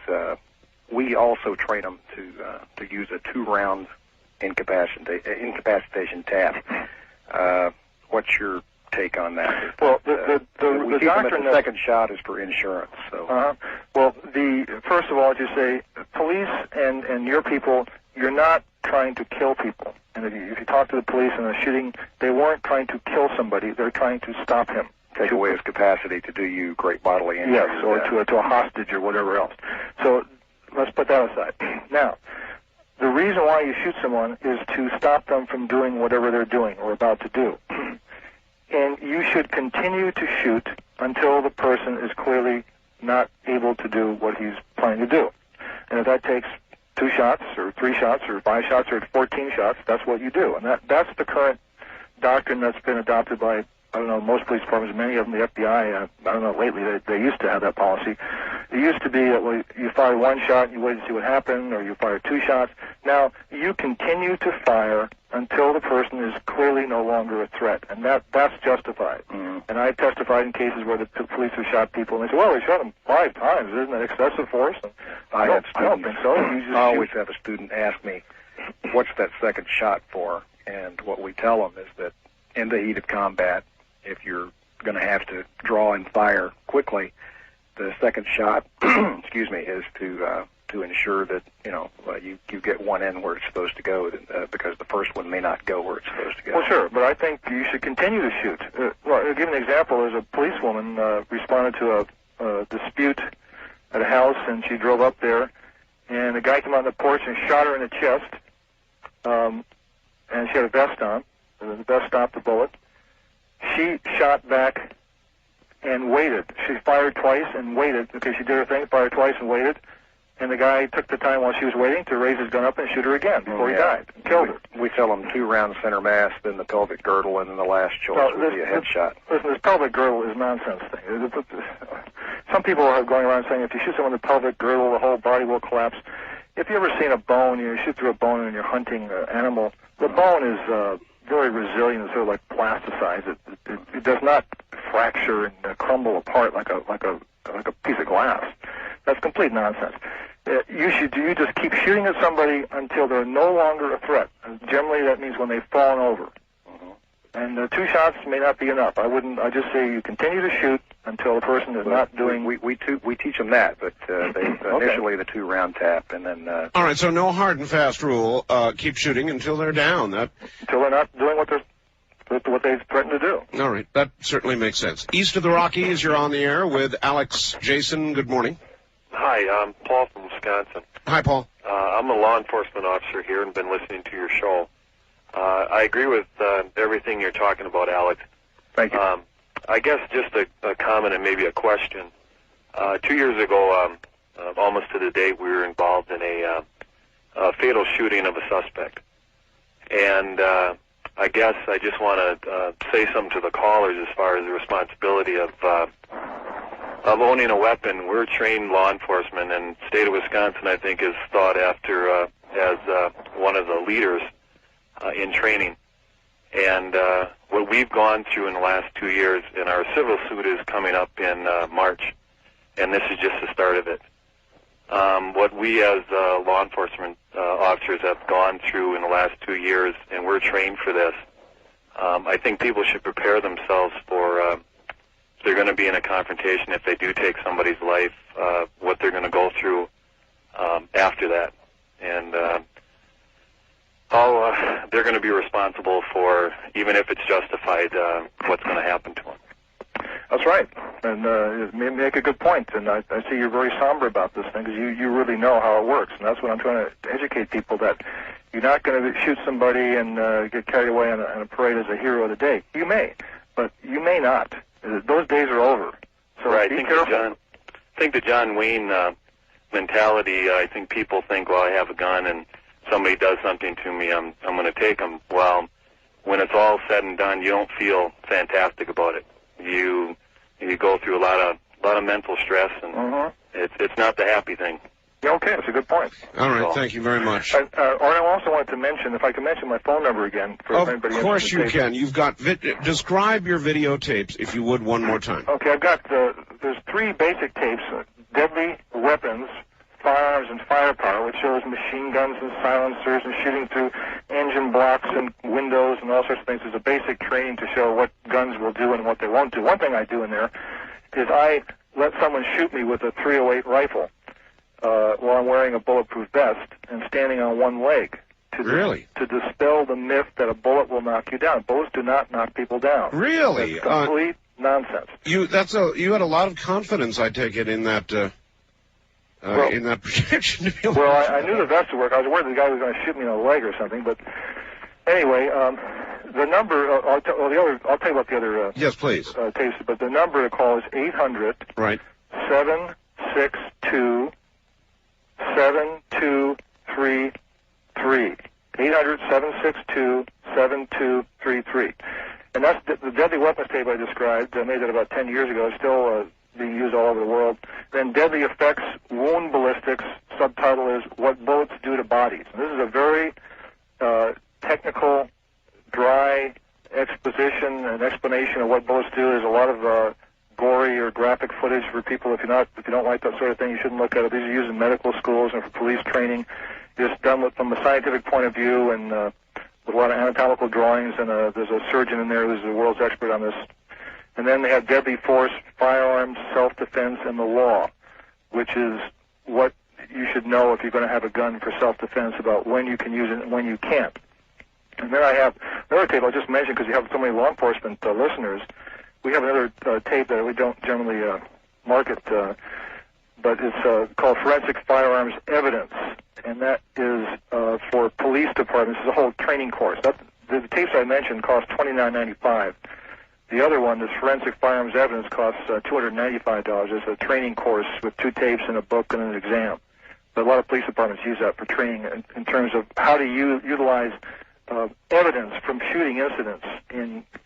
we also train them to use a 2-round incapacitation tap. What's your take on that? Well, the doctrine the second shot is for insurance. So. Well, first of all, as you say, police and your people, you're not trying to kill people. And if you talk to the police in a shooting, they weren't trying to kill somebody. They're trying to stop him. Take away his capacity to do you great bodily injury. Yes, or to a hostage or whatever else. So let's put that aside. Now, the reason why you shoot someone is to stop them from doing whatever they're doing or about to do. And you should continue to shoot until the person is clearly not able to do what he's planning to do. And if that takes 2 shots or 3 shots or 5 shots or 14 shots, that's what you do. And that's the current doctrine that's been adopted by, I don't know, most police departments, many of them, the FBI, I don't know, lately they used to have that policy. It used to be that you fire 1 shot and you wait to see what happened, or you fire 2 shots. Now, you continue to fire until the person is clearly no longer a threat, and that's justified. Mm-hmm. And I testified in cases where the police have shot people, and they say, well, we shot them 5 times. Isn't that excessive force? And I don't think so. I always have a student ask me, what's that second shot for? And what we tell them is that in the heat of combat, if you're going to have to draw and fire quickly, the second shot, excuse me, is to ensure that you get one in where it's supposed to go, because the first one may not go where it's supposed to go. Well, sure, but I think you should continue to shoot. Well, I'll give an example. There's a policewoman responded to a dispute at a house, and she drove up there, and a guy came out on the porch and shot her in the chest, and she had a vest on. The vest stopped the bullet. She shot back and waited. She fired twice and waited, because she did her thing, fired twice and waited, and the guy took the time while she was waiting to raise his gun up and shoot her again before he died. Killed her. We tell them 2 round center mass, then the pelvic girdle, and then the last choice would be a headshot. Listen, this pelvic girdle is a nonsense thing. Some people are going around saying if you shoot someone in the pelvic girdle, the whole body will collapse. If you've ever seen a bone, you shoot through a bone and you're hunting an animal, the bone is very resilient and sort of like plasticized. It does not fracture and crumble apart like a piece of glass. That's complete nonsense. You just keep shooting at somebody until they're no longer a threat. And generally, that means when they've fallen over. And 2 shots may not be enough. I just say you continue to shoot until the person is not doing. We teach them that, but initially the 2 round tap, and then. All right, so no hard and fast rule. Keep shooting until they're down. Until they're not doing what they've threatened to do. All right, that certainly makes sense. East of the Rockies, you're on the air with Alex Jason. Good morning. Hi, I'm Paul from Wisconsin. Hi, Paul. I'm a law enforcement officer here and been listening to your show. I agree with everything you're talking about, Alex. Thank you. I guess just a comment and maybe a question. 2 years ago, almost to the date, we were involved in a fatal shooting of a suspect. And I guess I just want to say something to the callers as far as the responsibility of owning a weapon. We're trained law enforcement, and the state of Wisconsin, I think, is thought after as one of the leaders in training. And what we've gone through in the last 2 years, and our civil suit is coming up in March, and this is just the start of it. What we as law enforcement officers have gone through in the last 2 years, and we're trained for this, I think people should prepare themselves for if they're going to be in a confrontation, if they do take somebody's life, what they're going to go through after that. And how they're going to be responsible for, even if it's justified, what's going to happen to them. That's right, and you make a good point, and I see you're very somber about this thing because you really know how it works, and that's what I'm trying to educate people, that you're not going to shoot somebody and get carried away on a parade as a hero of the day. You may, but you may not. Those days are over. So right, be careful. I think the John Wayne mentality, I think people think, well, I have a gun and somebody does something to me, I'm going to take them. Well, when it's all said and done, you don't feel fantastic about it. You go through a lot of mental stress, and it's not the happy thing. Yeah, okay, that's a good point. All right, thank you very much. I also wanted to mention, if I can mention my phone number again. For anybody of course you can. You've got describe your videotapes, if you would, one more time. Okay, I've got there's 3 basic tapes: deadly weapons, firearms, and firepower, which shows machine guns and silencers and shooting through engine blocks and windows and all sorts of things. There's a basic training to show what guns will do and what they won't do. One thing I do in there is I let someone shoot me with a .308 rifle while I'm wearing a bulletproof vest and standing on one leg to dispel the myth that a bullet will knock you down. Bullets do not knock people down. Really? That's complete nonsense. You had a lot of confidence, I take it, in that in that protection. Well, I knew the vest would work. I was worried the guy was going to shoot me in the leg or something. But anyway, the number I'll tell you about the other yes, please. Tapes. But the number to call is 800 762 7233. 800-762-7233. And that's the deadly weapons tape I described. I made that about 10 years ago. It's still being used all over the world. Then Deadly Effects, Wound Ballistics, subtitle is What Bullets Do to Bodies. And this is a very technical, dry exposition and explanation of what bullets do. There's a lot of gory or graphic footage for people. If you don't like that sort of thing, you shouldn't look at it. These are used in medical schools and for police training. It's done from a scientific point of view and with a lot of anatomical drawings. And there's a surgeon in there who's the world's expert on this. And then they have Deadly Force, Firearms, Self-Defense, and the Law, which is what you should know if you're going to have a gun for self-defense, about when you can use it and when you can't. And then I have another tape I'll just mention because you have so many law enforcement listeners. We have another tape that we don't generally market, but it's called Forensic Firearms Evidence, and that is for police departments. It's a whole training course. The tapes I mentioned cost $29.95. The other one, this Forensic Firearms Evidence, costs $295. It's a training course with 2 tapes and a book and an exam. a lot of police departments use that for training in terms of how to utilize evidence from shooting incidents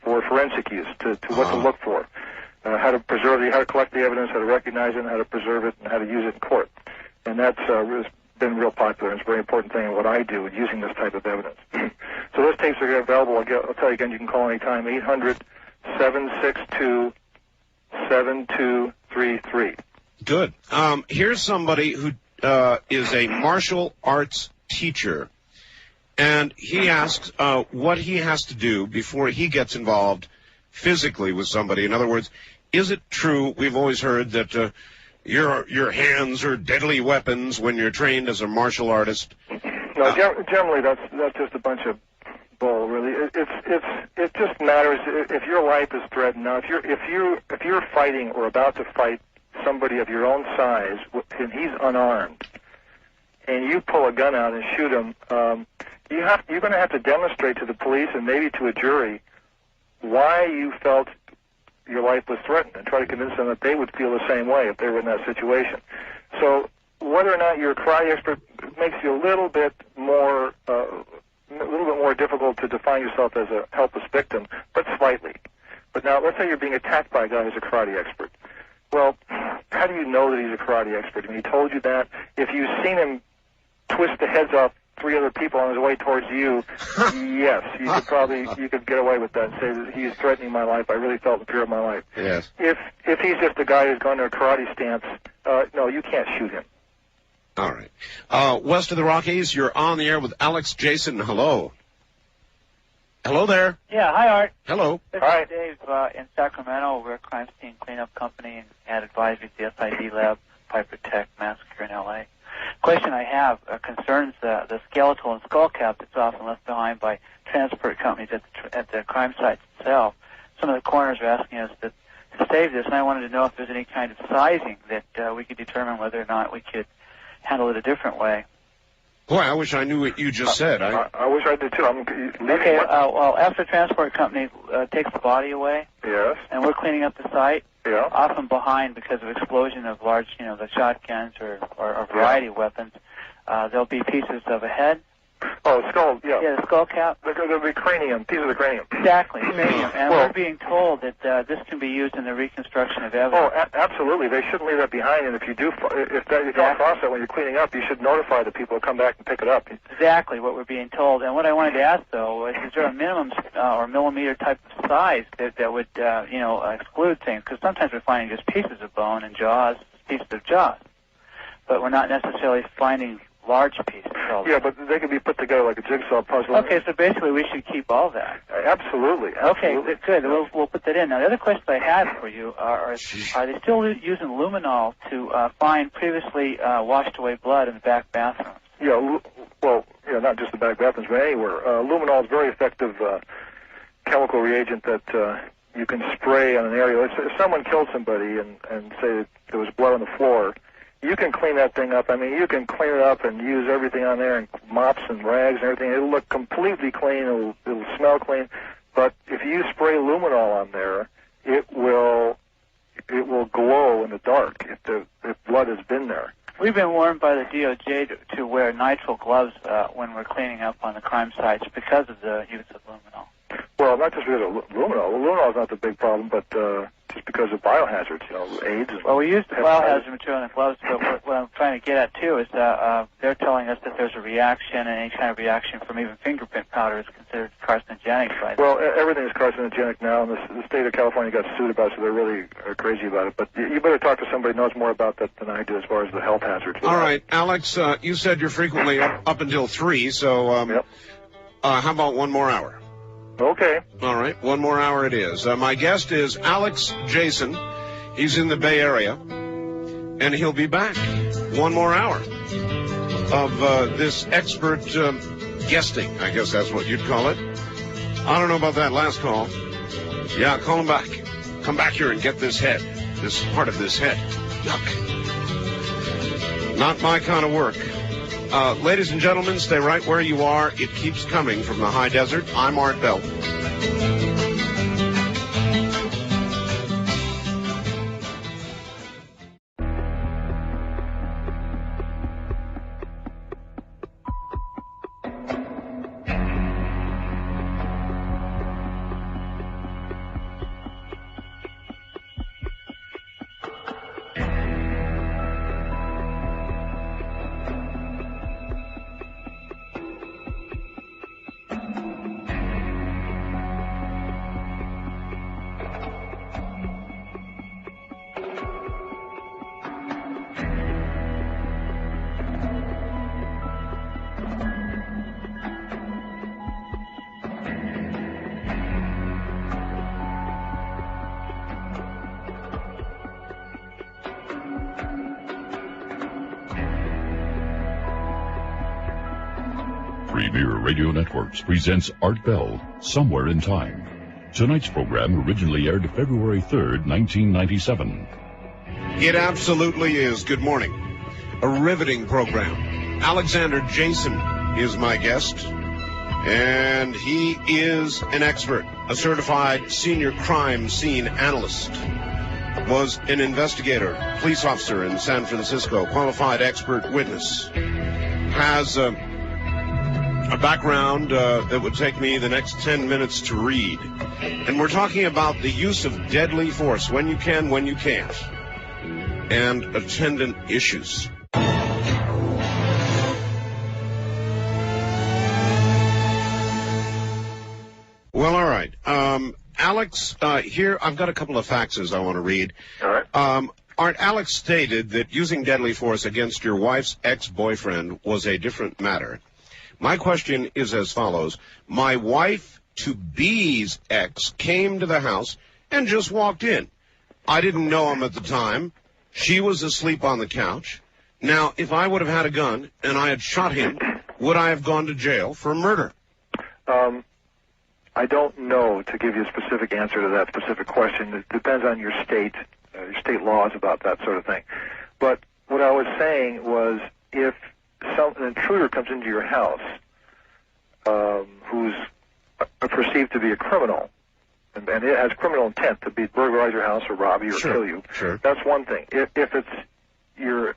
for forensic use, to what to look for, how to preserve how to collect the evidence, how to recognize it, and how to preserve it, and how to use it in court. And that's been real popular. It's a very important thing in what I do in using this type of evidence. So those tapes are available. I'll tell you again, you can call anytime, 800-762-7233. Good. Here's somebody who is a martial arts teacher, and he asks what he has to do before he gets involved physically with somebody. In other words, is it true, we've always heard that your hands are deadly weapons when you're trained as a martial artist? No, generally that's just a bunch of bull. Really, it just matters if your life is threatened. Now, if you're fighting or about to fight somebody of your own size and he's unarmed, and you pull a gun out and shoot him, you're going to have to demonstrate to the police and maybe to a jury why you felt your life was threatened, and try to convince them that they would feel the same way if they were in that situation. So whether or not you're a karate expert makes you a little bit more difficult to define yourself as a helpless victim, but slightly. But now, let's say you're being attacked by a guy who's a karate expert. Well, how do you know that he's a karate expert? I mean, he told you that. If you've seen him twist the heads off 3 other people on his way towards you, yes, you could get away with that and say that he's threatening my life. I really felt the fear of my life. Yes. If he's just a guy who's gone to a karate stance, no, you can't shoot him. All right. West of the Rockies, you're on the air with Alex Jason. Hello. Hello there. Yeah, hi, Art. Hello. This is Dave in Sacramento. We're a crime scene cleanup company and ad advisory to the SID lab, Piper Tech massacre in L.A. Question I have concerns the skeletal and skull cap that's often left behind by transport companies at the crime site itself. Some of the coroners are asking us to save this, and I wanted to know if there's any kind of sizing that we could determine whether or not we could handle it a different way. Boy, I wish I knew what you just said. I wish I did too. Okay, well, after the transport company takes the body away, yes, and we're cleaning up the site, yeah, often behind because of explosion of large, the shotguns or a variety of weapons, there'll be pieces of a head. Oh, skull, yeah. Yeah, the skull cap. There'll be cranium, pieces of the cranium. Exactly, cranium. And we're being told that this can be used in the reconstruction of evidence. Oh, absolutely. They shouldn't leave that behind, and if you come across that when you're cleaning up, you should notify the people to come back and pick it up. Exactly what we're being told. And what I wanted to ask, though, is there a minimum or millimeter type of size that would, exclude things? Because sometimes we're finding just pieces of bone and pieces of jaws. But we're not necessarily finding large pieces. Yeah, but they can be put together like a jigsaw puzzle. Okay, so basically we should keep all that. Absolutely. Okay, good. We'll put that in. Now, the other question I had for you are they still using luminol to find previously washed away blood in the back bathrooms? Yeah, not just the back bathrooms, but anywhere. Luminol is a very effective chemical reagent that you can spray on an area. If someone killed somebody and say that there was blood on the floor, you can clean that thing up. I mean, you can clean it up and use everything on there, and mops and rags and everything. It'll look completely clean. It'll smell clean. But if you spray luminol on there, it will glow in the dark if blood has been there. We've been warned by the DOJ to wear nitrile gloves when we're cleaning up on the crime sites because of the use of luminol. Well, not just because of luminol. Luminol is not the big problem, but just because of biohazards, AIDS. Well, we use the biohazard material in the gloves, but what I'm trying to get at, too, is they're telling us that there's a reaction, and any kind of reaction from even fingerprint powder is considered carcinogenic. Well, everything is carcinogenic now, and the state of California got sued about it, so they're really crazy about it. But you better talk to somebody who knows more about that than I do as far as the health hazards. All right, Alex, you said you're frequently up until 3, so how about one more hour? Okay. All right, one more hour it is. My guest is Alex Jason. He's in the Bay Area, and he'll be back. One more hour of this expert guesting, I guess that's what you'd call it. I don't know about that last call. Yeah, call him back. Come back here and get this head, this part of this head. Yuck. Not my kind of work. Ladies and gentlemen, stay right where you are. It keeps coming from the high desert. I'm Art Bell. Premier Radio Networks presents Art Bell, Somewhere in Time. Tonight's program originally aired February 3rd, 1997. It absolutely is. Good morning. A riveting program. Alexander Jason is my guest, and he is an expert, a certified senior crime scene analyst, was an investigator, police officer in San Francisco, qualified expert witness, has a background that would take me the next 10 minutes to read. And we're talking about the use of deadly force, when you can, when you can't, and attendant issues. Well, all right. Alex, here, I've got a couple of faxes I want to read. All right. Art, Alex stated that using deadly force against your wife's ex-boyfriend was a different matter. My question is as follows. My wife-to-be's ex came to the house and just walked in. I didn't know him at the time. She was asleep on the couch. Now, if I would have had a gun and I had shot him, would I have gone to jail for murder? I don't know to give you a specific answer to that specific question. It depends on your state laws about that sort of thing. But what I was saying was, if an intruder comes into your house who's perceived to be a criminal, and it has criminal intent to burglarize your house or rob you or kill you, that's one thing. If it's your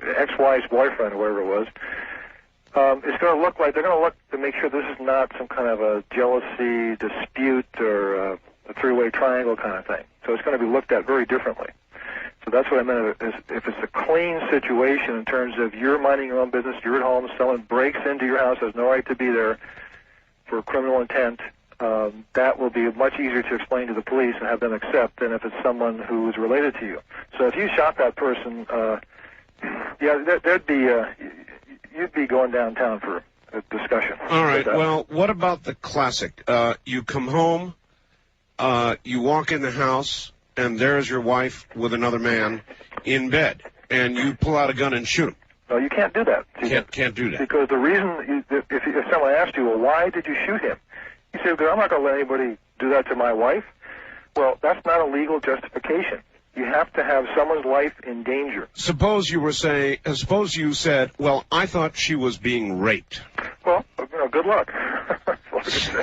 ex-wife's boyfriend or whatever it was, it's going to look like they're going to look to make sure this is not some kind of a jealousy dispute or a three-way triangle kind of thing. So it's going to be looked at very differently. So that's what I meant. Is if it's a clean situation in terms of you're minding your own business, you're at home, someone breaks into your house, has no right to be there for criminal intent, that will be much easier to explain to the police and have them accept than if it's someone who is related to you. So if you shot that person, you'd be going downtown for a discussion. All right. Well, what about the classic? You come home, you walk in the house, and there's your wife with another man in bed, and you pull out a gun and shoot him. No, you can't do that. Can't do that. Because the reason, if someone asked you, well, why did you shoot him? You say, because I'm not going to let anybody do that to my wife. Well, that's not a legal justification. You have to have someone's life in danger. Suppose you said, well, I thought she was being raped. Well, good luck.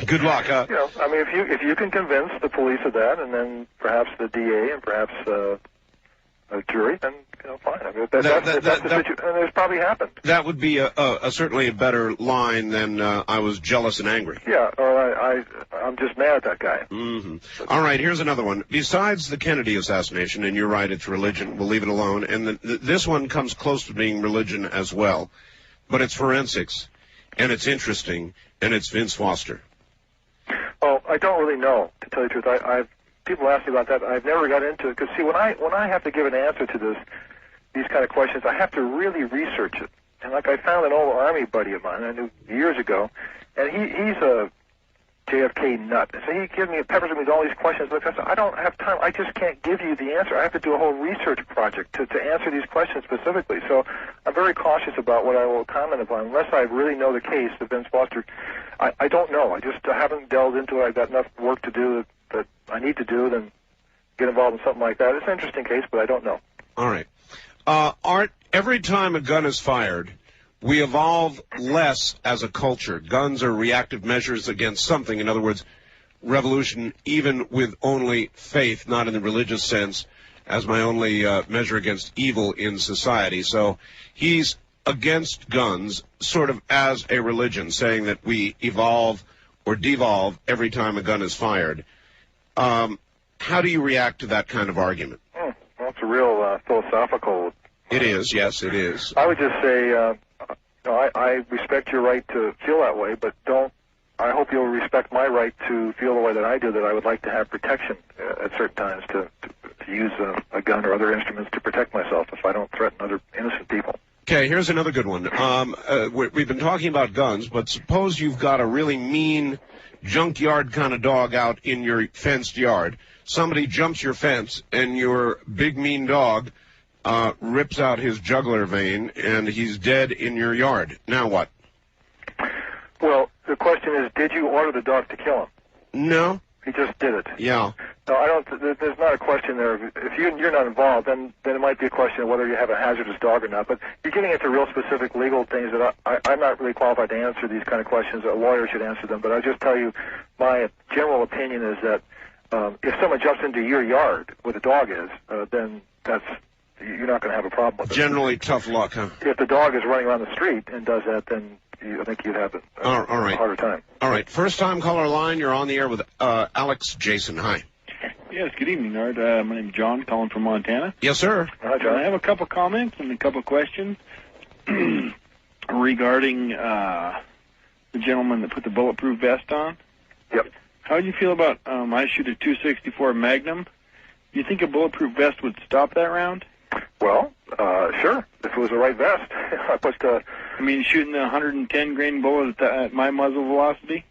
Good luck, huh? I mean, if you can convince the police of that, and then perhaps the DA and perhaps a jury, then fine. I mean, that's the situation, and it's probably happened. That would be certainly a better line than I was jealous and angry. Yeah, or I'm just mad at that guy. Mm-hmm. All right, here's another one. Besides the Kennedy assassination, and you're right, it's religion. We'll leave it alone. And this one comes close to being religion as well, but it's forensics, and it's interesting, and it's Vince Foster. Oh, I don't really know, to tell you the truth. People ask me about that. I've never got into it because, see, when I have to give an answer to these kind of questions, I have to really research it. And like I found an old Army buddy of mine I knew years ago, and he's a JFK nut. So he peppers me with all these questions. But I don't have time. I just can't give you the answer. I have to do a whole research project to answer these questions specifically. So I'm very cautious about what I will comment upon, unless I really know the case of Vince Foster. I don't know. I haven't delved into it. I've got enough work to do that I need to do than get involved in something like that. It's an interesting case, but I don't know. All right. Art, every time a gun is fired, we evolve less as a culture. Guns are reactive measures against something. In other words, revolution, even with only faith, not in the religious sense, as my only measure against evil in society. So he's against guns sort of as a religion, saying that we evolve or devolve every time a gun is fired. How do you react to that kind of argument? Well, it's a real philosophical... It is, yes, it is. I would just say, I respect your right to feel that way, but I hope you'll respect my right to feel the way that I do, that I would like to have protection at certain times to use a gun or other instruments to protect myself if I don't threaten other innocent people. Okay, here's another good one. We've been talking about guns, but suppose you've got a really mean junkyard kind of dog out in your fenced yard. Somebody jumps your fence, and your big mean dog rips out his jugular vein, and he's dead in your yard. Now what? Well, the question is, did you order the dog to kill him? No. He just did it. Yeah. No, I don't. There's not a question there. If you're not involved, then it might be a question of whether you have a hazardous dog or not. But you're getting into real specific legal things that I'm not really qualified to answer these kind of questions. A lawyer should answer them. But I'll just tell you, my general opinion is that if someone jumps into your yard where the dog is, then you're not going to have a problem with it. Generally tough luck, huh? If the dog is running around the street and does that, then I think you'd have a harder time. All right. First-time caller line. You're on the air with Alex Jason. Hi. Yes, good evening, Art. My name's John, calling from Montana. Yes, sir. Hi, John. I have a couple comments and a couple questions regarding the gentleman that put the bulletproof vest on. Yep. How do you feel about, I shoot a .264 Magnum. Do you think a bulletproof vest would stop that round? Well, sure, if it was the right vest. I mean, shooting a 110 grain bullet at my muzzle velocity?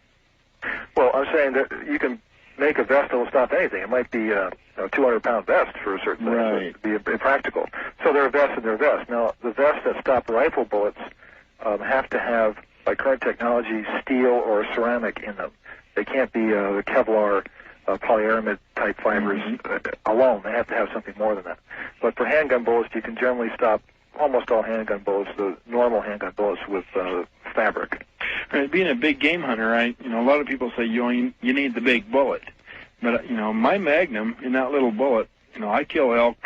Well, I'm saying that you can make a vest that will stop anything. It might be a 200-pound vest for a certain thing. Right. It would be impractical. So there are vests and there are vests. Now, the vests that stop rifle bullets have to have, by current technology, steel or ceramic in them. They can't be the Kevlar polyaramid type fibers alone. They have to have something more than that. But for handgun bullets, you can generally stop almost all handgun bullets, the normal handgun bullets, with fabric. Right, being a big game hunter, a lot of people say you need the big bullet. But, my Magnum, in that little bullet, I kill elk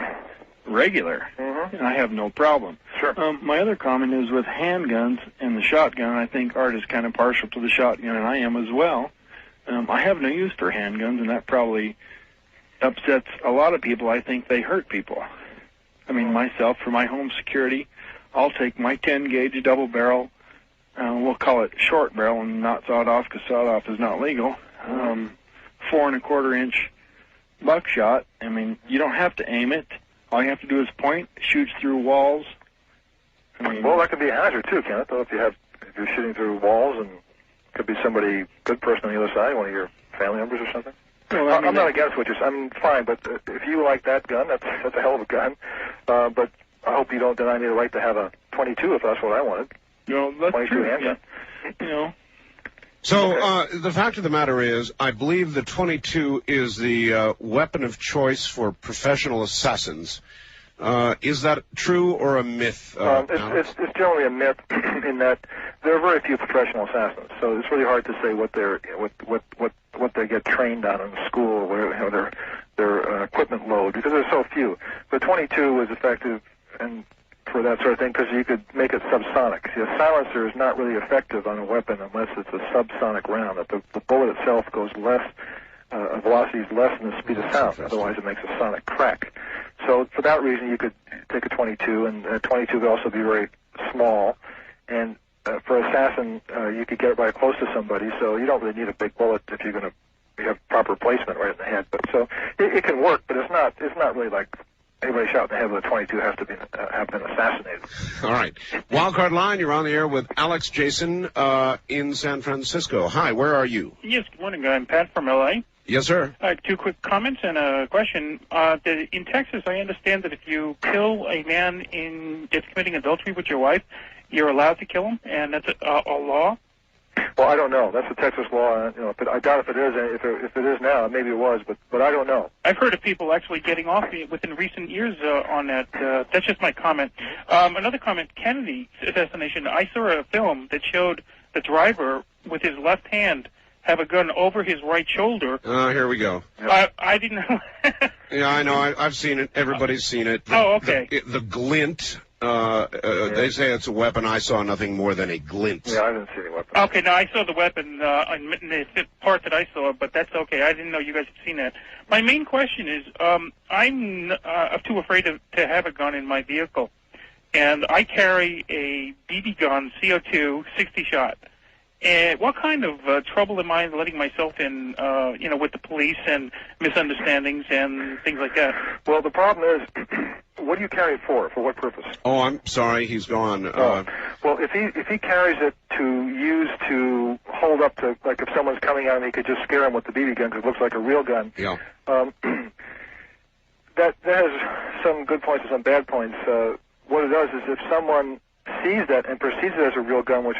regular, and I have no problem. Sure. My other comment is with handguns and the shotgun, I think Art is kind of partial to the shotgun, and I am as well. I have no use for handguns, and that probably upsets a lot of people. I think they hurt people. I mean, myself, for my home security, I'll take my 10-gauge double barrel, we'll call it short barrel and not sawed off because sawed off is not legal, 4 1/4 inch buckshot. I mean, you don't have to aim it. All you have to do is point, shoots through walls. Well, that could be a hazard too, Kenneth, though, if you're shooting through walls and could be somebody, good person on the other side, one of your family members or something. Well, I'm not against what you're saying. I'm fine, but if you like that gun, that's a hell of a gun. But I hope you don't deny me the right to have a .22 if that's what I wanted. No, that's 22 true. handgun. Yeah. So the fact of the matter is, I believe the .22 is the weapon of choice for professional assassins. Is that true or a myth? It's generally a myth in that there are very few professional assassins. So it's really hard to say what they get trained on in school, or their equipment load, because there's so few. The .22 is effective and for that sort of thing because you could make it subsonic. See, a silencer is not really effective on a weapon unless it's a subsonic round. That the bullet itself goes less. Velocity is less than the speed of sound. Otherwise, it makes a sonic crack. So for that reason, you could take a .22, and a .22 could also be very small. And for assassin, you could get right close to somebody, so you don't really need a big bullet if you're going to have proper placement right in the head. But so it can work, but it's not really like anybody shot in the head with a .22 has to have been assassinated. All right. Wildcard line, you're on the air with Alex Jason in San Francisco. Hi, where are you? Yes, good morning. I'm Pat from L.A. Yes, sir. Two quick comments and a question. In Texas, I understand that if you kill a man that's committing adultery with your wife, you're allowed to kill him, and that's a law? Well, I don't know. That's a Texas law. But I doubt if it is. If it is now, maybe it was, but I don't know. I've heard of people actually getting off within recent years on that. That's just my comment. Another comment, Kennedy's assassination. I saw a film that showed the driver with his left hand have a gun over his right shoulder. Here we go. I didn't know. Yeah, I know. I've seen it. Everybody's seen it. Okay. The glint. They say it's a weapon. I saw nothing more than a glint. Yeah, I didn't see any weapon. Okay, now I saw the weapon in the part that I saw, but that's okay. I didn't know you guys had seen that. My main question is, I'm too afraid to have a gun in my vehicle, and I carry a BB gun, CO2, 60-shot. And what kind of trouble am I letting myself in, with the police and misunderstandings and things like that? Well, the problem is, what do you carry it for? For what purpose? Oh, I'm sorry, he's gone. Well, if he carries it to use to hold up to, like if someone's coming at him, he could just scare him with the BB gun because it looks like a real gun. Yeah. That has some good points and some bad points. What it does is if someone sees that and perceives it as a real gun, which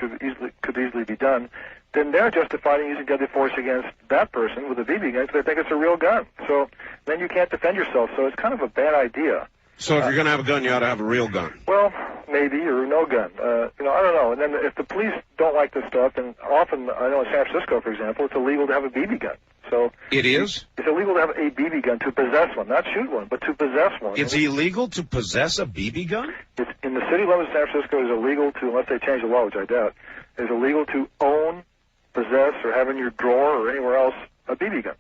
could easily be done, then they're justified in using deadly force against that person with a BB gun because they think it's a real gun. So then you can't defend yourself. So it's kind of a bad idea. So if you're going to have a gun, you ought to have a real gun. Well, maybe, or no gun. I don't know. And then if the police don't like this stuff, then often, I know in San Francisco, for example, it's illegal to have a BB gun. So it is? It's illegal to have a BB gun, to possess one, not shoot one, but to possess one. It's illegal to possess a BB gun? It's, in the city limits of San Francisco, it's illegal to, unless they change the law, which I doubt, it's illegal to own, possess, or have in your drawer or anywhere else a BB gun.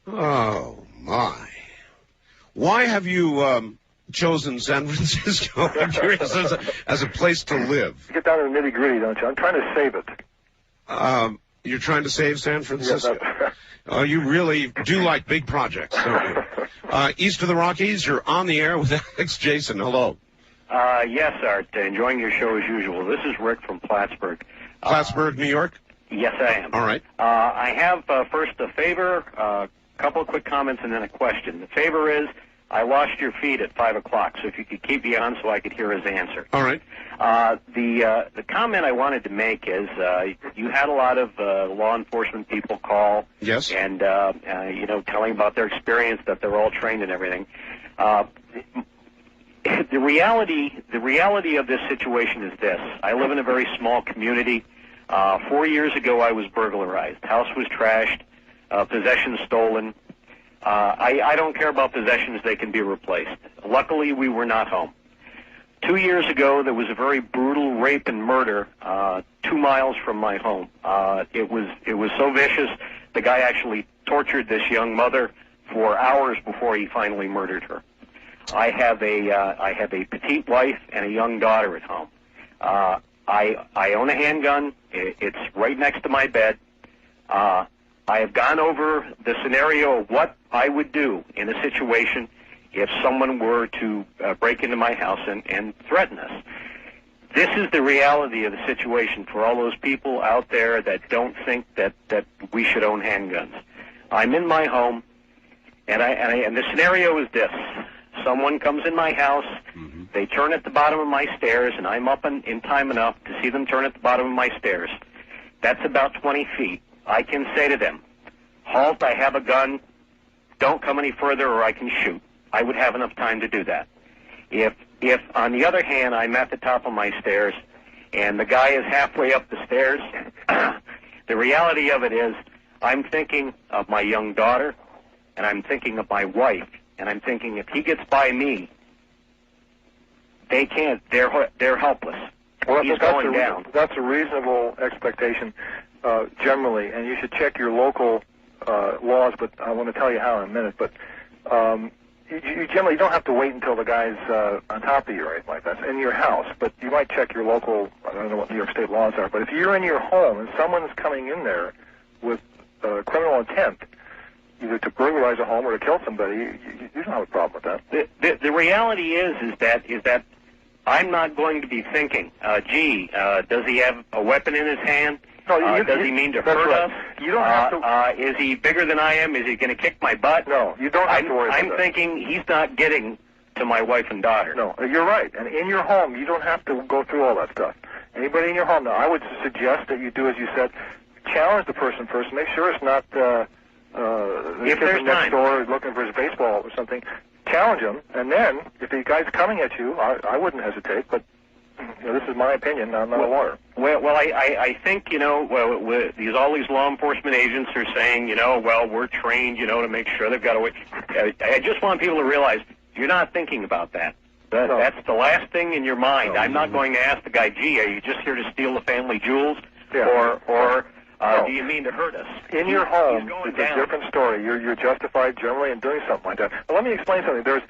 Oh, my. Why have you chosen San Francisco, I'm curious, as a place to live? You get down to the nitty-gritty, don't you? I'm trying to save it. You're trying to save San Francisco? Yes, you really do like big projects, don't you? East of the Rockies, you're on the air with Alex Jason. Hello. Yes, Art. Enjoying your show as usual. This is Rick from Plattsburgh. Plattsburgh, New York? Yes, I am. All right. I have first a favor, a couple of quick comments, and then a question. The favor is, I lost your feed at 5 o'clock, so if you could keep me on so I could hear his answer. All right. The comment I wanted to make is you had a lot of law enforcement people call. Yes. And, telling about their experience, that they're all trained and everything. The reality of this situation is this. I live in a very small community. 4 years ago, I was burglarized. House was trashed, possessions stolen. I don't care about possessions. They can be replaced. Luckily, we were not home. 2 years ago, there was a very brutal rape and murder 2 miles from my home. It was so vicious, the guy actually tortured this young mother for hours before he finally murdered her. I have a petite wife and a young daughter at home. I own a handgun. It's right next to my bed. I have gone over the scenario of what I would do in a situation if someone were to break into my house and threaten us. This is the reality of the situation for all those people out there that don't think that we should own handguns. I'm in my home, and the scenario is this. Someone comes in my house, they turn at the bottom of my stairs, and I'm up in time enough to see them turn at the bottom of my stairs. That's about 20 feet. I can say to them, halt, I have a gun, don't come any further or I can shoot. I would have enough time to do that. If on the other hand, I'm at the top of my stairs and the guy is halfway up the stairs, the reality of it is I'm thinking of my young daughter and I'm thinking of my wife, and I'm thinking if he gets by me, they can't, they're helpless. Well, he's going down. That's a reasonable expectation generally, and you should check your local laws, but I want to tell you how in a minute. But you generally don't have to wait until the guy's on top of you or anything like that. It's in your house, but you might check your local, I don't know what New York State laws are, but if you're in your home and someone's coming in there with criminal intent, either to burglarize a home or to kill somebody, you don't have a problem with that. The reality is that I'm not going to be thinking, does he have a weapon in his hand? No, does he mean to hurt us? You don't have to. Is he bigger than I am? Is he going to kick my butt? No, you don't have to worry about I'm thinking he's not getting to my wife and daughter. No, you're right. And in your home, you don't have to go through all that stuff. Anybody in your home, now, I would suggest that you do as you said, challenge the person first, make sure it's not if there's next door looking for his baseball or something. Challenge him, and then if the guy's coming at you, I wouldn't hesitate, but this is my opinion. I'm not a lawyer. Well, I think, all these law enforcement agents are saying, we're trained, to make sure they've got a way. I just want people to realize you're not thinking about that. That's the last thing in your mind. I'm not going to ask the guy, are you just here to steal the family jewels? Yeah. Or do you mean to hurt us? In your home, it's a different story. You're justified generally in doing something like that. Now, let me explain something. There's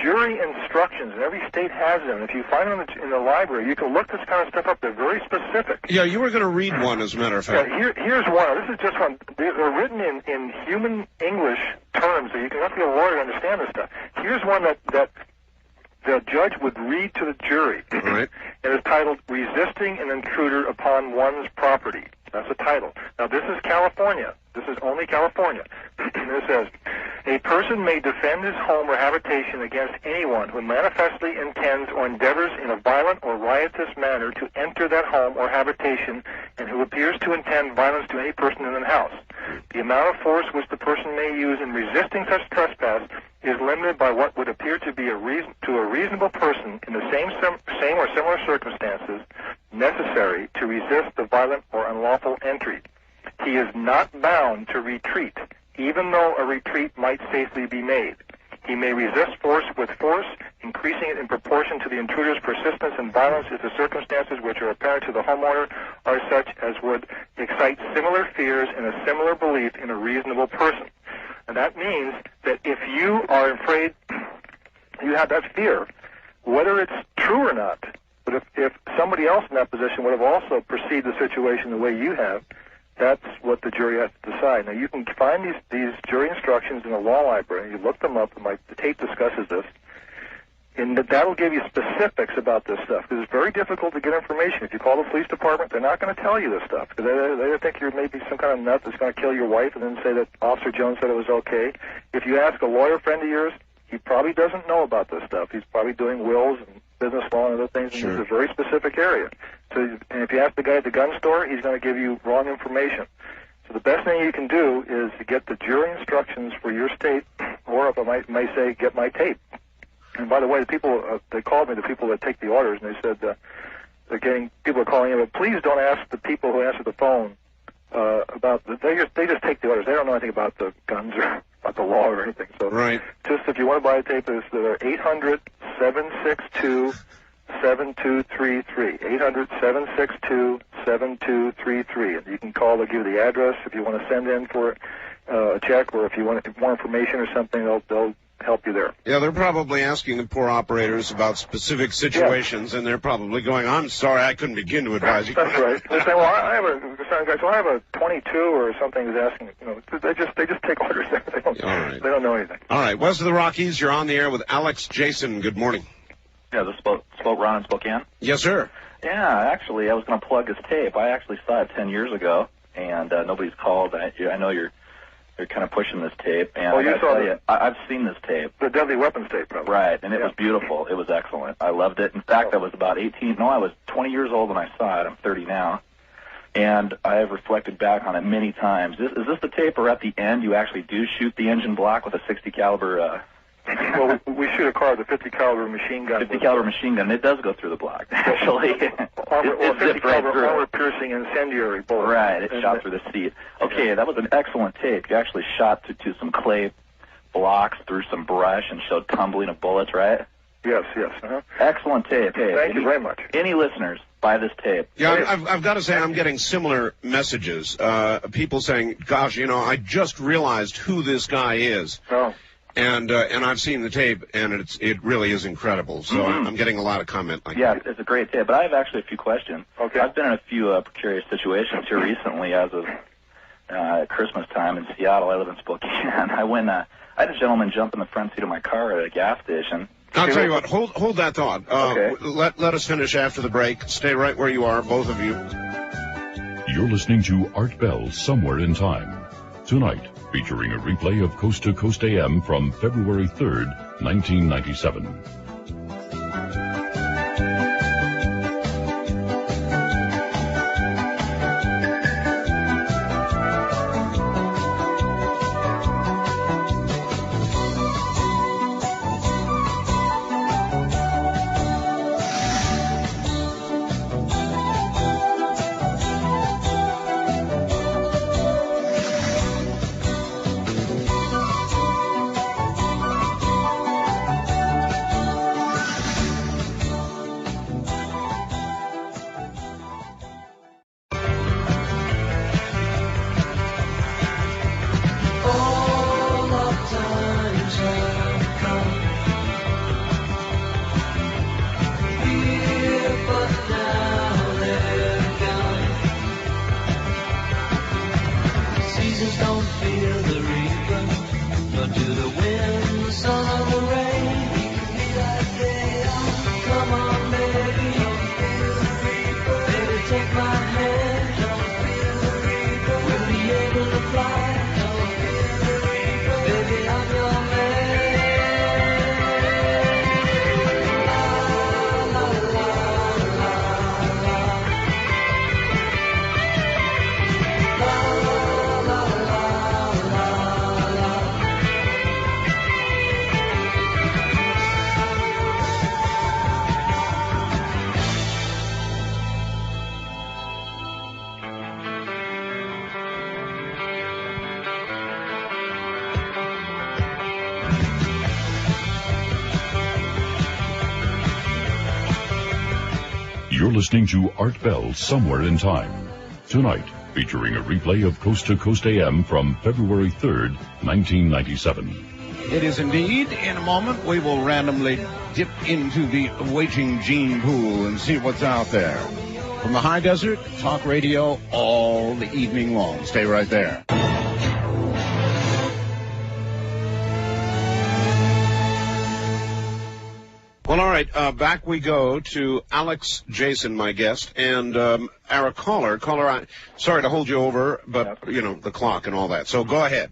jury instructions, and every state has them. If you find them in the library, you can look this kind of stuff up. They're very specific. Yeah, you were going to read one, as a matter of fact. Yeah, here's one. This is just one. They're written in human English terms, so you can have to be a lawyer to understand this stuff. Here's one that the judge would read to the jury. Right. It is titled, Resisting an Intruder Upon One's Property. That's the title. Now, this is California. This is only California. And it says, A person may defend his home or habitation against anyone who manifestly intends or endeavors in a violent or riotous manner to enter that home or habitation and who appears to intend violence to any person in the house. The amount of force which the person may use in resisting such trespass is limited by what would appear to be a reasonable person in the same or similar circumstances necessary to resist the violent or unlawful entry. He is not bound to retreat, even though a retreat might safely be made. He may resist force with force, increasing it in proportion to the intruder's persistence and violence if the circumstances which are apparent to the homeowner are such as would excite similar fears and a similar belief in a reasonable person. And that means that if you are afraid, you have that fear, whether it's true or not, but if somebody else in that position would have also perceived the situation the way you have, that's what the jury has to decide. Now, you can find these jury instructions in the law library. You look them up, and the tape discusses this. And that'll give you specifics about this stuff, because it's very difficult to get information. If you call the police department, they're not going to tell you this stuff, because they think you're maybe some kind of nut that's going to kill your wife and then say that Officer Jones said it was okay. If you ask a lawyer friend of yours, he probably doesn't know about this stuff. He's probably doing wills and business law and other things, and it's a very specific area. So, and if you ask the guy at the gun store, he's going to give you wrong information. So the best thing you can do is to get the jury instructions for your state, or if I may say, get my tape. And by the way, the people they called me, the people that take the orders, and they said people are calling in, but please don't ask the people who answer the phone about they just take the orders. They don't know anything about the guns or about the law or anything. So just if you want to buy a tape, they're 800-762-7233. 800-762-7233. And you can call. They'll give you the address if you want to send in for a check, or if you want more information or something, they'll help you there. Yeah, they're probably asking the poor operators about specific situations, and they're probably going, I'm sorry, I couldn't begin to advise you. That's right. They say, well, I have a 22 or something who's asking, they just take orders there. They don't know anything. All right, west of the Rockies, you're on the air with Alex Jason. Good morning. Yeah, this spoke Ron in Spokane? Yes, sir. Yeah, actually, I was going to plug his tape. I actually saw it 10 years ago, and nobody's called. I know you're kind of pushing this tape, and I've seen this tape. The deadly weapons tape, probably. Right, and it was beautiful. It was excellent. I loved it. In fact, I was about 20 years old when I saw it. I'm 30 now, and I have reflected back on it many times. Is this the tape where at the end you actually do shoot the engine block with a 60 caliber? Well, we shoot a car with a 50 caliber machine gun. 50 caliber machine gun. It does go through the block, actually. It's 50 caliber armor-piercing incendiary bullet. Right, it shot through the seat. Okay, that was an excellent tape. You actually shot to some clay blocks through some brush and showed tumbling of bullets, right? Yes. Excellent tape. Hey, Thank you very much. Any listeners, buy this tape. Yeah, I've got to say I'm getting similar messages. People saying, gosh, I just realized who this guy is. Oh. And I've seen the tape, and it really is incredible. So I'm getting a lot of comment like that. Yeah, it's a great tape. But I have actually a few questions. Okay. I've been in a few precarious situations here recently as of Christmas time in Seattle. I live in Spokane. I had a gentleman jump in the front seat of my car at a gas station. I'll tell you what, hold that thought. Okay. Let us finish after the break. Stay right where you are, both of you. You're listening to Art Bell, Somewhere in Time. Tonight, featuring a replay of Coast to Coast AM from February 3rd, 1997. You're listening to Art Bell Somewhere in Time. Tonight, featuring a replay of Coast to Coast AM from February 3rd, 1997. It is indeed. In a moment, we will randomly dip into the waiting gene pool and see what's out there. From the high desert, talk radio all the evening long. Stay right there. Well, all right, back we go to Alex Jason, my guest, and our caller, sorry to hold you over, but, you know, the clock and all that. So go ahead.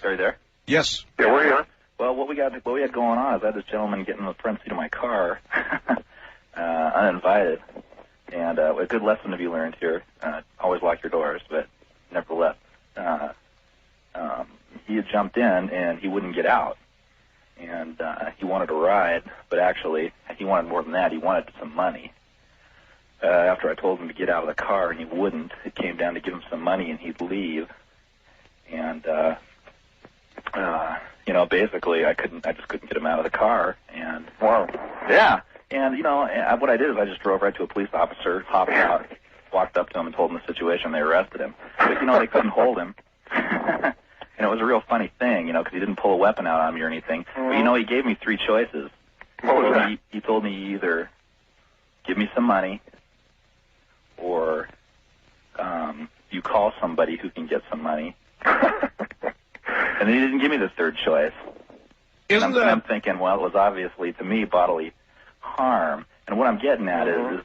Are you there? Yes. Yeah, where are you? Well, what we had going on is I had this gentleman get in the front seat of my car, uninvited, and a good lesson to be learned here. Always lock your doors, but nevertheless, he had jumped in and he wouldn't get out, and he wanted a ride, but actually he wanted more than that. He wanted some money. After I told him to get out of the car and he wouldn't, it came down to give him some money and he'd leave, and you know, basically, I just couldn't get him out of the car, and yeah, and you know, what I did is I just drove right to a police officer, hopped out, walked up to him, and told him the situation. They arrested him, but you know, they couldn't hold him, and it was a real funny thing, you know, because he didn't pull a weapon out on me or anything. But you know, he gave me three choices. He told me either give me some money, or you call somebody who can get some money. And he didn't give me the third choice. I'm thinking, well, it was obviously, to me, bodily harm. And what I'm getting at is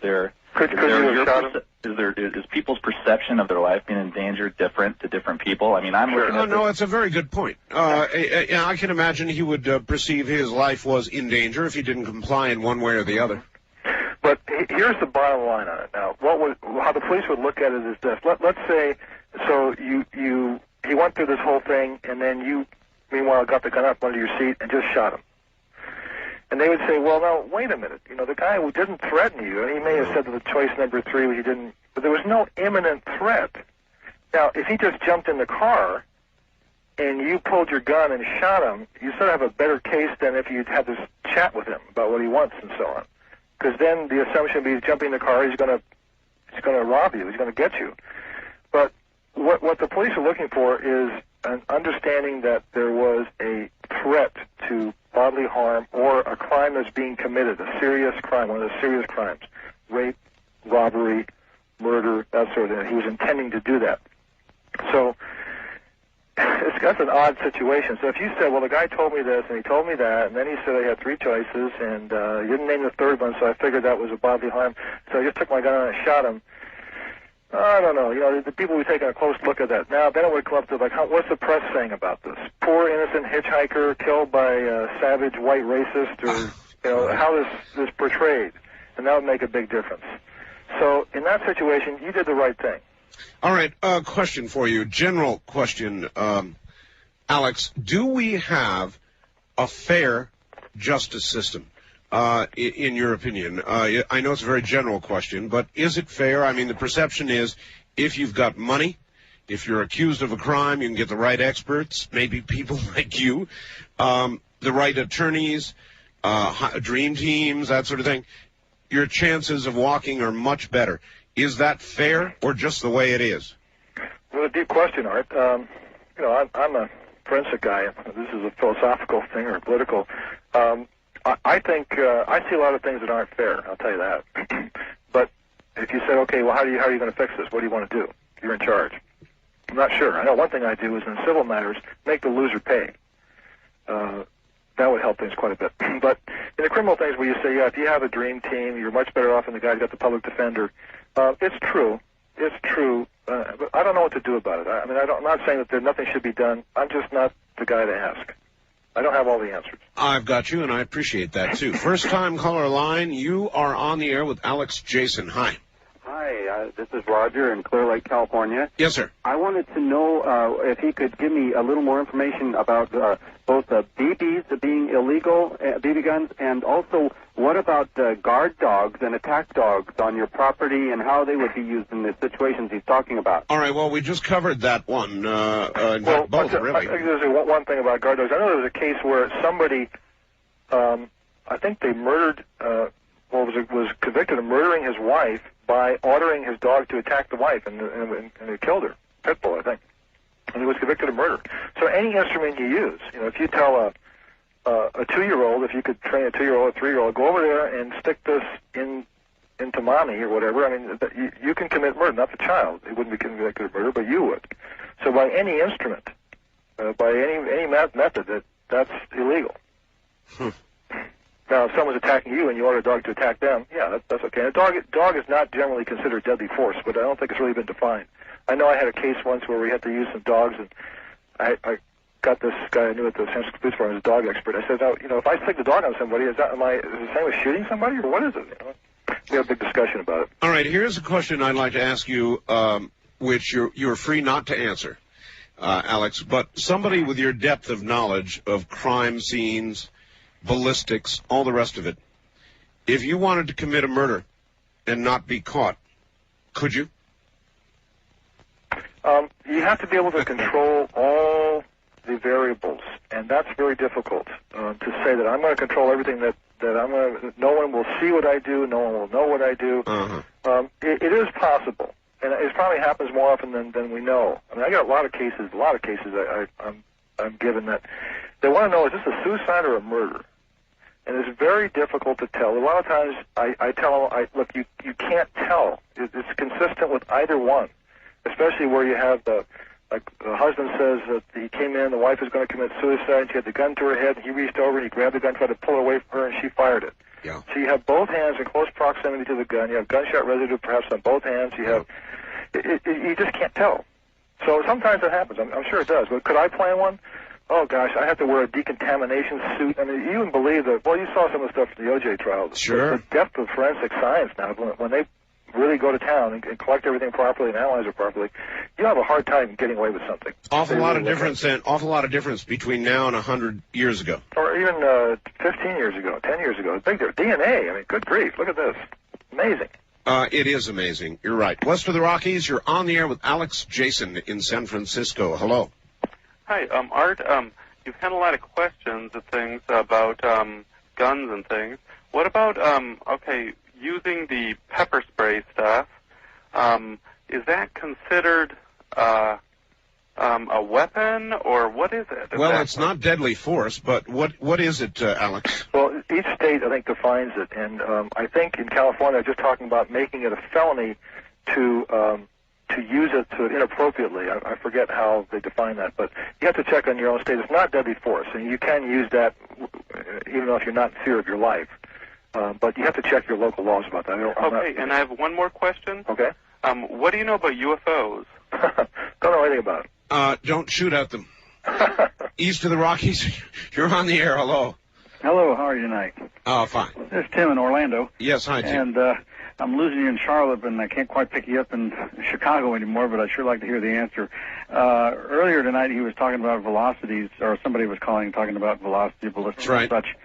people's perception of their life being in danger different to different people? I mean, I'm looking at No, it's a very good point. I can imagine he would perceive his life was in danger if he didn't comply in one way or the other. But here's the bottom line on it now. How the police would look at it is this. Let's say, so he went through this whole thing, and then you, meanwhile, got the gun up under your seat and just shot him. And they would say, well, now, wait a minute. You know, the guy who didn't threaten you, and he may have said that the choice number 3, he didn't, but there was no imminent threat. Now, if he just jumped in the car and you pulled your gun and shot him, you sort of have a better case than if you'd had this chat with him about what he wants and so on. Because then the assumption would be he's jumping in the car, he's going to rob you, he's going to get you. But what the police are looking for is an understanding that there was a threat to bodily harm or a crime that's being committed, a serious crime, one of the serious crimes, rape, robbery, murder, that sort of thing. He was intending to do that. So that's an odd situation. So if you said, well, the guy told me this and he told me that, and then he said I had three choices, and he didn't name the third one, so I figured that was a bodily harm, so I just took my gun and I shot him. I don't know. You know, the people were taking a close look at that. Now, then it would come up to, like, what's the press saying about this? Poor innocent hitchhiker killed by a savage white racist, or, you know, how is this portrayed? And that would make a big difference. So, in that situation, you did the right thing. All right, question for you. General question, Alex. Do we have a fair justice system? In your opinion? I know it's a very general question, but is it fair? I mean, the perception is if you've got money, if you're accused of a crime, you can get the right experts, maybe people like you, the right attorneys, dream teams, that sort of thing. Your chances of walking are much better. Is that fair or just the way it is? Well, a deep question, Art. You know, I'm a forensic guy. This is a philosophical thing or political. I think I see a lot of things that aren't fair. I'll tell you that. But if you said, okay, well, how are you going to fix this? What do you want to do? You're in charge. I'm not sure. I know one thing I do is in civil matters, make the loser pay. That would help things quite a bit. But in the criminal things where you say, yeah, if you have a dream team, you're much better off than the guy who got the public defender. It's true. It's true. But I don't know what to do about it. I mean, I'm not saying that nothing should be done. I'm just not the guy to ask. I don't have all the answers. I've got you, and I appreciate that, too. First-time caller line, you are on the air with Alex Jason. Hi. Hi, this is Roger in Clear Lake, California. Yes, sir. I wanted to know if he could give me a little more information about both BBs being illegal, BB guns, and also what about guard dogs and attack dogs on your property and how they would be used in the situations he's talking about. All right, well, we just covered that one, both, really. There's one thing about guard dogs. I know there was a case where somebody, I think they murdered was convicted of murdering his wife by ordering his dog to attack the wife, and it killed her. Pit bull, I think. And he was convicted of murder. So any instrument you use, if you tell a 2-year-old, if you could train a 2-year-old, a 3-year-old, go over there and stick this into mommy or whatever, I mean, you can commit murder, not the child. He wouldn't be convicted of murder, but you would. So by any instrument, by any method, that's illegal. Now, if someone's attacking you and you order a dog to attack them, yeah, that's okay. A dog is not generally considered deadly force, but I don't think it's really been defined. I know I had a case once where we had to use some dogs, and I got this guy I knew at the San Francisco Police Department, who's a dog expert. I said, if I stick the dog on somebody, is it the same as shooting somebody, or what is it? We had a big discussion about it. All right, here's a question I'd like to ask you, which you're free not to answer, Alex, but somebody with your depth of knowledge of crime scenes, ballistics, all the rest of it, if you wanted to commit a murder and not be caught, could you? You have to be able to control all the variables, and that's very difficult to say that I'm going to control everything that I'm going to, no one will see what I do, no one will know what I do. It is possible, and it probably happens more often than we know. I mean, I got a lot of cases I'm given that they want to know, is this a suicide or a murder? And it's very difficult to tell. A lot of times I tell them, look, you can't tell. It's consistent with either one, especially where you have the husband says that he came in, the wife is going to commit suicide, and she had the gun to her head, and he reached over and he grabbed the gun, tried to pull it away from her, and she fired it. Yeah. So you have both hands in close proximity to the gun. You have gunshot residue perhaps on both hands. You have, you just can't tell. So sometimes it happens. I'm sure it does. But could I plan one? Oh, gosh, I have to wear a decontamination suit. I mean, you wouldn't believe that. Well, you saw some of the stuff from the OJ trial. Sure. The depth of forensic science now, when they really go to town and collect everything properly and analyze it properly, you have a hard time getting away with something. Awful lot of difference between now and 100 years ago. Or even 15 years ago, 10 years ago. Big DNA. I mean, good grief. Look at this. Amazing. It is amazing. You're right. West of the Rockies, you're on the air with Alex Jason in San Francisco. Hello. Hi, Art. You've had a lot of questions and things about guns and things. What about, using the pepper spray stuff? Is that considered a weapon, or what is it? Well, it's not deadly force, but what is it, Alex? Well, each state, I think, defines it, and I think in California, they're just talking about making it a felony to use it inappropriately. I forget how they define that, but you have to check on your own state. It's not deadly force, and you can use that even though if you're not in fear of your life. But you have to check your local laws about that. And I have one more question. Okay. What do you know about UFOs? Don't know anything about it. Don't shoot at them. East of the Rockies, you're on the air. Hello. Hello, how are you tonight? Oh, fine. This is Tim in Orlando. Yes, hi, Tim. And I'm losing you in Charlotte, and I can't quite pick you up in Chicago anymore, but I'd sure like to hear the answer. Earlier tonight, he was talking about velocities, or somebody was talking about velocity, ballistics, and such.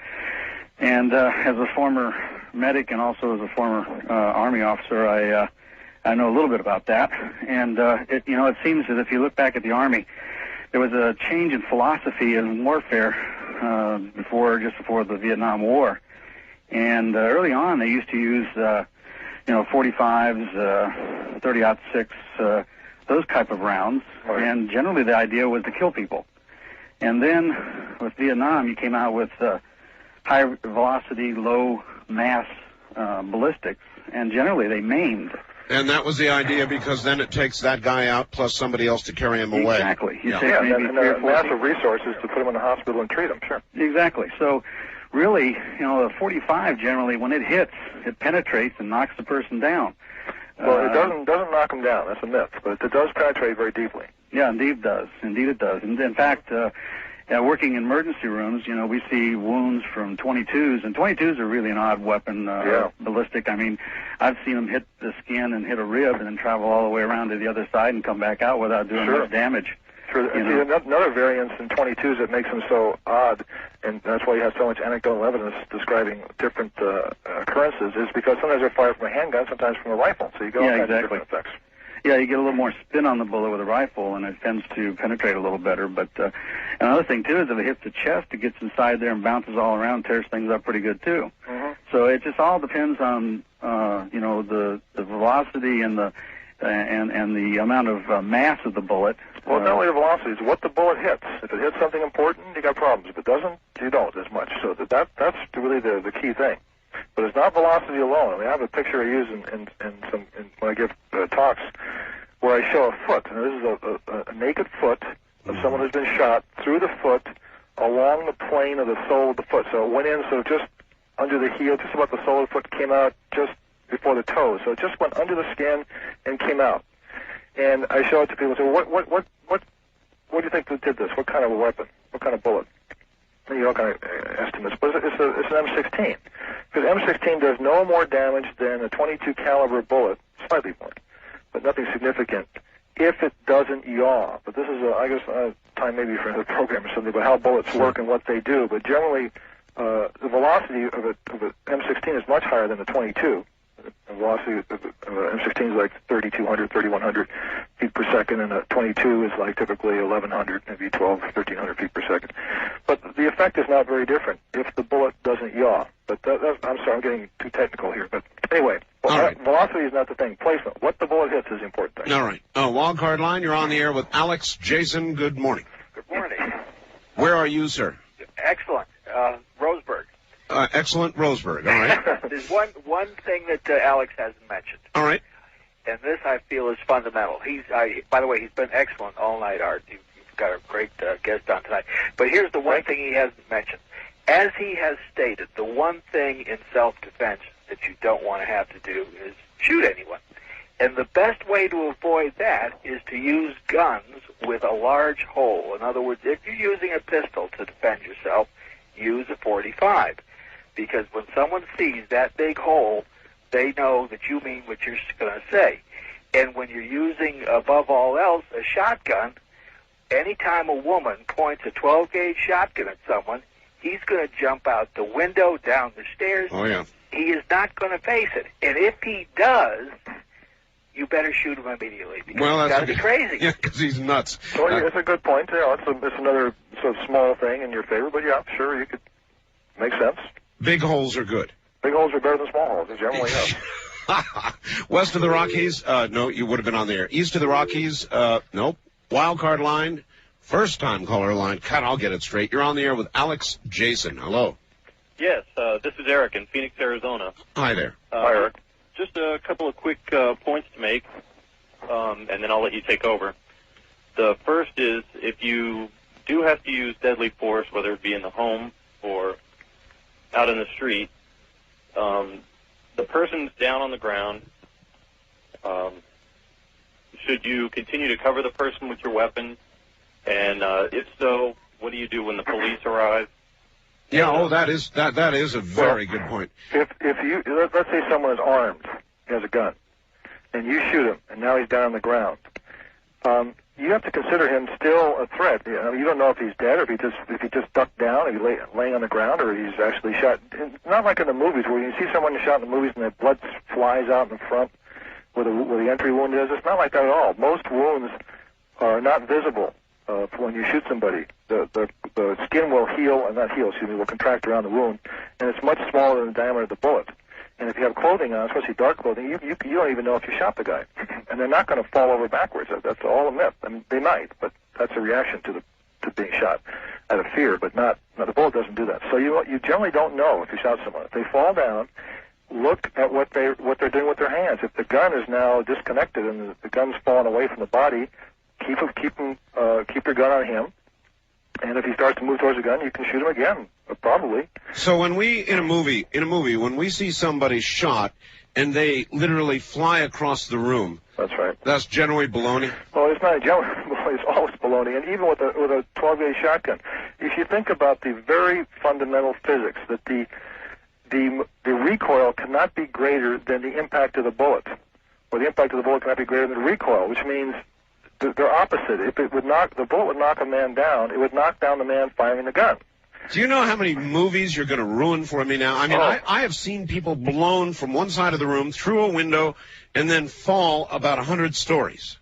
And as a former medic and also as a former Army officer, I know a little bit about that. And it seems that if you look back at the Army, there was a change in philosophy in warfare just before the Vietnam War. And early on, they used to use 45s, 30-06, those type of rounds. Right. And generally, the idea was to kill people. And then with Vietnam, you came out with high velocity, low mass ballistics, and generally they maimed. And that was the idea, because then it takes that guy out plus somebody else to carry him away. Exactly. And massive resources to put him in the hospital and treat him, sure. Exactly. So really, the 45 generally, when it hits, it penetrates and knocks the person down. Well, it doesn't knock them down. That's a myth, but it does penetrate very deeply. Yeah, indeed it does. Indeed it does. And in fact, working in emergency rooms, we see wounds from 22s, and 22s are really an odd weapon, ballistic. I mean, I've seen them hit the skin and hit a rib and then travel all the way around to the other side and come back out without doing much damage. Sure. Another variance in 22s that makes them so odd, and that's why you have so much anecdotal evidence describing different occurrences, is because sometimes they're fired from a handgun, sometimes from a rifle, so you get all kinds of different effects. Yeah, you get a little more spin on the bullet with a rifle, and it tends to penetrate a little better. But another thing, too, is if it hits the chest, it gets inside there and bounces all around, tears things up pretty good, too. So it just all depends on the velocity and the amount of mass of the bullet. Well, not only the velocity, it's what the bullet hits. If it hits something important, you got problems. If it doesn't, you don't as much. So that's really the key thing. But it's not velocity alone. I mean, I have a picture I use when I give talks where I show a foot. And this is a naked foot of someone who's been shot through the foot along the plane of the sole of the foot. So it went in sort of just under the heel, just about the sole of the foot, came out just before the toes. So it just went under the skin and came out. And I show it to people and say, what do you think that did this? What kind of a weapon? What kind of bullet? And you know, kind of estimates. But it's an M16. Because M16 does no more damage than a .22 caliber bullet, slightly more, but nothing significant, if it doesn't yaw. But this is, I guess, time maybe for another program or something about how bullets work and what they do. But generally, the velocity of an M16 is much higher than a .22. The velocity of an M16 is like 3,200, 3,100 feet per second, and a .22 is like typically 1,100, maybe 1,300 feet per second. But the effect is not very different if the bullet doesn't yaw. But I'm sorry, I'm getting too technical here. But anyway, velocity is not the thing. Placement. What the bullet hits is the important thing. All right. Wild card line, you're on the air with Alex. Jason, good morning. Good morning. Where are you, sir? Excellent. Roseburg. Excellent, Roseburg. All right. There's one thing that Alex hasn't mentioned. All right. And this, I feel, is fundamental. By the way, he's been excellent all night, Art. You've got a great guest on tonight. But here's the one thing he hasn't mentioned. As he has stated, the one thing in self-defense that you don't want to have to do is shoot anyone. And the best way to avoid that is to use guns with a large hole. In other words, if you're using a pistol to defend yourself, use a .45. Because when someone sees that big hole, they know that you mean what you're going to say. And when you're using, above all else, a shotgun, anytime a woman points a 12-gauge shotgun at someone, he's going to jump out the window, down the stairs. Oh, yeah. He is not going to face it. And if he does, you better shoot him immediately. Because he's got to be crazy. Yeah, because he's nuts. So it's a good point. It's another sort of small thing in your favor. But, yeah, sure, you could make sense. Big holes are good. Big holes are better than small holes, generally. West of the Rockies, no, you would have been on the air. East of the Rockies, nope. Wild card line, first time caller line. God, I'll get it straight. You're on the air with Alex Jason. Hello. Yes, this is Eric in Phoenix, Arizona. Hi there. Hi, Eric. Just a couple of quick points to make, and then I'll let you take over. The first is, if you do have to use deadly force, whether it be in the home or out in the street, the person's down on the ground. Should you continue to cover the person with your weapon? And if so, what do you do when the police arrive? Yeah, that is a very good point. If you let's say someone is armed, he has a gun, and you shoot him, and now he's down on the ground. You have to consider him still a threat. You don't know if he's dead, or if he just ducked down, or he's laying on the ground, or he's actually shot. It's not like in the movies where you see someone shot in the movies and the blood flies out in front where the entry wound is. It's not like that at all. Most wounds are not visible when you shoot somebody. The skin will heal, and not heal, excuse me, will contract around the wound, and it's much smaller than the diameter of the bullet. And if you have clothing on, especially dark clothing, you don't even know if you shot the guy. And they're not going to fall over backwards. That's all a myth. I mean, they might, but that's a reaction to being shot out of fear, but not the bullet doesn't do that. So you generally don't know if you shot someone. If they fall down, look at what they're doing with their hands. If the gun is now disconnected and the gun's fallen away from the body, keep your gun on him. And if he starts to move towards the gun, you can shoot him again, probably. So when in a movie, when we see somebody shot and they literally fly across the room, that's right. That's generally baloney. Well, it's not generally baloney. It's always baloney. And even with a 12-gauge shotgun, if you think about the very fundamental physics, that the recoil cannot be greater than the impact of the bullet, or the impact of the bullet cannot be greater than the recoil, which means they're opposite. If the bullet would knock a man down, it would knock down the man firing the gun. Do you know how many movies you're going to ruin for me now? I mean, I have seen people blown from one side of the room through a window and then fall about 100 stories.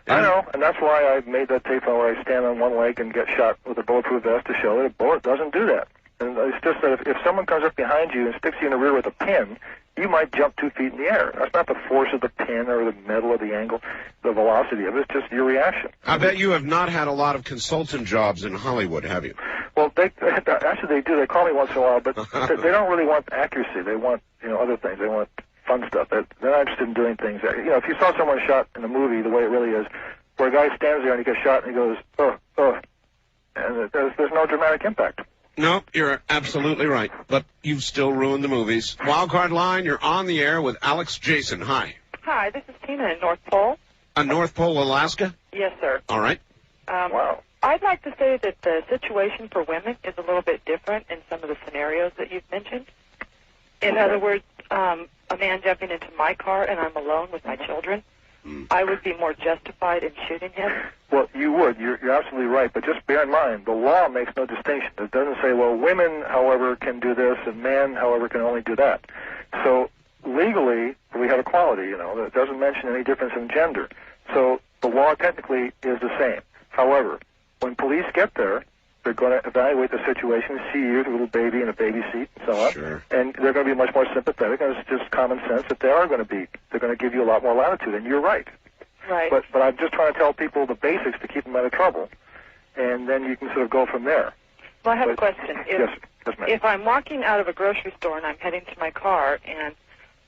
I know, and that's why I made that tape where I stand on one leg and get shot with a bulletproof vest to show that a bullet doesn't do that. And it's just that if someone comes up behind you and sticks you in the rear with a pin, you might jump 2 feet in the air. That's not the force of the pin or the metal or the angle, the velocity of it. It's just your reaction. I bet you have not had a lot of consultant jobs in Hollywood, have you? Well, actually they do. They call me once in a while, but they don't really want accuracy. They want, other things. They want fun stuff. They're not interested in doing things. If you saw someone shot in a movie, the way it really is, where a guy stands there and he gets shot and he goes, and there's no dramatic impact. No, you're absolutely right. But you've still ruined the movies. Wildcard line, you're on the air with Alex Jason. Hi. Hi, this is Tina in North Pole. North Pole, Alaska? Yes, sir. All right. Wow. I'd like to say that the situation for women is a little bit different in some of the scenarios that you've mentioned. In other words, a man jumping into my car and I'm alone with my children, I would be more justified in shooting him. Well, you would. You're absolutely right. But just bear in mind, the law makes no distinction. It doesn't say, well, women, however, can do this, and men, however, can only do that. So legally, we have equality, It doesn't mention any difference in gender. So the law technically is the same. However, when police get there, they're going to evaluate the situation, see you, the little baby in a baby seat, and so on. Sure. And they're going to be much more sympathetic, and it's just common sense that they're going to give you a lot more latitude, and you're right. Right. But I'm just trying to tell people the basics to keep them out of trouble, and then you can sort of go from there. Well, I have a question. Yes, ma'am. If I'm walking out of a grocery store and I'm heading to my car, and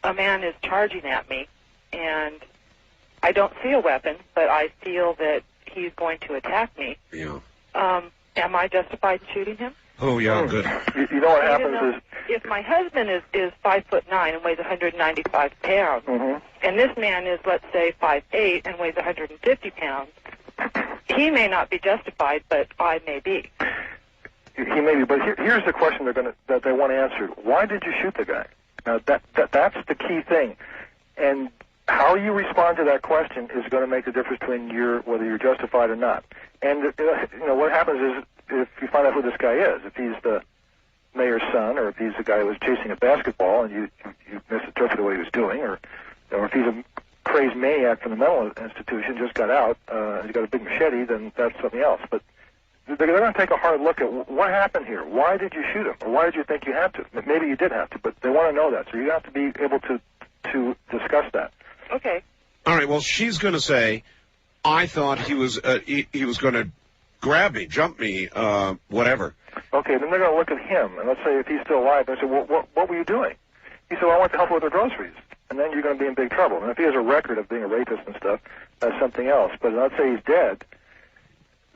a man is charging at me, and I don't see a weapon, but I feel that he's going to attack me, am I justified in shooting him? Oh, yeah, good. You know what happens is... If my husband is 5'9" and weighs 195 pounds, and this man is, let's say, 5'8" and weighs 150 pounds, he may not be justified, but I may be. He may be, but here's the question that they want answered. Why did you shoot the guy? Now, that's the key thing. And how you respond to that question is going to make the difference between whether you're justified or not. And what happens is, if you find out who this guy is, if he's the mayor's son, or if he's the guy who was chasing a basketball and you misinterpreted what he was doing, or if he's a crazed maniac from the mental institution, just got out, and he's got a big machete, then that's something else. But they're going to take a hard look at what happened here. Why did you shoot him? Or why did you think you had to? Maybe you did have to, but they want to know that. So you have to be able to discuss that. Okay. All right, well, she's going to say, I thought he was going to grab me, jump me, whatever. Okay, then they're going to look at him, and let's say if he's still alive, they say, well, what were you doing? He said, well, I went to help her with her groceries. And then you're going to be in big trouble. And if he has a record of being a rapist and stuff, that's something else. But let's say he's dead,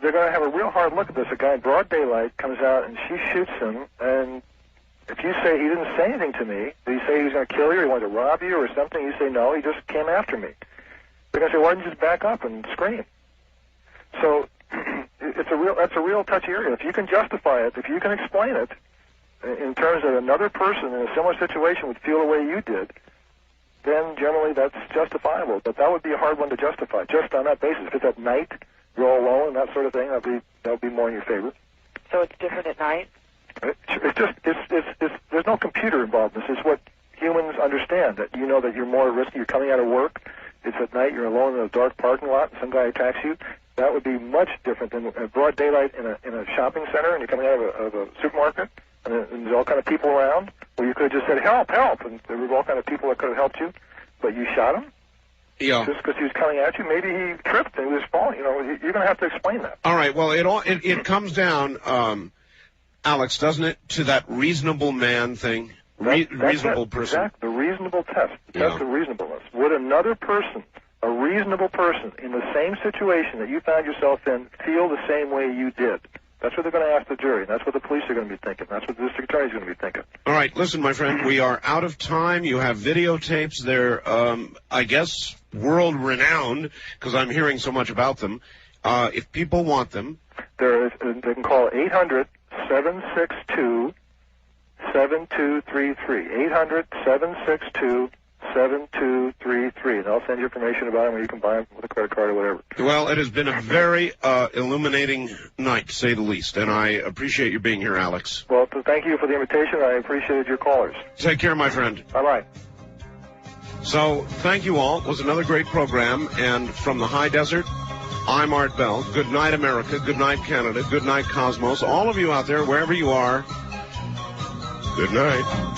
they're going to have a real hard look at this. A guy in broad daylight comes out, and she shoots him, and if you say he didn't say anything to me, did he say he was going to kill you, or he wanted to rob you, or something? You say, no, he just came after me. They're going to say, why didn't you just back up and scream? So that's a real touchy area. If you can justify it, if you can explain it, in terms that another person in a similar situation would feel the way you did, then generally that's justifiable. But that would be a hard one to justify, just on that basis. If it's at night, you're all alone, and that sort of thing, that would be more in your favor. So it's different at night? It's there's no computer involved in this. It's what humans understand, that you know that you're more risky. You're coming out of work. It's at night. You're alone in a dark parking lot, and some guy attacks you. That would be much different than broad daylight in a shopping center, and you're coming out of a supermarket, and there's all kind of people around. Well, you could have just said, help, help, and there were all kind of people that could have helped you, but you shot him? Yeah. Just because he was coming at you? Maybe he tripped and he was falling. You're going to have to explain that. All right, well, it comes down, Alex, doesn't it, to that reasonable man thing? Reasonable person. Exactly, the reasonable test. The test of reasonableness. Would another person, a reasonable person, in the same situation that you found yourself in, feel the same way you did? That's what they're going to ask the jury, and that's what the police are going to be thinking. That's what the district attorney is going to be thinking. All right, listen, my friend, we are out of time. You have videotapes. They're, I guess, world-renowned, because I'm hearing so much about them. If people want them... They can call 800-762-7233. 800-762-7233. And I'll send you information about them, or you can buy them with a credit card or whatever. Well, it has been a very illuminating night, to say the least, and I appreciate you being here, Alex. Well, thank you for the invitation. I appreciated your callers. Take care, my friend. Bye-bye. So, thank you all. It was another great program, and from the high desert, I'm Art Bell. Good night, America. Good night, Canada. Good night, Cosmos. All of you out there, wherever you are, Good night.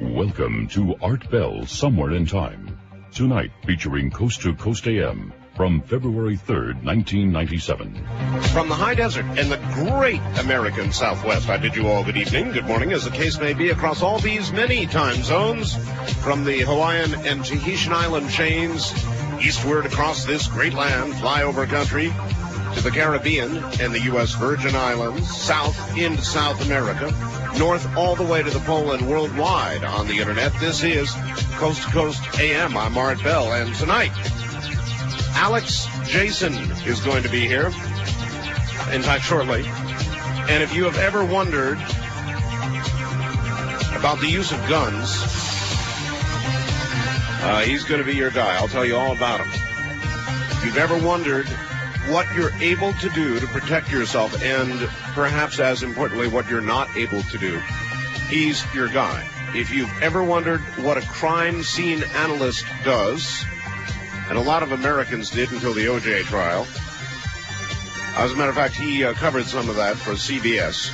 Welcome to Art Bell Somewhere in Time. Tonight featuring Coast to Coast AM from February 3rd, 1997. From the high desert and the great American Southwest, I bid you all good evening, good morning, as the case may be, across all these many time zones, from the Hawaiian and Tahitian island chains, eastward across this great land, flyover country, to the Caribbean and the U.S. Virgin Islands, south into South America, north all the way to the pole and worldwide on the internet. This is Coast to Coast AM. I'm Art Bell, and tonight, Alex Jason is going to be here, in fact, shortly. And if you have ever wondered about the use of guns, he's going to be your guy. I'll tell you all about him. If you've ever wondered what you're able to do to protect yourself, and perhaps as importantly, what you're not able to do, he's your guy. If you've ever wondered what a crime scene analyst does, and a lot of Americans did until the O.J. trial. As a matter of fact, he covered some of that for CBS.